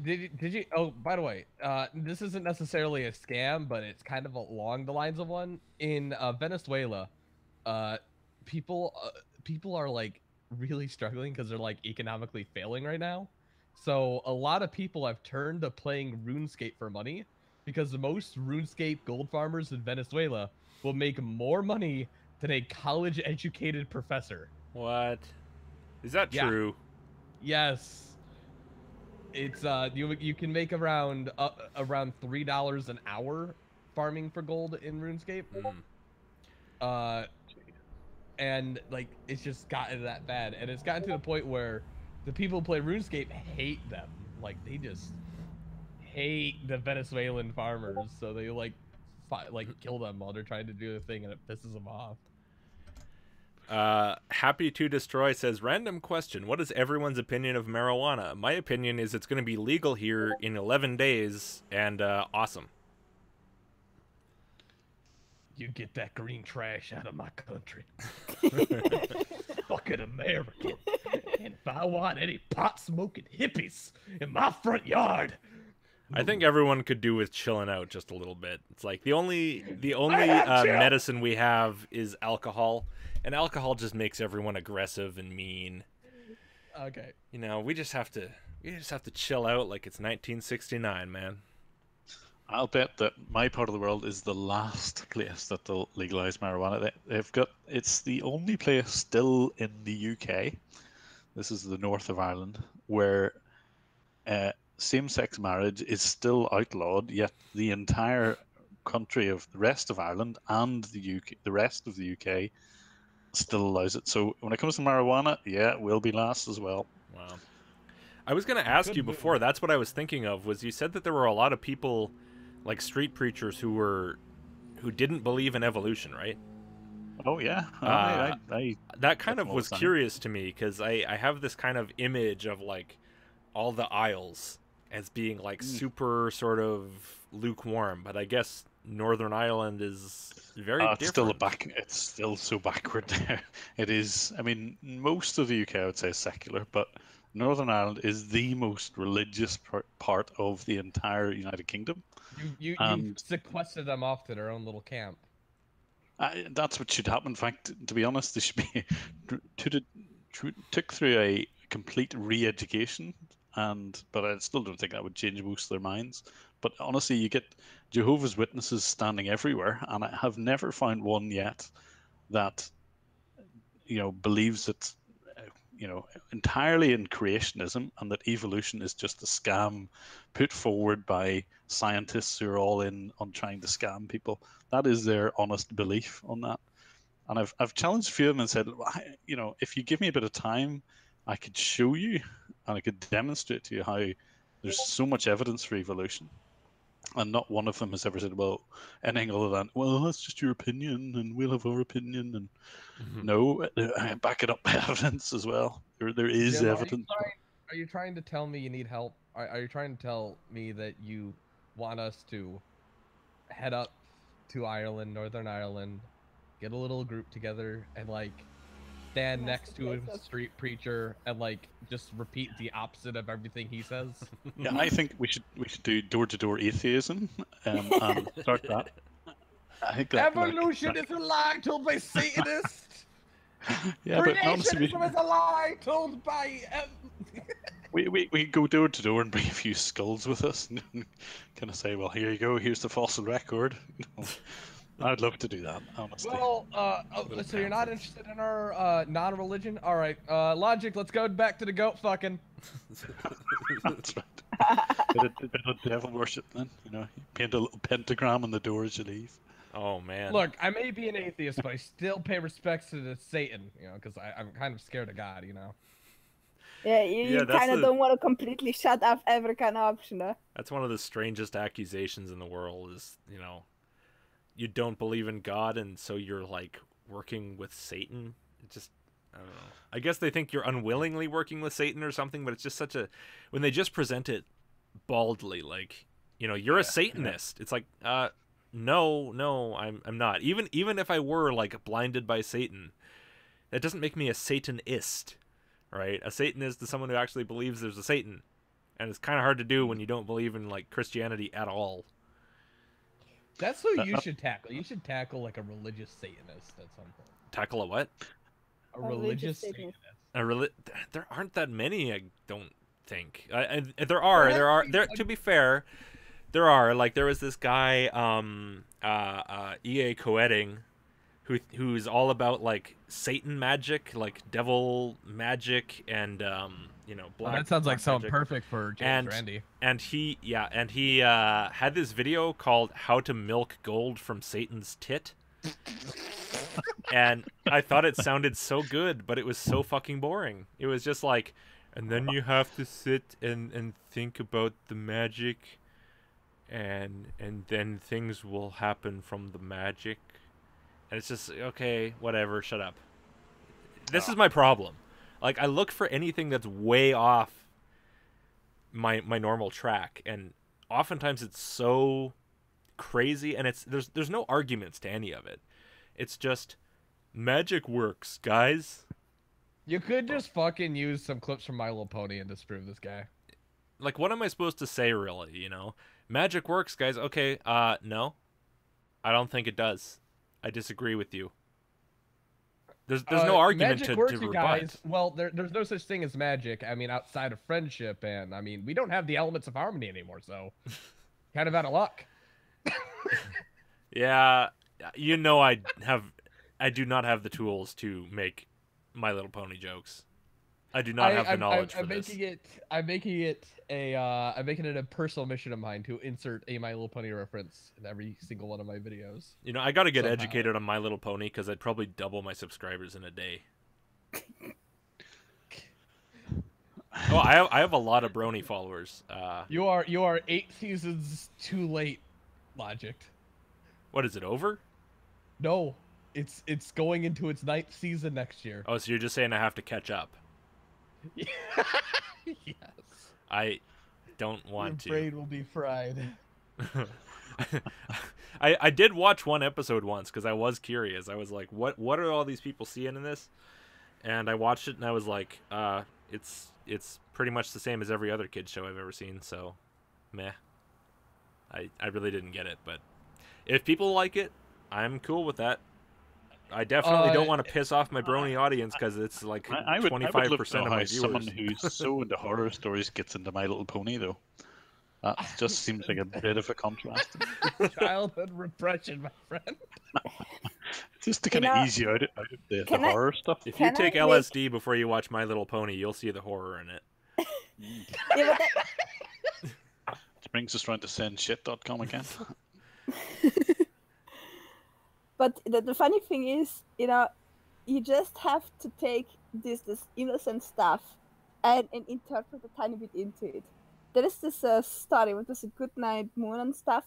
Did you? Oh, by the way, this isn't necessarily a scam, but it's kind of along the lines of one. In Venezuela, people are like really struggling because they're like economically failing right now. So a lot of people have turned to playing RuneScape for money because the most RuneScape gold farmers in Venezuela will make more money than a college-educated professor. What? Is that true? Yes. It's you can make around $3 an hour farming for gold in RuneScape. And like it's just gotten that bad, and it's gotten to the point where the people who play RuneScape hate them. Like they just hate the Venezuelan farmers, so they like kill them while they're trying to do the thing, and it pisses them off. Happy to Destroy says, random question. What is everyone's opinion of marijuana? My opinion is it's going to be legal here in 11 days and awesome. You get that green trash out of my country. Fucking American. And if I want any pot-smoking hippies in my front yard... I think everyone could do with chilling out just a little bit. It's like the only medicine we have is alcohol, and alcohol just makes everyone aggressive and mean. Okay. You know, we just have to chill out like it's 1969, man. I'll bet that my part of the world is the last place that they'll legalize marijuana. It's the only place still in the UK. This is the north of Ireland where same-sex marriage is still outlawed, yet the entire country of the rest of Ireland and the rest of the UK still allows it. So when it comes to marijuana, yeah, we'll be last as well. Wow. I was going to ask you before, that's what I was thinking of, was you said that there were a lot of people, like street preachers, who didn't believe in evolution, right? Oh, yeah. That kind of was curious to me, because I have this kind of image of, like, all the Isles as being like super sort of lukewarm, but I guess Northern Ireland is very different. It's still so backward there. It is. I mean, most of the UK I would say is secular, but Northern Ireland is the most religious part of the entire United Kingdom. You sequestered them off to their own little camp. That's what should happen. In fact, to be honest, they should be took through a complete re-education. But I still don't think that would change most of their minds. But honestly, you get Jehovah's Witnesses standing everywhere, and I have never found one yet that believes that entirely in creationism and that evolution is just a scam put forward by scientists who are all in on trying to scam people. That is their honest belief on that. And I've challenged a few of them and said, if you give me a bit of time, I could show you and I could demonstrate to you how there's so much evidence for evolution. And not one of them has ever said, well, anything other than, well, that's just your opinion and we'll have our opinion. And no, I back it up by evidence as well. There is Jim, evidence. Are you trying to tell me you need help? Are you trying to tell me that you want us to head up to Ireland, Northern Ireland, get a little group together and like stand next to a street preacher and like just repeat the opposite of everything he says? Yeah, I think we should do door-to-door atheism and start that. I think evolution is a lie told by Satanists. Yeah, but honestly, Creationism is a lie told by. We go door to door and bring a few skulls with us and kind of say, well, here you go, here's the fossil record. I'd love to do that, honestly. Well, so you're not interested in our non-religion? All right, logic. Let's go back to the goat fucking. That's right. Bit of devil worship, then. Paint a little pentagram on the door as you leave. Oh man. Look, I may be an atheist, but I still pay respects to the Satan, because I'm kind of scared of God, Yeah, you kind of don't want to completely shut off every kind of option, huh? That's one of the strangest accusations in the world is, you don't believe in God, and so you're, like, working with Satan. It just, I don't know. I guess they think you're unwillingly working with Satan or something, but it's just such a... When they just present it baldly, like, you're a Satanist. It's like, no, I'm not. Even if I were, like, blinded by Satan, that doesn't make me a Satanist, right? A Satanist is someone who actually believes there's a Satan. And it's kind of hard to do when you don't believe in, like, Christianity at all. That's who you should tackle. You should tackle like a religious Satanist at some point. Tackle a what? A religious Satanist. There aren't that many, I don't think. There are. To be fair, there are. Like, there was this guy, E.A. Coetting, who's all about, like, Satan magic, like devil magic, and black. That sounds like someone perfect for James Randi. And he had this video called "How to Milk Gold from Satan's Tit," and I thought it sounded so good, but it was so fucking boring. It was just like, and then you have to sit and think about the magic, and then things will happen from the magic. And it's just, okay, whatever, shut up. this is my problem. Like, I look for anything that's way off my normal track, and oftentimes it's so crazy, and there's no arguments to any of it. It's just magic works, guys. You could just fucking use some clips from My Little Pony and disprove this guy. Like, what am I supposed to say, really, you know? Magic works, guys. Okay, no. I don't think it does. I disagree with you. There's no argument magic to works, rebut. you guys. Well, there's no such thing as magic. I mean, outside of friendship, and I mean, we don't have the elements of harmony anymore, so kind of out of luck. Yeah, you know, I do not have the tools to make My Little Pony jokes. I do not have the knowledge for this. I'm making it a personal mission of mine to insert a My Little Pony reference in every single one of my videos. You know, I got to get educated on My Little Pony because I'd probably double my subscribers in a day. Oh, I have a lot of Brony followers. You are 8 seasons too late, Logic. What is it, over? No, it's going into its 9th season next year. Oh, so you're just saying I have to catch up? Yes. I don't want to. Your brain will be fried. I did watch one episode once because I was curious. I was like, what are all these people seeing in this? And I watched it and I was like, it's pretty much the same as every other kids show I've ever seen, so meh. I really didn't get it, but if people like it, I'm cool with that. I definitely don't want to piss off my Brony audience because it's like 25% of my viewers. Someone who's so into horror stories gets into My Little Pony, though. That just seems like a bit of a contrast. Childhood repression, my friend. Just to kind of ease you out of the horror stuff. If you take LSD before you watch My Little Pony, you'll see the horror in it. Yeah, Which brings us around to sendshit.com again. But the funny thing is, you know, you just have to take this innocent stuff and interpret a tiny bit into it. There is this story, what was it, Goodnight Moon and stuff.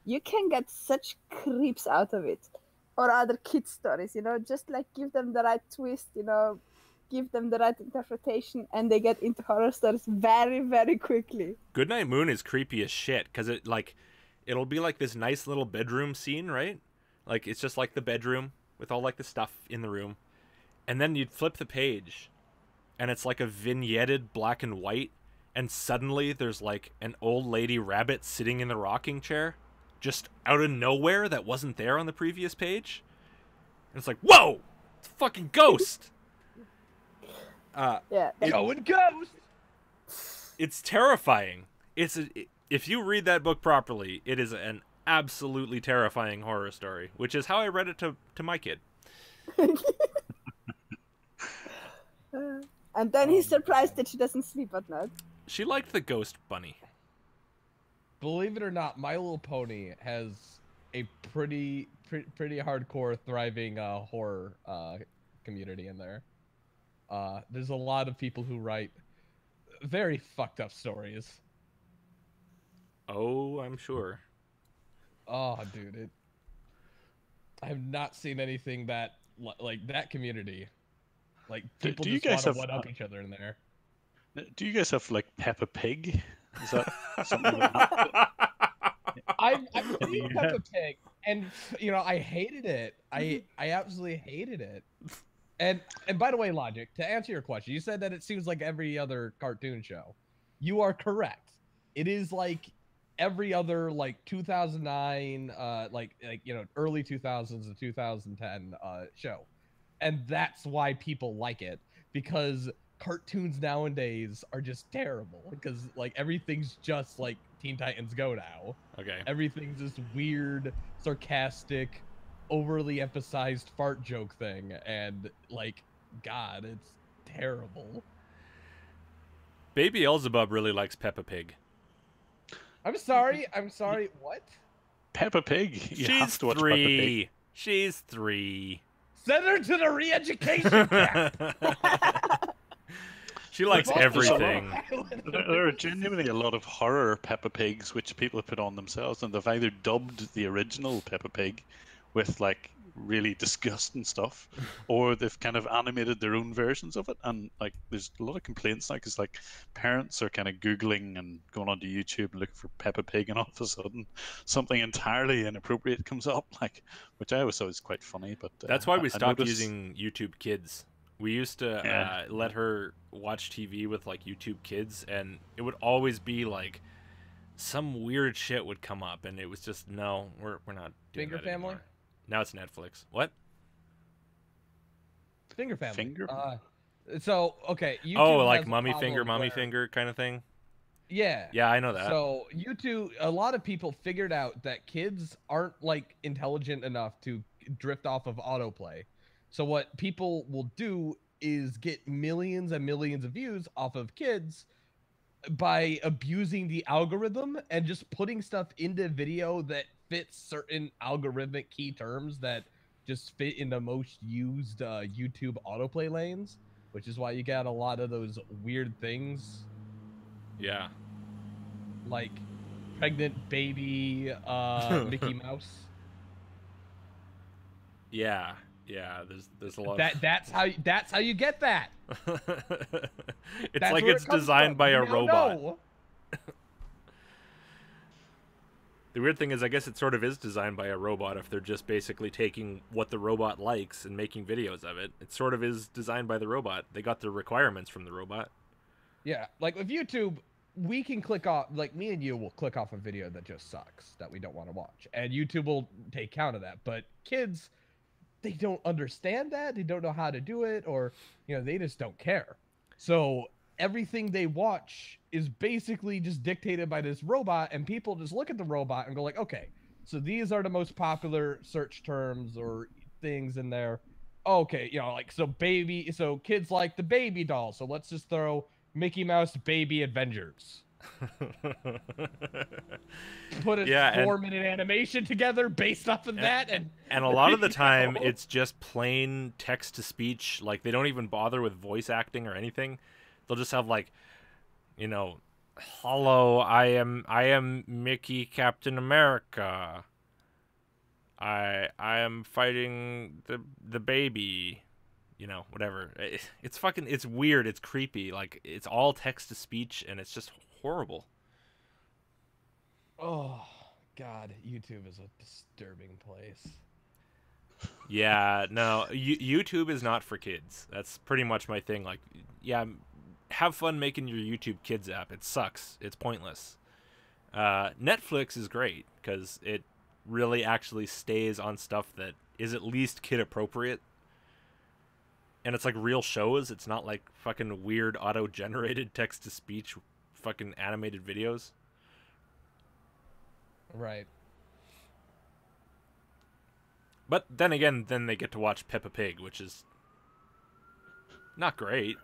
You can get such creeps out of it. Or other kids' stories, you know, just like give them the right twist, you know, give them the right interpretation, and they get into horror stories very, very quickly. Goodnight Moon is creepy as shit because it'll be like this nice little bedroom scene, right? Like, it's just like the bedroom with all, like, the stuff in the room. And then you'd flip the page, and it's like a vignetted black and white, and suddenly there's, like, an old lady rabbit sitting in the rocking chair, just out of nowhere that wasn't there on the previous page. And it's like, whoa! It's a fucking ghost! Yeah. Going ghost! It's terrifying. If you read that book properly, it is an absolutely terrifying horror story, which is how I read it to my kid. And then he's surprised that she doesn't sleep at night. She liked the ghost bunny. Believe it or not, My Little Pony has a pretty hardcore, thriving horror community in there. There's a lot of people who write very fucked up stories. Oh, I'm sure. Oh, dude, I have not seen anything that like that community. Like, people just want to one-up each other in there. Do you guys have, like, Peppa Pig? Is that something that I've seen Peppa Pig, and you know, I hated it. I absolutely hated it. And by the way, Logic, to answer your question, you said that it seems like every other cartoon show. You are correct. It is like every other, like, 2009, like you know, early 2000s to 2010 show. And that's why people like it, because cartoons nowadays are just terrible, because like everything's just like Teen Titans Go now. Okay. Everything's this weird, sarcastic, overly emphasized fart joke thing, and like, God, it's terrible. Baby Elzebub really likes Peppa Pig. I'm sorry, what? Peppa Pig? She's 3. She's 3. Send her to the re-education camp. She likes everything. There are genuinely a lot of horror Peppa Pigs which people have put on themselves, and they've either dubbed the original Peppa Pig with, like, really disgusting stuff, or they've kind of animated their own versions of it. And like, there's a lot of complaints now because like parents are kind of Googling and going onto YouTube and looking for Peppa Pig, and all of a sudden something entirely inappropriate comes up, like, which I always thought was quite funny. But that's why we I stopped noticed, using YouTube Kids. We used to let her watch TV with like YouTube Kids, and it would always be like some weird shit would come up, and it was just no, we're not doing Finger that Family. anymore. Now it's Netflix. What? Finger Family. Finger? So okay, YouTube Oh, like has a mommy problem finger, mommy where- finger kind of thing. Yeah. Yeah, I know that. So YouTube, a lot of people figured out that kids aren't like intelligent enough to drift off of autoplay. So what people will do is get millions and millions of views off of kids by abusing the algorithm and just putting stuff into video that fits certain algorithmic key terms that just fit in the most used YouTube autoplay lanes, which is why you got a lot of those weird things Yeah. like pregnant baby Mickey Mouse. Yeah. There's a lot. That's how you get that. It's That's like where it's it comes designed from. by a You now robot. know. The weird thing is, I guess it sort of is designed by a robot if they're just basically taking what the robot likes and making videos of it. It sort of is designed by the robot. They got the requirements from the robot. Yeah, like with YouTube, we can click off, like me and you will click off a video that just sucks, that we don't want to watch. And YouTube will take count of that. But kids, they don't understand that. They don't know how to do it, or, you know, they just don't care. So everything they watch is basically just dictated by this robot, and people just look at the robot and go like, okay, so these are the most popular search terms or things in there. Okay, you know, like, so kids like the baby doll, so let's just throw Mickey Mouse Baby Avengers. Put a 4-minute animation together based off of that, and a lot of the time it's just plain text to speech. Like, they don't even bother with voice acting or anything. They'll just have like, you know, hello, I am Mickey Captain America. I am fighting the baby. You know, whatever. It's weird. It's creepy. Like, it's all text to speech, and it's just horrible. Oh God, YouTube is a disturbing place. Yeah, no, YouTube is not for kids. That's pretty much my thing. Like, yeah, have fun making your YouTube Kids app. It sucks. It's pointless. Netflix is great because it really actually stays on stuff that is at least kid appropriate. And it's like real shows. It's not like fucking weird auto-generated text-to-speech fucking animated videos. Right. But then again, then they get to watch Peppa Pig, which is not great.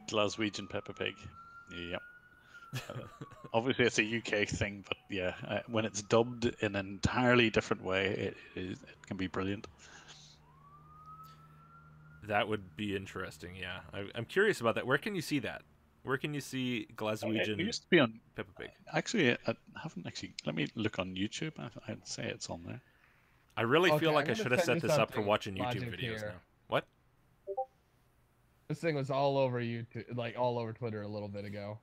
Glaswegian Peppa Pig. Yep. Obviously, it's a UK thing, but yeah, when it's dubbed in an entirely different way, it can be brilliant. That would be interesting, yeah. I'm curious about that. Where can you see that? Where can you see Glaswegian It used to be on Peppa Pig? Actually, I haven't actually. Let me look on YouTube. I'd say it's on there. I really feel Okay, like I I'm should gonna have send set you this up for something watching YouTube logic videos here. now. What? This thing was all over YouTube, like all over Twitter a little bit ago.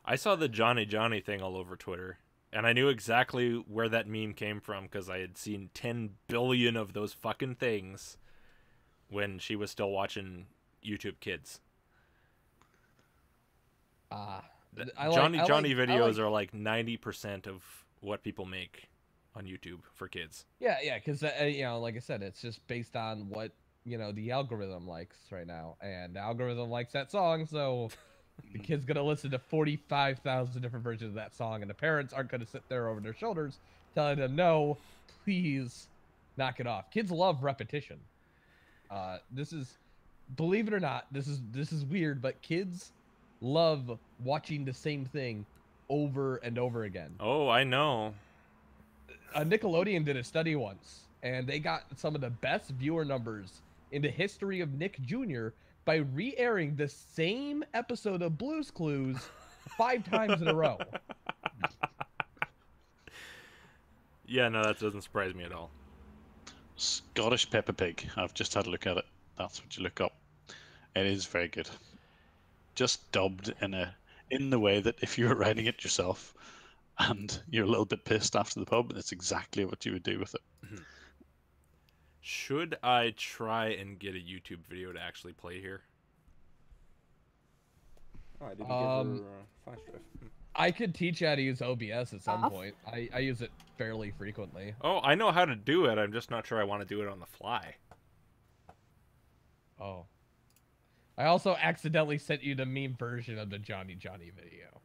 I saw the Johnny thing all over Twitter, and I knew exactly where that meme came from because I had seen 10 billion of those fucking things when she was still watching YouTube Kids. Johnny videos are like 90% of what people make on YouTube for kids. Yeah, because you know, like I said, it's just based on what, you know, the algorithm likes right now, and the algorithm likes that song, so the kid's gonna listen to 45,000 different versions of that song, and the parents aren't gonna sit there over their shoulders telling them, no, please knock it off. Kids love repetition. This is, believe it or not, this is weird, but kids love watching the same thing over and over again. Oh, I know. Nickelodeon did a study once, and they got some of the best viewer numbers in the history of Nick Jr. by re-airing the same episode of Blue's Clues 5 times in a row. Yeah, no, that doesn't surprise me at all. Scottish Peppa Pig. I've just had a look at it. That's what you look up. It is very good. Just dubbed in the way that if you were writing it yourself and you're a little bit pissed after the pub, it's exactly what you would do with it. Should I try and get a YouTube video to actually play here? Oh, I didn't give her flash drive. I could teach you how to use OBS at some point. I use it fairly frequently. Oh, I know how to do it. I'm just not sure I want to do it on the fly. Oh. I also accidentally sent you the meme version of the Johnny video.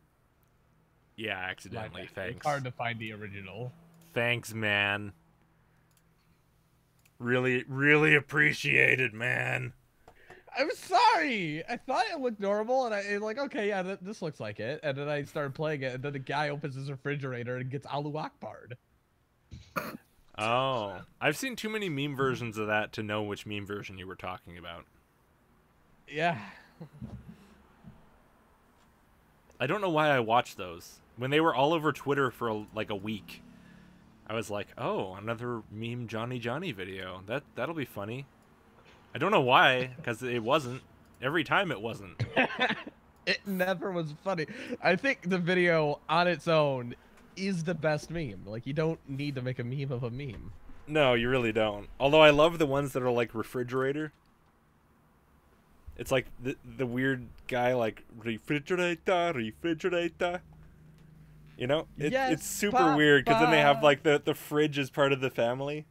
Yeah, accidentally. Thanks. It's hard to find the original. Thanks, man. Really, really appreciate it, man. I'm sorry. I thought it looked normal, and I'm like, okay, yeah, this looks like it. And then I started playing it, and then the guy opens his refrigerator and gets Alu Akbar'd. Oh, I've seen too many meme versions of that to know which meme version you were talking about. Yeah. I don't know why I watched those. When they were all over Twitter for like a week, I was like, oh, another meme Johnny video. That'll be funny. I don't know why, because it wasn't. Every time it wasn't. It never was funny. I think the video on its own is the best meme. Like, you don't need to make a meme of a meme. No, you really don't. Although I love the ones that are like refrigerator. It's like the weird guy like refrigerator. You know? Yes, it's super weird because then they have like the fridge as part of the family.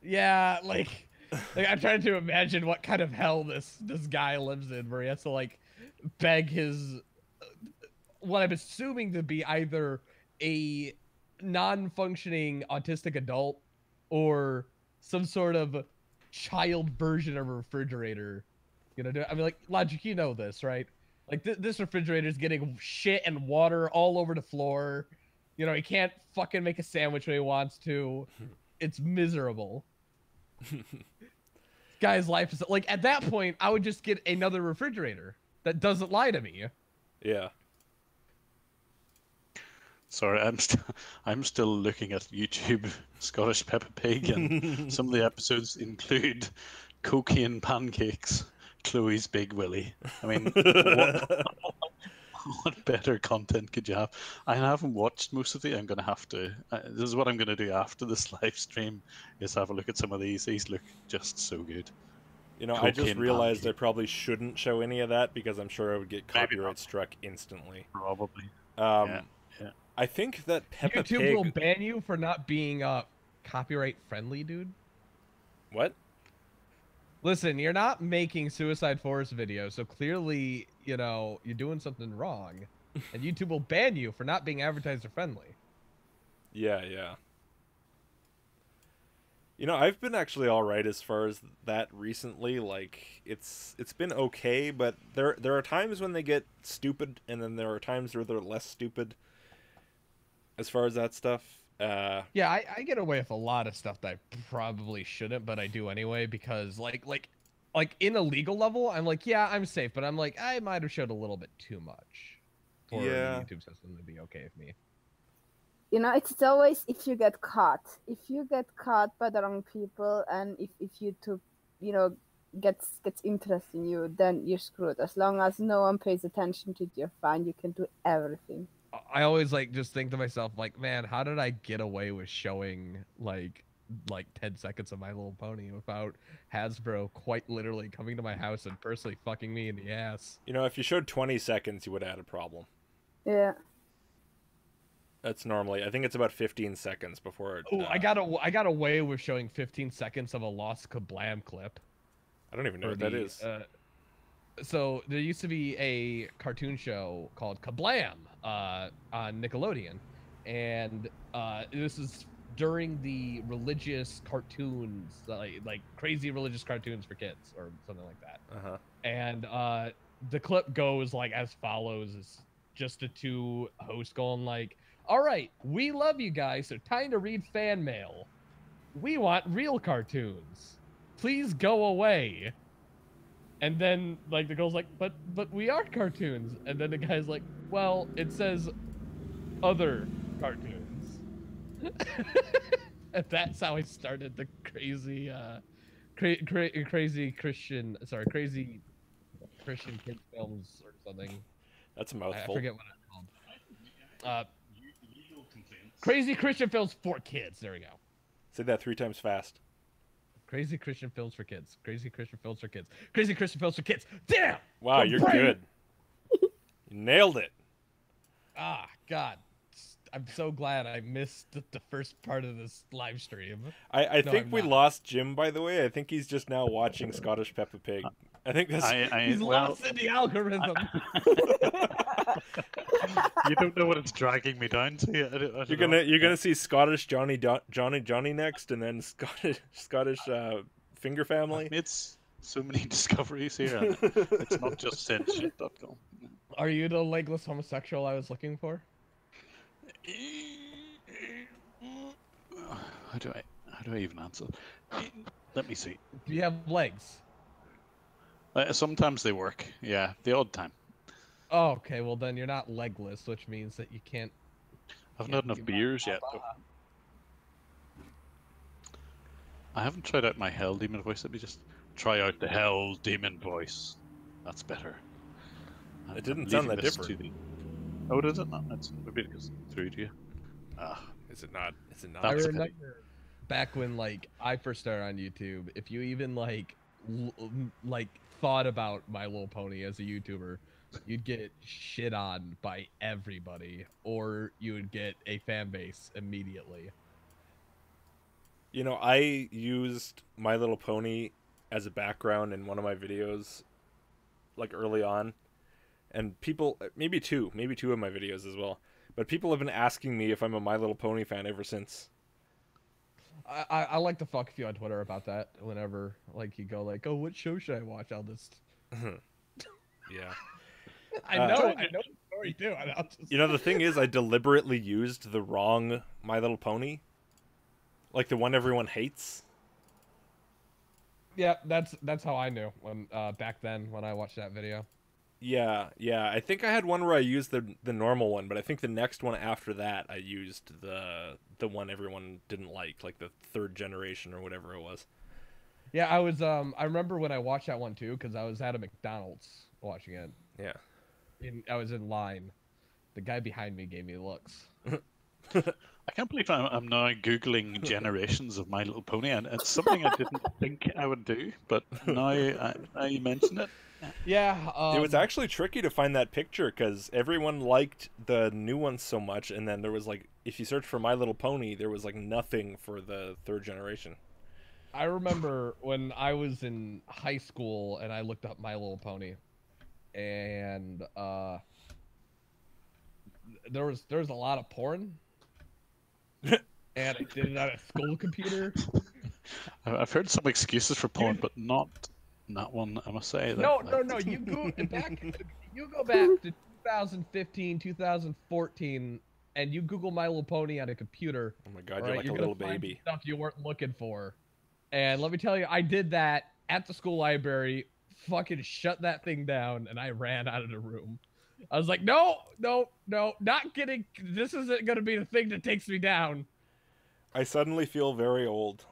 Yeah, like I'm trying to imagine what kind of hell this guy lives in, where he has to like beg his what I'm assuming to be either a non-functioning autistic adult or some sort of child version of a refrigerator. You know, I mean, like, Logic, you know this, right? Like, this refrigerator is getting shit and water all over the floor. You know, he can't fucking make a sandwich when he wants to. It's miserable. Guy's life is like, at that point, I would just get another refrigerator that doesn't lie to me. Yeah. Sorry, I'm still looking at YouTube Scottish Peppa Pig, and some of the episodes include cocaine pancakes, Chloe's Big Willy. I mean, what better content could you have? I haven't watched most of it. I'm going to have to. This is what I'm going to do after this live stream, is have a look at some of these. These look just so good. You know, I just realized I probably shouldn't show any of that because I'm sure I would get copyright struck instantly. Probably. Yeah. I think that Peppa YouTube Pig will ban you for not being copyright friendly, dude. What? Listen, you're not making Suicide Forest videos, so clearly, you know, you're doing something wrong. And YouTube will ban you for not being advertiser friendly. Yeah. You know, I've been actually all right as far as that recently. Like, it's been okay, but there are times when they get stupid, and then there are times where they're less stupid. As far as that stuff. Yeah, I get away with a lot of stuff that I probably shouldn't, but I do anyway because, like in a legal level, I'm like, yeah, I'm safe, but I'm like, I might have showed a little bit too much for the YouTube system to be okay with me. You know, it's always if you get caught. If you get caught by the wrong people, and if YouTube, you know, gets interest in you, then you're screwed. As long as no one pays attention to it, you're fine. You can do everything. I always like just think to myself, like, man, how did I get away with showing like 10 seconds of My Little Pony without Hasbro quite literally coming to my house and personally fucking me in the ass? You know, if you showed 20 seconds, you would have had a problem. Yeah. That's normally, I think it's about 15 seconds before it... Oh, I got away with showing 15 seconds of a Lost Kablam clip. I don't even know what that is. So there used to be a cartoon show called Kablam on Nickelodeon, and this is during the religious cartoons, like crazy religious cartoons for kids or something like that. And the clip goes like as follows: is just the two hosts going like, "All right, we love you guys, so time to read fan mail. We want real cartoons. Please go away." And then, like, the girl's like, but we are cartoons. And then the guy's like, well, it says other cartoons. And that's how I started the crazy, crazy Christian kids films or something. That's a mouthful. I forget what it's called. Crazy Christian films for kids. There we go. Say that 3 times fast. Crazy Christian films for kids. Crazy Christian films for kids. Crazy Christian films for kids. Damn! Wow, you're good. You nailed it. Ah, God. I'm so glad I missed the first part of this live stream. I think we lost Jim, by the way. I think he's just now watching Scottish Peppa Pig. I think that's... He's lost in the algorithm. You don't know what it's dragging me down to. You're gonna see Scottish Johnny next, and then Scottish Finger Family. I've made so many discoveries here. And it's not just sendshit.com. Are you the legless homosexual I was looking for? How do I even answer? Let me see. Do you have legs? Sometimes they work. Yeah, the odd time. Oh, okay. Well, then you're not legless, which means that you can't. I haven't had enough beers yet, though. I haven't tried out my Hell Demon voice. Let me just try out the Hell Demon voice. That's better. It didn't sound that different. Oh, does it not? Maybe it goes through to you. Is it not? Is it not? I remember back when I first started on YouTube. If you even thought about My Little Pony as a YouTuber, you'd get shit on by everybody, or you would get a fan base immediately. You know, I used My Little Pony as a background in one of my videos, early on, and people, maybe two of my videos as well, but people have been asking me if I'm a My Little Pony fan ever since. I like to fuck with you on Twitter about that. Whenever you go oh, what show should I watch? I'll just yeah. I know the story too. You know, the thing is, I deliberately used the wrong My Little Pony, the one everyone hates. Yeah, that's how I knew when back then when I watched that video. Yeah. I think I had one where I used the normal one, but I think the next one after that I used the one everyone didn't like the 3rd generation or whatever it was. Yeah, I remember when I watched that one too, because I was at a McDonald's watching it. Yeah. I was in line. The guy behind me gave me looks. I can't believe I'm now Googling generations of My Little Pony, and it's something I didn't think I would do, but now you mention it. Yeah. It was actually tricky to find that picture, because everyone liked the new one so much, and then there was, if you search for My Little Pony, there was, nothing for the 3rd generation. I remember when I was in high school, and I looked up My Little Pony, and there was a lot of porn. And I did it on a school computer. I've heard some excuses for porn, but not one, I must say. No. You go back to 2015, 2014, and you Google My Little Pony on a computer. Oh my God, you're like a little baby. Stuff you weren't looking for. And let me tell you, I did that at the school library. Fucking shut that thing down, and I ran out of the room. I was like, no, not kidding. This isn't going to be the thing that takes me down. I suddenly feel very old.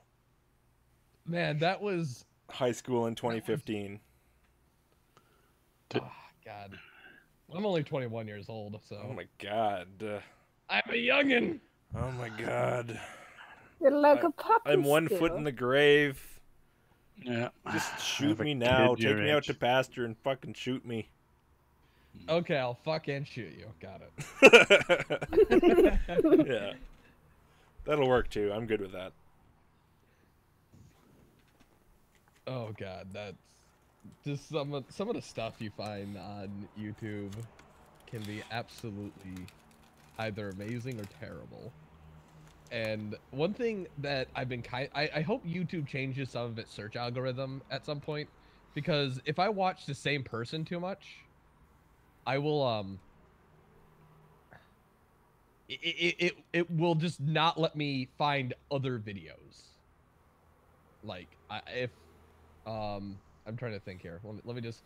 Man, that was... high school in 2015. Oh, God. I'm only 21 years old, so... Oh, my God. I'm a youngin'. Oh, my God. You're like a puppy I'm one still. foot in the grave. Yeah. Just shoot me now. Take me out to pasture and fucking shoot me. Okay, I'll fucking shoot you. Got it. Yeah. That'll work too. I'm good with that. Oh God, that's just some of the stuff you find on YouTube can be absolutely either amazing or terrible. And one thing that I've been I hope YouTube changes some of its search algorithm at some point, because if I watch the same person too much, I will it will just not let me find other videos. I'm trying to think here. Let me just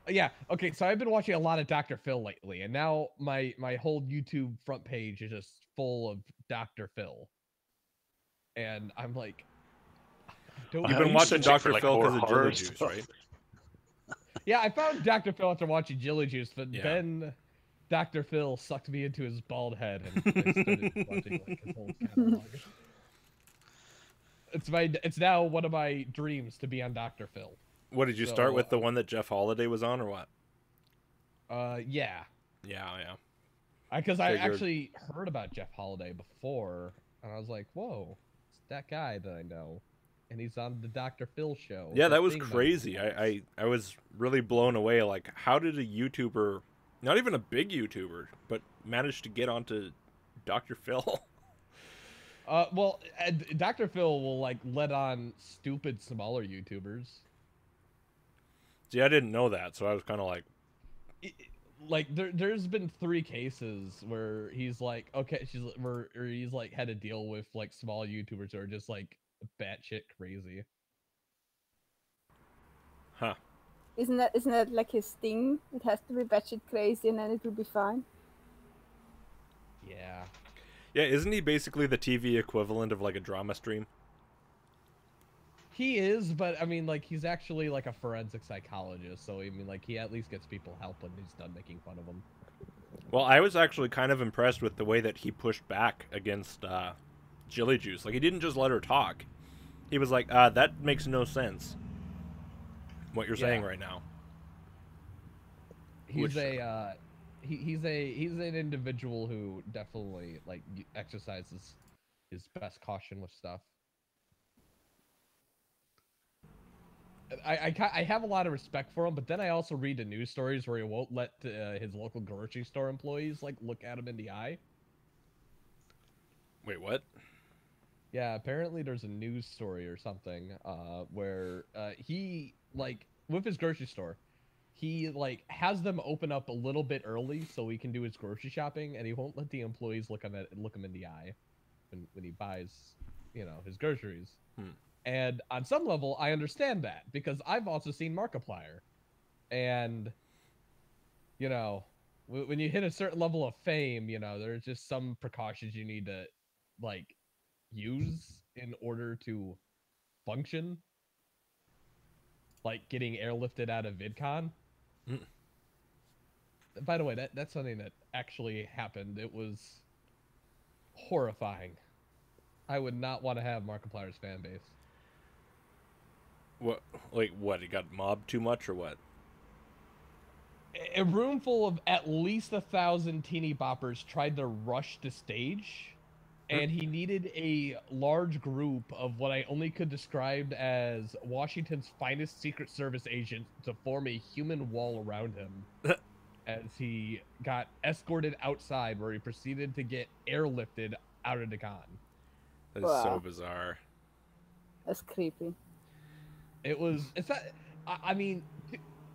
yeah, okay, so I've been watching a lot of Dr. Phil lately, and now my whole YouTube front page is just full of Dr. Phil. and I'm like, I don't. You've Are been you watching searching for, Dr. like, Phil more because of horror Jilly Juice, stuff? right? Yeah, I found Dr. Phil after watching Jilly Juice, but Yeah. then Dr. Phil sucked me into his bald head, and I started watching like his whole catalog. It's now one of my dreams to be on Dr. Phil. What did you start with? The one that Jeff Holiday was on, or what? Yeah. Yeah. Because I actually heard about Jeff Holiday before, and I was like, whoa, it's that guy that I know. And he's on the Dr. Phil show. Yeah, that was crazy. I was really blown away. Like, how did a YouTuber, not even a big YouTuber, but manage to get onto Dr. Phil? Well, Dr. Phil will, like, let on stupid, smaller YouTubers. See, I didn't know that, so I was kind of like... There's been 3 cases where he's like, okay, where he's, like, had to deal with, like, small YouTubers who are just, like, batshit crazy. Huh. Isn't that like his thing? It has to be batshit crazy and then it will be fine. Yeah. Yeah, isn't he basically the TV equivalent of, like, a drama stream? He is, but I mean, like, he's actually like a forensic psychologist, so I mean, like, he at least gets people help when he's done making fun of them. Well, I was actually kind of impressed with the way that he pushed back against Jilly Juice. Like, he didn't just let her talk. He was like, that makes no sense, what you're saying right now. He's he's an individual who definitely, like, exercises his best caution with stuff. I have a lot of respect for him, but then I also read the news stories where he won't let his local grocery store employees, like, look at him in the eye. Wait, what? Yeah, apparently there's a news story or something where he, like, with his grocery store, he, like, has them open up a little bit early so he can do his grocery shopping, and he won't let the employees look him in the eye when he buys, you know, his groceries. And on some level, I understand that, because I've also seen Markiplier. And, you know, when you hit a certain level of fame, you know, there's just some precautions you need to, like, use in order to function. Like getting airlifted out of VidCon. By the way, that's something that actually happened. It was horrifying. I would not want to have Markiplier's fan base. What? Like, what? He got mobbed too much, or what? A room full of at least 1,000 teeny boppers tried to rush the stage, and he needed a large group of what I only could describe as Washington's finest Secret Service agents to form a human wall around him as he got escorted outside, where he proceeded to get airlifted out of the con. That is so bizarre. That's creepy. It's not, I mean,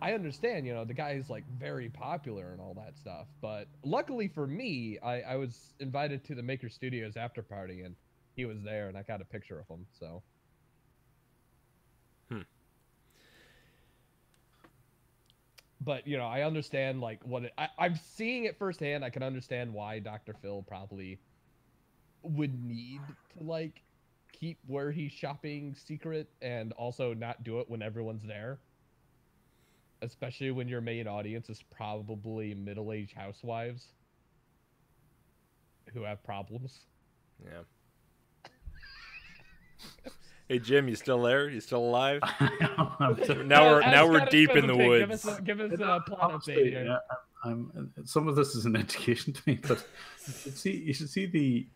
I understand, you know, the guy is, like, very popular and all that stuff, but luckily for me, I was invited to the Maker Studios after party, and he was there, and I got a picture of him, so. But, you know, I understand, like, I'm seeing it firsthand. I can understand why Dr. Phil probably would need to, like, keep where he's shopping secret and also not do it when everyone's there. Especially when your main audience is probably middle-aged housewives who have problems. Yeah. Hey Jim, you still there? You still alive? now we're deep in the woods. Give us a plot update here. Yeah, some of this is an education to me, but you should see the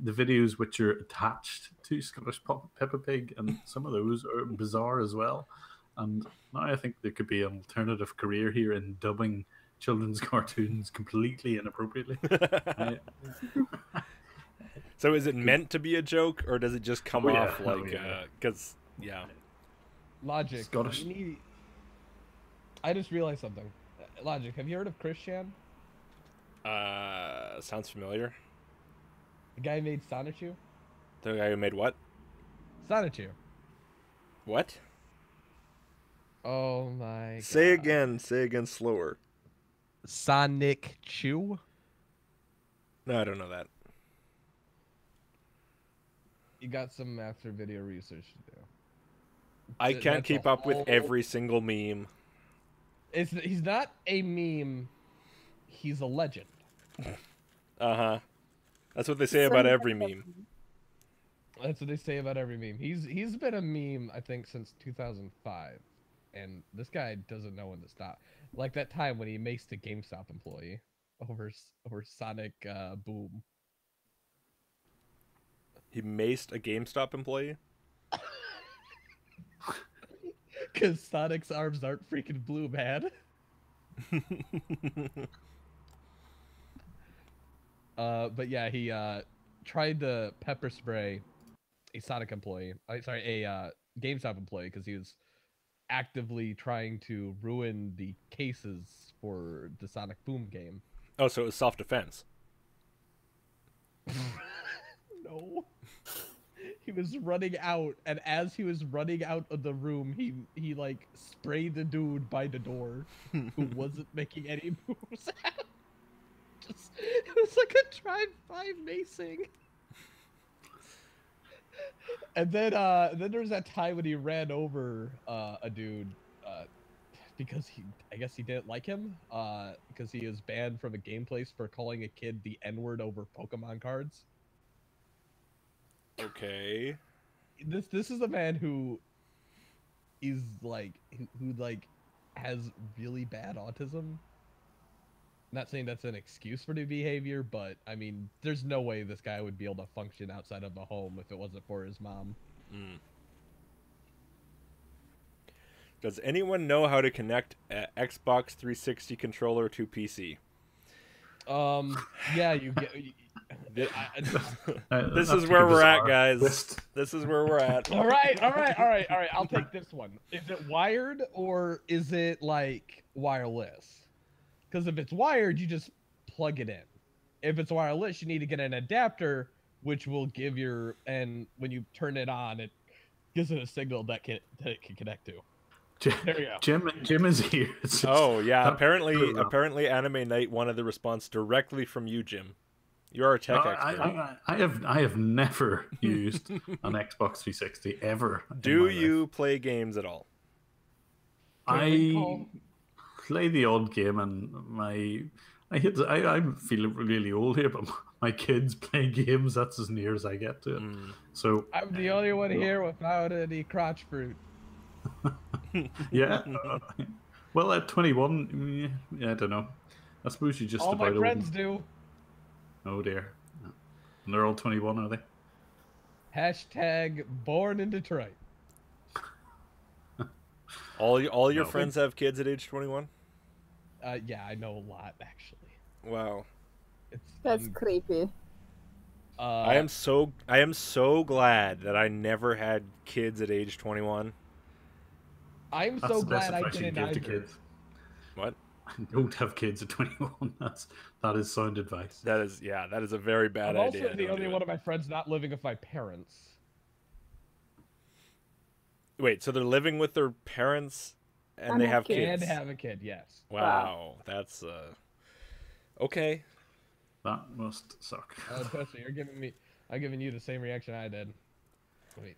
videos which are attached to Scottish Peppa Pig, and some of those are bizarre as well. And now I think there could be an alternative career here in dubbing children's cartoons completely inappropriately. So is it meant to be a joke, or does it just come off like... Because, Logic. Scottish. I just realized something. Logic, have you heard of Christian? Sounds familiar. The guy who made Sonichu? The guy who made what? Sonichu. What? Oh my god. Say again slower. Sonic Chew? No, I don't know that. You got some after video research to do. I can't That's keep a up with whole- every single meme. He's not a meme. He's a legend. Uh-huh. That's what they say about every meme. That's what they say about every meme. He's been a meme, I think, since 2005, and this guy doesn't know when to stop. Like that time when he maced a GameStop employee over Sonic Boom. He maced a GameStop employee? Because Sonic's arms aren't freaking blue, man. But yeah, he tried to pepper spray a Sonic employee. A GameStop employee, because he was actively trying to ruin the cases for the Sonic Boom game. Oh, so it was self-defense. No. He was running out, and as he was running out of the room, he like sprayed the dude by the door who wasn't making any moves. It was like a drive-by macing. And then there was that time when he ran over a dude because I guess he didn't like him because he was banned from a game place for calling a kid the N-word over Pokemon cards. Okay. This is a man who is like who like has really bad autism. Not saying that's an excuse for the behavior, but I mean, there's no way this guy would be able to function outside of the home if it wasn't for his mom. Mm. Does anyone know how to connect an Xbox 360 controller to PC? Yeah, you get. This is where we're at, guys. This is where we're at. All right. I'll take this one. Is it wired or is it like wireless? Because if it's wired, you just plug it in. If it's wireless, you need to get an adapter, which will give and when you turn it on, it gives it a signal that it can connect to. There you go. Jim is here. Oh yeah, apparently Anime Night wanted the response directly from you, Jim. You are a tech expert. I have never used an Xbox 360 ever. Do you play games at all? I play the odd game, and I'm feeling really old here, but my kids play games. That's as near as I get to it. So I'm the only one here without any crotch fruit. Yeah. Well, at 21, yeah, I don't know. I suppose you just all my friends do. Oh dear. And they're all 21, are they? Hashtag born in Detroit. All your friends have kids at age 21? Yeah, I know a lot actually. Wow. That's creepy. I am so glad that I never had kids at age 21. I'm so glad I didn't give to either. kids. What? Don't have kids at 21. That is sound advice. That is a very bad I'm idea. also the only one of my friends not living with my parents. Wait, so they're living with their parents and they have kids? And have a kid, yes. Wow, that's okay. That must suck. Tessie, I'm giving you the same reaction I did. Wait,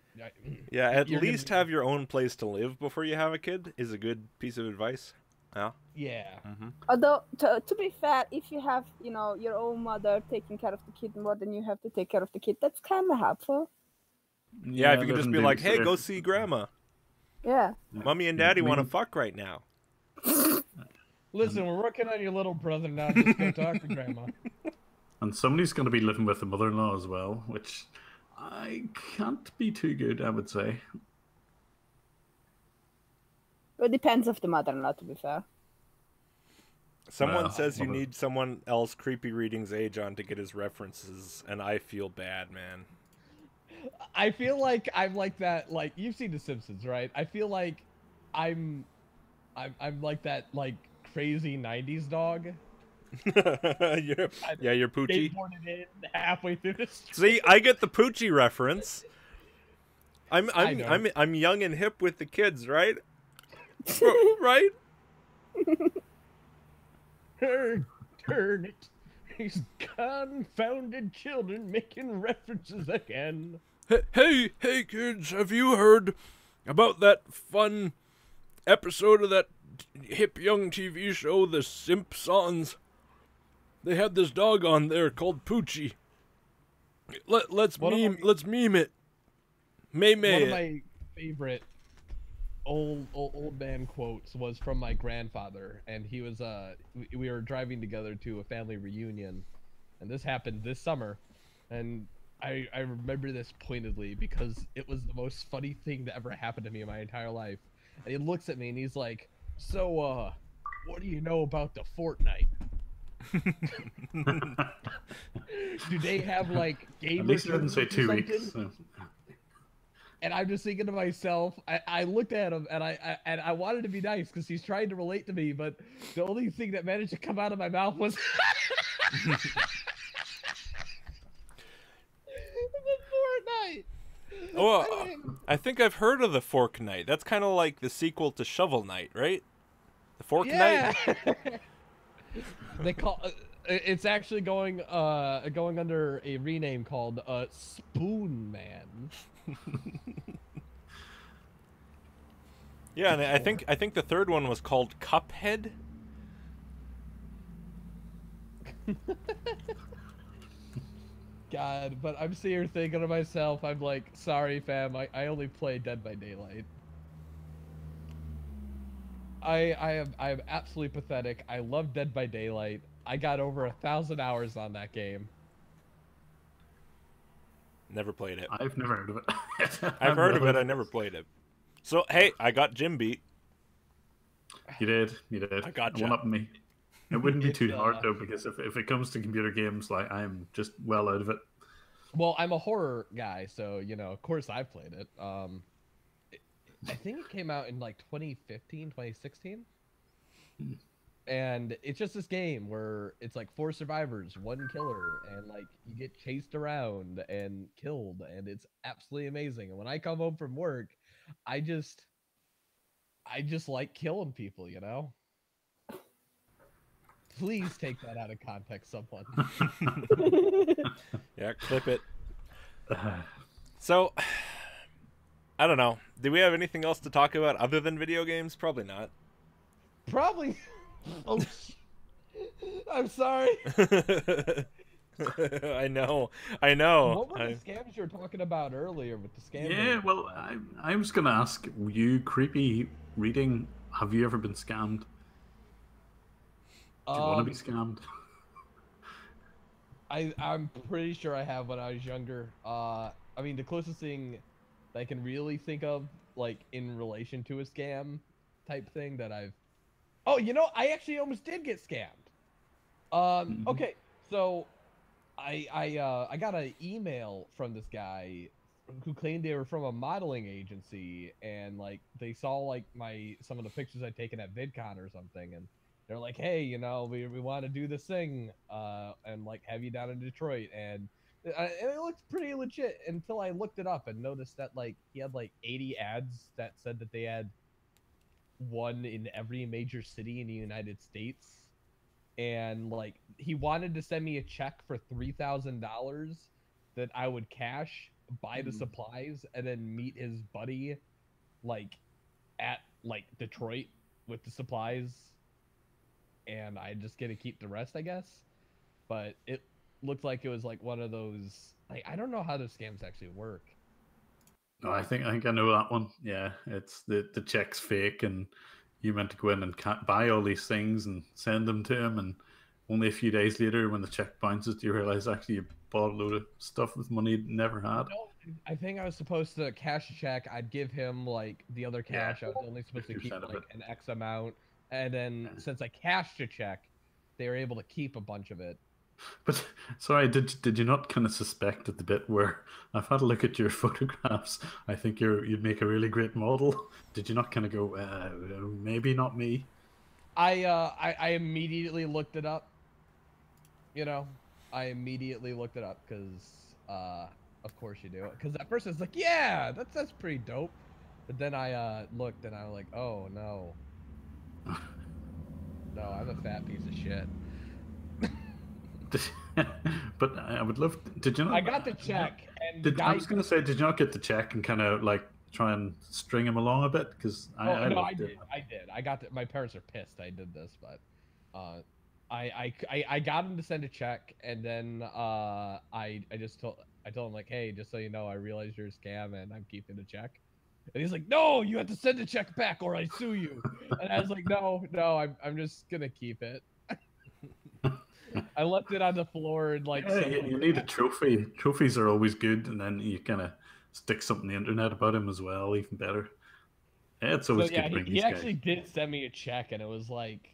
yeah, at least have your own place to live before you have a kid is a good piece of advice. Yeah. Yeah. Mm-hmm. Although, to be fair, if you have, your own mother taking care of the kid more than you have to take care of the kid, that's kind of helpful. Yeah, if you can just be like, hey, go see grandma. Yeah. Mommy and daddy want to fuck right now. Listen, we're working on your little brother now. Just go talk to grandma. And somebody's going to be living with the mother-in-law as well, which I can't be too good, I would say. It depends of the mother-in-law, to be fair. Someone says you need someone else creepy reading's age on to get his references, and I feel bad, man. I feel like I'm like that. Like, you've seen The Simpsons, right? I feel like I'm like that, like, crazy '90s dog. You're Poochie. Skateboarded in halfway through the street. See, I get the Poochie reference. I'm young and hip with the kids, right? Right? Turn it. These confounded children making references again. Hey, kids, have you heard about that fun episode of that hip young TV show, The Simpsons? They had this dog on there called Poochie. Let's meme it. May One of my favorite old man quotes was from my grandfather, and he was we were driving together to a family reunion, and this happened this summer, and I remember this pointedly because it was the most funny thing that ever happened to me in my entire life. And he looks at me and he's like, "So what do you know about the Fortnite? Do they have like game?" At least he didn't say 2 weeks. So. And I'm just thinking to myself, I looked at him and I wanted to be nice because he's trying to relate to me, but the only thing that managed to come out of my mouth was the Fortnite. Oh, I think I've heard of the Fork Knight. That's kind of like the sequel to Shovel Knight, right? The Fork Knight. They call it's actually going under a rename called Spoon Man. Yeah, and I think the third one was called Cuphead. God, but I'm sitting here thinking to myself, I'm like, sorry fam, I only play Dead by Daylight. I am absolutely pathetic. I love Dead by Daylight. I got over 1,000 hours on that game. Never played it. I've never heard of it. I've heard of it. I never played it. So hey, I got Jim beat. You did. I got one up me. It wouldn't be too hard though, because if it comes to computer games, like I'm just well out of it. Well, I'm a horror guy, so you know, of course I've played it. I think it came out in like 2015, 2016. And it's just this game where it's like 4 survivors, 1 killer, and like you get chased around and killed, and it's absolutely amazing. And when I come home from work, I just like killing people, you know? Please take that out of context, someone. Yeah, clip it. So, I don't know. Do we have anything else to talk about other than video games? Probably not. Probably. Oh, I'm sorry. I know. What were the scams you were talking about earlier with the scam? Yeah, well, I was going to ask you, Creepy Reading, have you ever been scammed? Do you want to be scammed? I'm pretty sure I have when I was younger. I mean, the closest thing that I can really think of, like, in relation to a scam type thing that I've... Oh, you know, I actually almost did get scammed. Okay, so I got an email from this guy who claimed they were from a modeling agency, and like they saw like some of the pictures I'd taken at VidCon or something, and they're like, hey, you know, we want to do this thing, and like have you down in Detroit, and it looked pretty legit until I looked it up and noticed that like he had like 80 ads that said that they had one in every major city in the United States, and like he wanted to send me a check for $3,000 that I would cash, buy the supplies, and then meet his buddy like at like Detroit with the supplies, and I just get to keep the rest, I guess. But it looked like it was like one of those, like, I don't know how those scams actually work. No, I think I know that one. Yeah, it's the check's fake, and you meant to go in and buy all these things and send them to him, and only a few days later, when the check bounces, you realize actually you bought a load of stuff with money you never had. No, I think I was supposed to cash a check. I'd give him like the other cash. I was only supposed to keep like an X amount, and then since I cashed a check, they were able to keep a bunch of it. But sorry, did you not kind of suspect at the bit where I've had a look at your photographs? I think you'd make a really great model. Did you not kind of go, maybe not me? I immediately looked it up. You know, I immediately looked it up because, of course you do. Because at first I was like, yeah, that's pretty dope. But then I looked and I was like, oh no, no, I'm a fat piece of shit. But I would love. Did you not? I got the check, And the guy, I was going to say, did you not get the check and kind of like try and string him along a bit? Because I did. I got my parents are pissed I did this, but I got him to send a check, and then I told him like, hey, just so you know, I realized you're a scam and I'm keeping the check. And he's like, no, you have to send the check back or I sue you. And I was like, no, I'm just gonna keep it. I left it on the floor and like. Yeah, you need a trophy. Trophies are always good, and then you kind of stick something on the internet about him as well, even better. Yeah, it's always good to bring these guys. He actually did send me a check, and it was like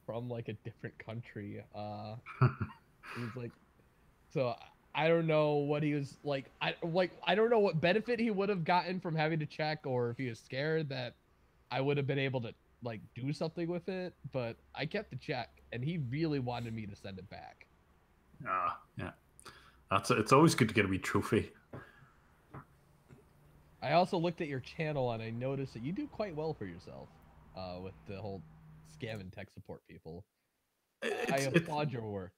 from like a different country. It was like, so I don't know what he was like. I don't know what benefit he would have gotten from having to check, or if he was scared that I would have been able to like do something with it. But I kept the check, and he really wanted me to send it back. Yeah, it's always good to get a wee trophy. I also looked at your channel, and I noticed that you do quite well for yourself with the whole scam and tech support people. I applaud your work.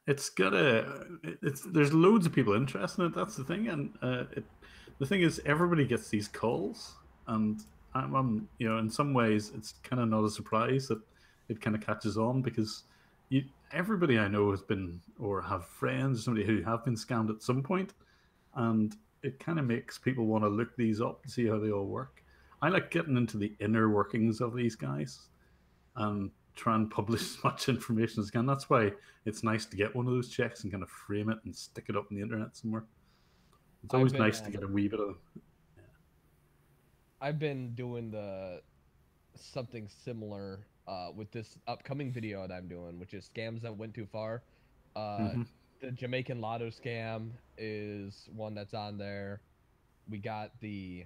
There's loads of people interested in it. That's the thing, and the thing is, everybody gets these calls, and I'm in some ways, it's kind of not a surprise that it kind of catches on because everybody I know has been or have friends or somebody who have been scammed at some point, and it kind of makes people want to look these up and see how they all work. I like getting into the inner workings of these guys and try and publish as much information as I can. That's why it's nice to get one of those checks and kind of frame it and stick it up on the internet somewhere. It's always nice to get a wee bit of. Yeah. I've been doing something similar with this upcoming video that I'm doing, which is scams that went too far. The Jamaican lotto scam is one that's on there. We got the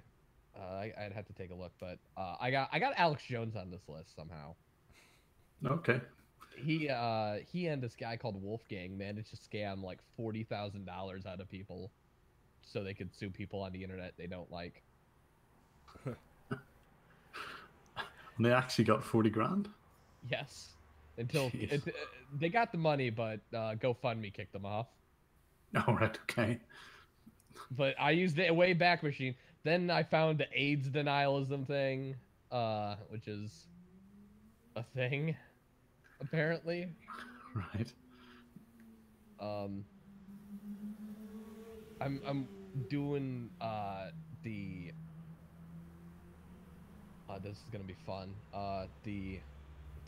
I'd have to take a look, but I got Alex Jones on this list somehow. Okay. He and this guy called Wolfgang managed to scam like $40,000 out of people so they could sue people on the internet they don't like. And they actually got 40 grand? Yes. Until they got the money, but GoFundMe kicked them off. Oh, right, okay. But I used the way back machine. Then I found the AIDS denialism thing, which is a thing, apparently. Right. I'm doing the. This is gonna be fun. The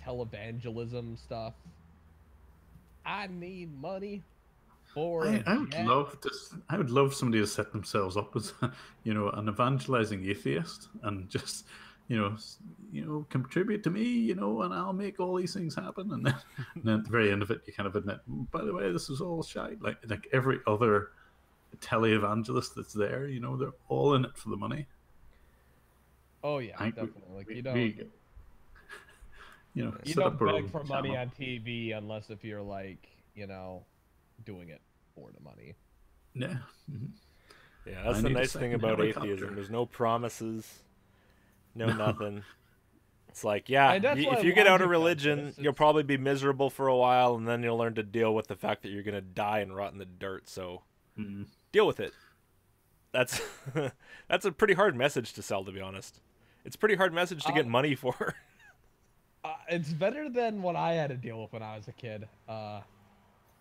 televangelism stuff. I need money for. I would love somebody to set themselves up as, an evangelizing atheist and just, contribute to me, and I'll make all these things happen. And then at the very end of it, you kind of admit, by the way, this was all shite. Like every other televangelist that's there, they're all in it for the money. Oh yeah, definitely. Like you don't beg for money on TV unless if you're like, doing it for the money. Yeah. Mm-hmm. Yeah, that's the nice thing about atheism. There's no promises, no nothing. It's like, if you get out of religion, you'll probably be miserable for a while, and then you'll learn to deal with the fact that you're going to die and rot in the dirt. So deal with it. That's that's a pretty hard message to sell, to be honest. It's a pretty hard message to get money for. It's better than what I had to deal with when I was a kid.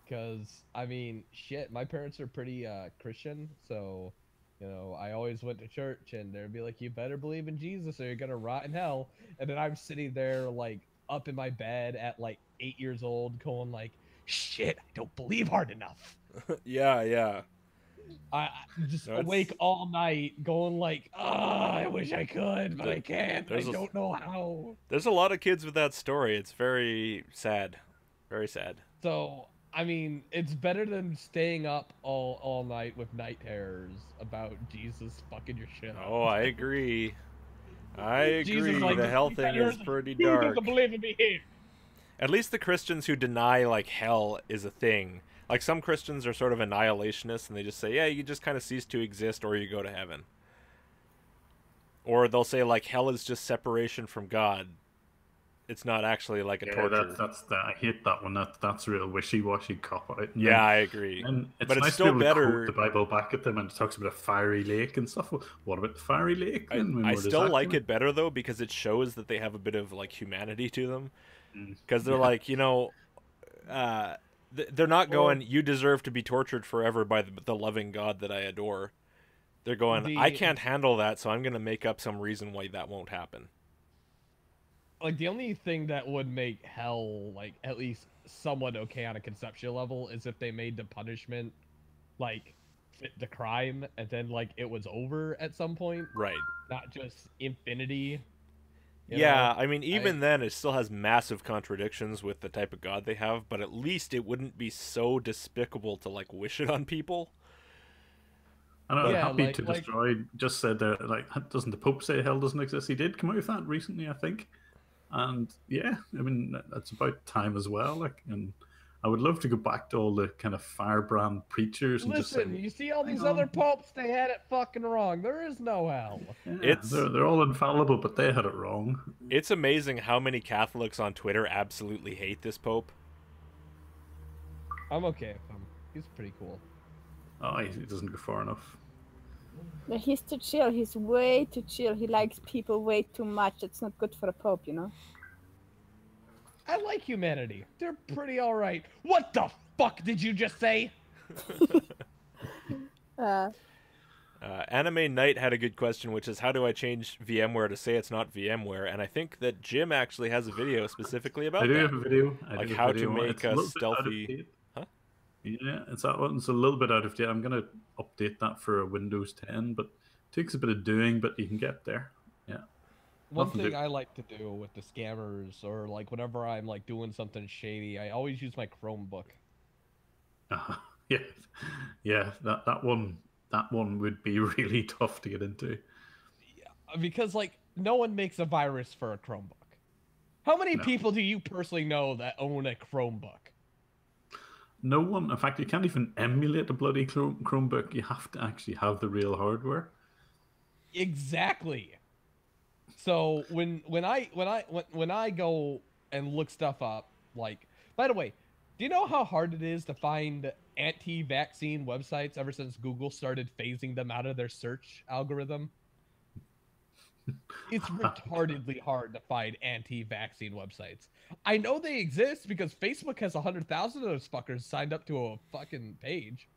Because, I mean, shit, my parents are pretty Christian, so, I always went to church, and they'd be like, you better believe in Jesus or you're gonna rot in hell. And then I'm sitting there, like, up in my bed at, like, 8 years old, going like, shit, I don't believe hard enough. Yeah. I just awake all night going like, I wish I could, but I can't. I don't know how. There's a lot of kids with that story. It's very sad. Very sad. So, I mean, it's better than staying up all night with night terrors about Jesus fucking your shit up. Oh, I agree. The hell thing is pretty dark. Who doesn't believe in me here? At least the Christians who deny, like, hell is a thing. Like, some Christians are sort of annihilationists, and they just say, yeah, you just kind of cease to exist, or you go to heaven. Or they'll say, like, hell is just separation from God. it's not actually like a Yeah, torture. that's I hate that one. That's real wishy-washy cop out. And Yeah, I agree. and it's But it's nice still to be able to better. quote the Bible back at them, and it talks about a fiery lake and stuff. What about the fiery lake then? I Where does still that like come in? it better though because it shows that they have a bit of like humanity to them. Because they're Yeah. like, you know, they're not going, you deserve to be tortured forever by the loving God that I adore. They're going, I can't handle that, so I'm going to make up some reason why that won't happen. Like, the only thing that would make hell, like, at least somewhat okay on a conceptual level is if they made the punishment, like, fit the crime, and then, like, it was over at some point. Right. Not just infinity. Yeah, I mean, even then, it still has massive contradictions with the type of God they have, but at least it wouldn't be so despicable to, like, wish it on people. And I'm happy to destroy. Just said there, like, doesn't the Pope say hell doesn't exist? He did come out with that recently, I think. And yeah, I mean, that's about time as well. Like, and I would love to go back to all the kind of firebrand preachers and just say, you see all these other popes, they had it fucking wrong. There is no hell. Yeah, they're all infallible, but they had it wrong. It's amazing how many Catholics on Twitter absolutely hate this Pope. I'm okay with him. He's pretty cool. Oh, he doesn't go far enough. But he's too chill. He's way too chill. He likes people way too much. It's not good for a pope, you know? I like humanity. They're pretty alright. What the fuck did you just say? Anime Knight had a good question, which is, how do I change VMware to say it's not VMware? And I think that Jim actually has a video specifically about that. I do have a video. Like how to make a stealthy... Huh? Yeah, it's that one. It's a little bit out of date. I'm going to update that for a Windows 10, but it takes a bit of doing, but you can get there. Yeah. One thing I like to do with the scammers, or like whenever I'm like doing something shady, I always use my Chromebook. Yeah, yeah. That one would be really tough to get into. Yeah, because like no one makes a virus for a Chromebook. How many people do you personally know that own a Chromebook? No one. In fact, you can't even emulate a bloody Chromebook. You have to actually have the real hardware. Exactly. So when I go and look stuff up, like, by the way, do you know how hard it is to find anti-vaccine websites ever since Google started phasing them out of their search algorithm? It's retardedly hard to find anti-vaccine websites. I know they exist because Facebook has 100,000 of those fuckers signed up to a fucking page.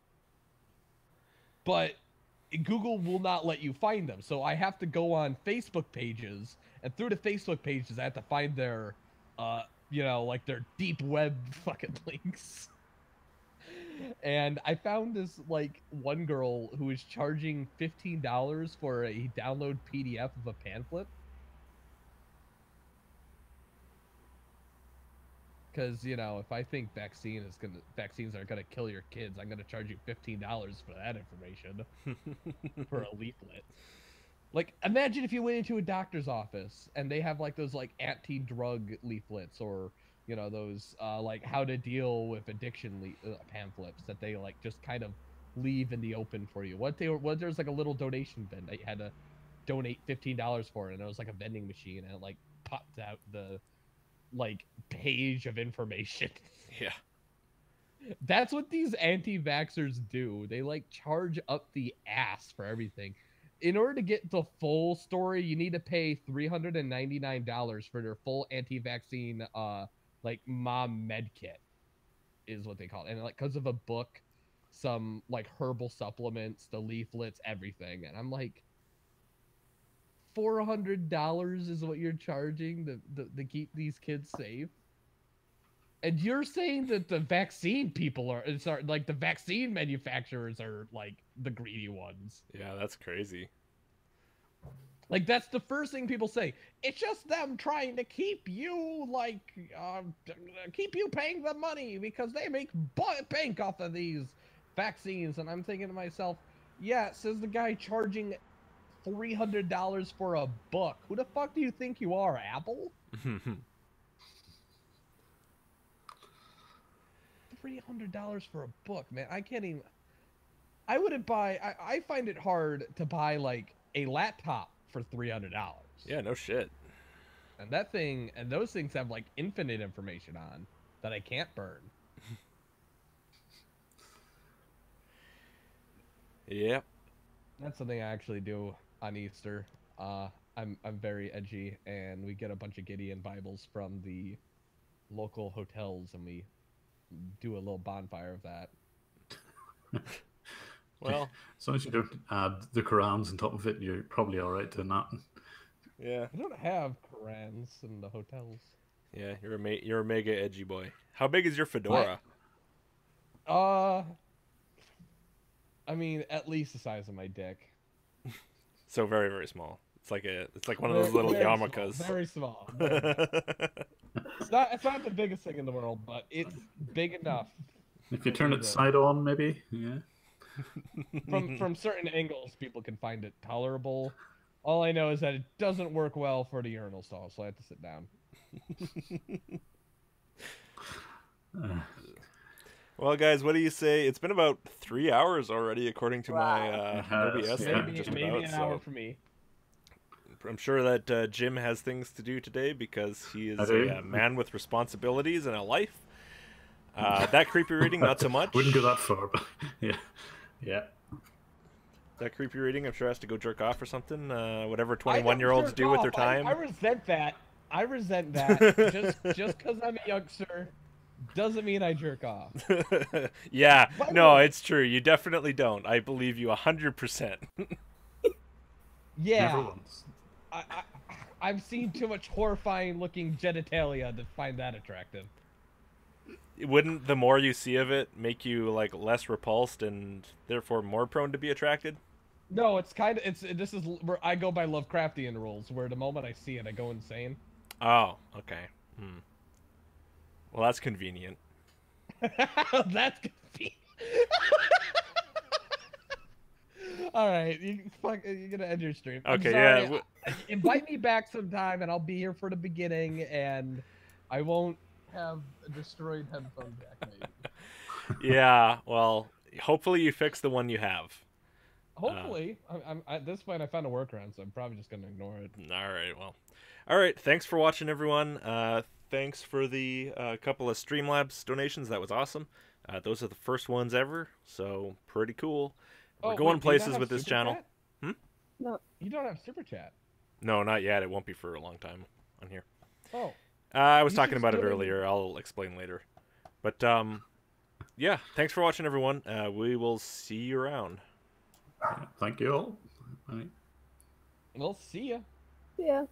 But Google will not let you find them. So I have to go on Facebook pages, and through the Facebook pages, I have to find their, you know, like their deep web fucking links. And I found this, like, one girl who was charging $15 for a download PDF of a pamphlet. Because, you know, if I think vaccines are gonna kill your kids, I'm gonna charge you $15 for that information. For a leaflet. Like, imagine if you went into a doctor's office and they have like those like anti-drug leaflets, or, you know, those like how to deal with addiction pamphlets that they like just kind of leave in the open for you. What there's like a little donation bin that you had to donate $15 for, and it was like a vending machine, and it like popped out the like page of information. Yeah. That's what these anti-vaxxers do. They like charge up the ass for everything. In order to get the full story, you need to pay $399 for their full anti-vaccine like mom med kit is what they call it. And like because of a book, some like herbal supplements, the leaflets, everything. And I'm like, $400 is what you're charging to keep these kids safe? And you're saying that the vaccine people are, like the vaccine manufacturers are like the greedy ones. Yeah, that's crazy. Like, that's the first thing people say. It's just them trying to keep you, like, keep you paying them money because they make bank off of these vaccines. And I'm thinking to myself, yeah, says the guy charging $300 for a book. Who the fuck do you think you are, Apple? $300 for a book, man. I can't even. I wouldn't buy. I find it hard to buy like a laptop for $300. Yeah, no shit. And those things have like infinite information on that I can't burn. Yep. That's something I actually do on Easter. I'm very edgy, and we get a bunch of Gideon Bibles from the local hotels, and we do a little bonfire of that. Well, as long as you don't add the Qurans on top of it, you're probably all right doing that. Yeah. I don't have Qurans in the hotels. Yeah, you're a mega edgy boy. How big is your fedora? I mean, at least the size of my dick. So very, very small. It's like one of those little yarmulkes. Very small. It's not the biggest thing in the world, but it's big enough. If you turn it side on, maybe, yeah. From certain angles, people can find it tolerable. All I know is that it doesn't work well for the urinal stall, so I have to sit down. Well, guys, what do you say? It's been about 3 hours already, according to my OBS. Maybe an hour for me. I'm sure that Jim has things to do today because he is a man with responsibilities and a life. That creepy reading, not so much. Wouldn't go that far, but yeah. That creepy reading, I'm sure has to go jerk off or something. Whatever 21-year-olds do with their time. I resent that. Just because I'm a youngster doesn't mean I jerk off. Yeah, no, it's true. You definitely don't. I believe you 100%. Yeah. Never once. I've seen too much horrifying looking genitalia to find that attractive. Wouldn't the more you see of it make you like less repulsed and therefore more prone to be attracted? No, this is where I go by Lovecraftian rules, where the moment I see it, I go insane. Oh, okay. Well, that's convenient. That's convenient. All right, you're gonna end your stream. Okay, yeah. yeah. Invite me back sometime, and I'll be here for the beginning, and I won't have a destroyed headphone jack. Maybe. Yeah, well, hopefully you fix the one you have. Hopefully, I'm at this point I found a workaround, so I'm probably just gonna ignore it. All right, well, all right. Thanks for watching, everyone. Thanks for the couple of Streamlabs donations. That was awesome. Those are the first ones ever, so pretty cool. We're going places with this channel. No, you don't have Super Chat. No, not yet. It won't be for a long time on here. Oh. I was talking about it earlier. I'll explain later. But, yeah, thanks for watching, everyone. We will see you around. Thank you all. Bye. We'll see ya. Yeah.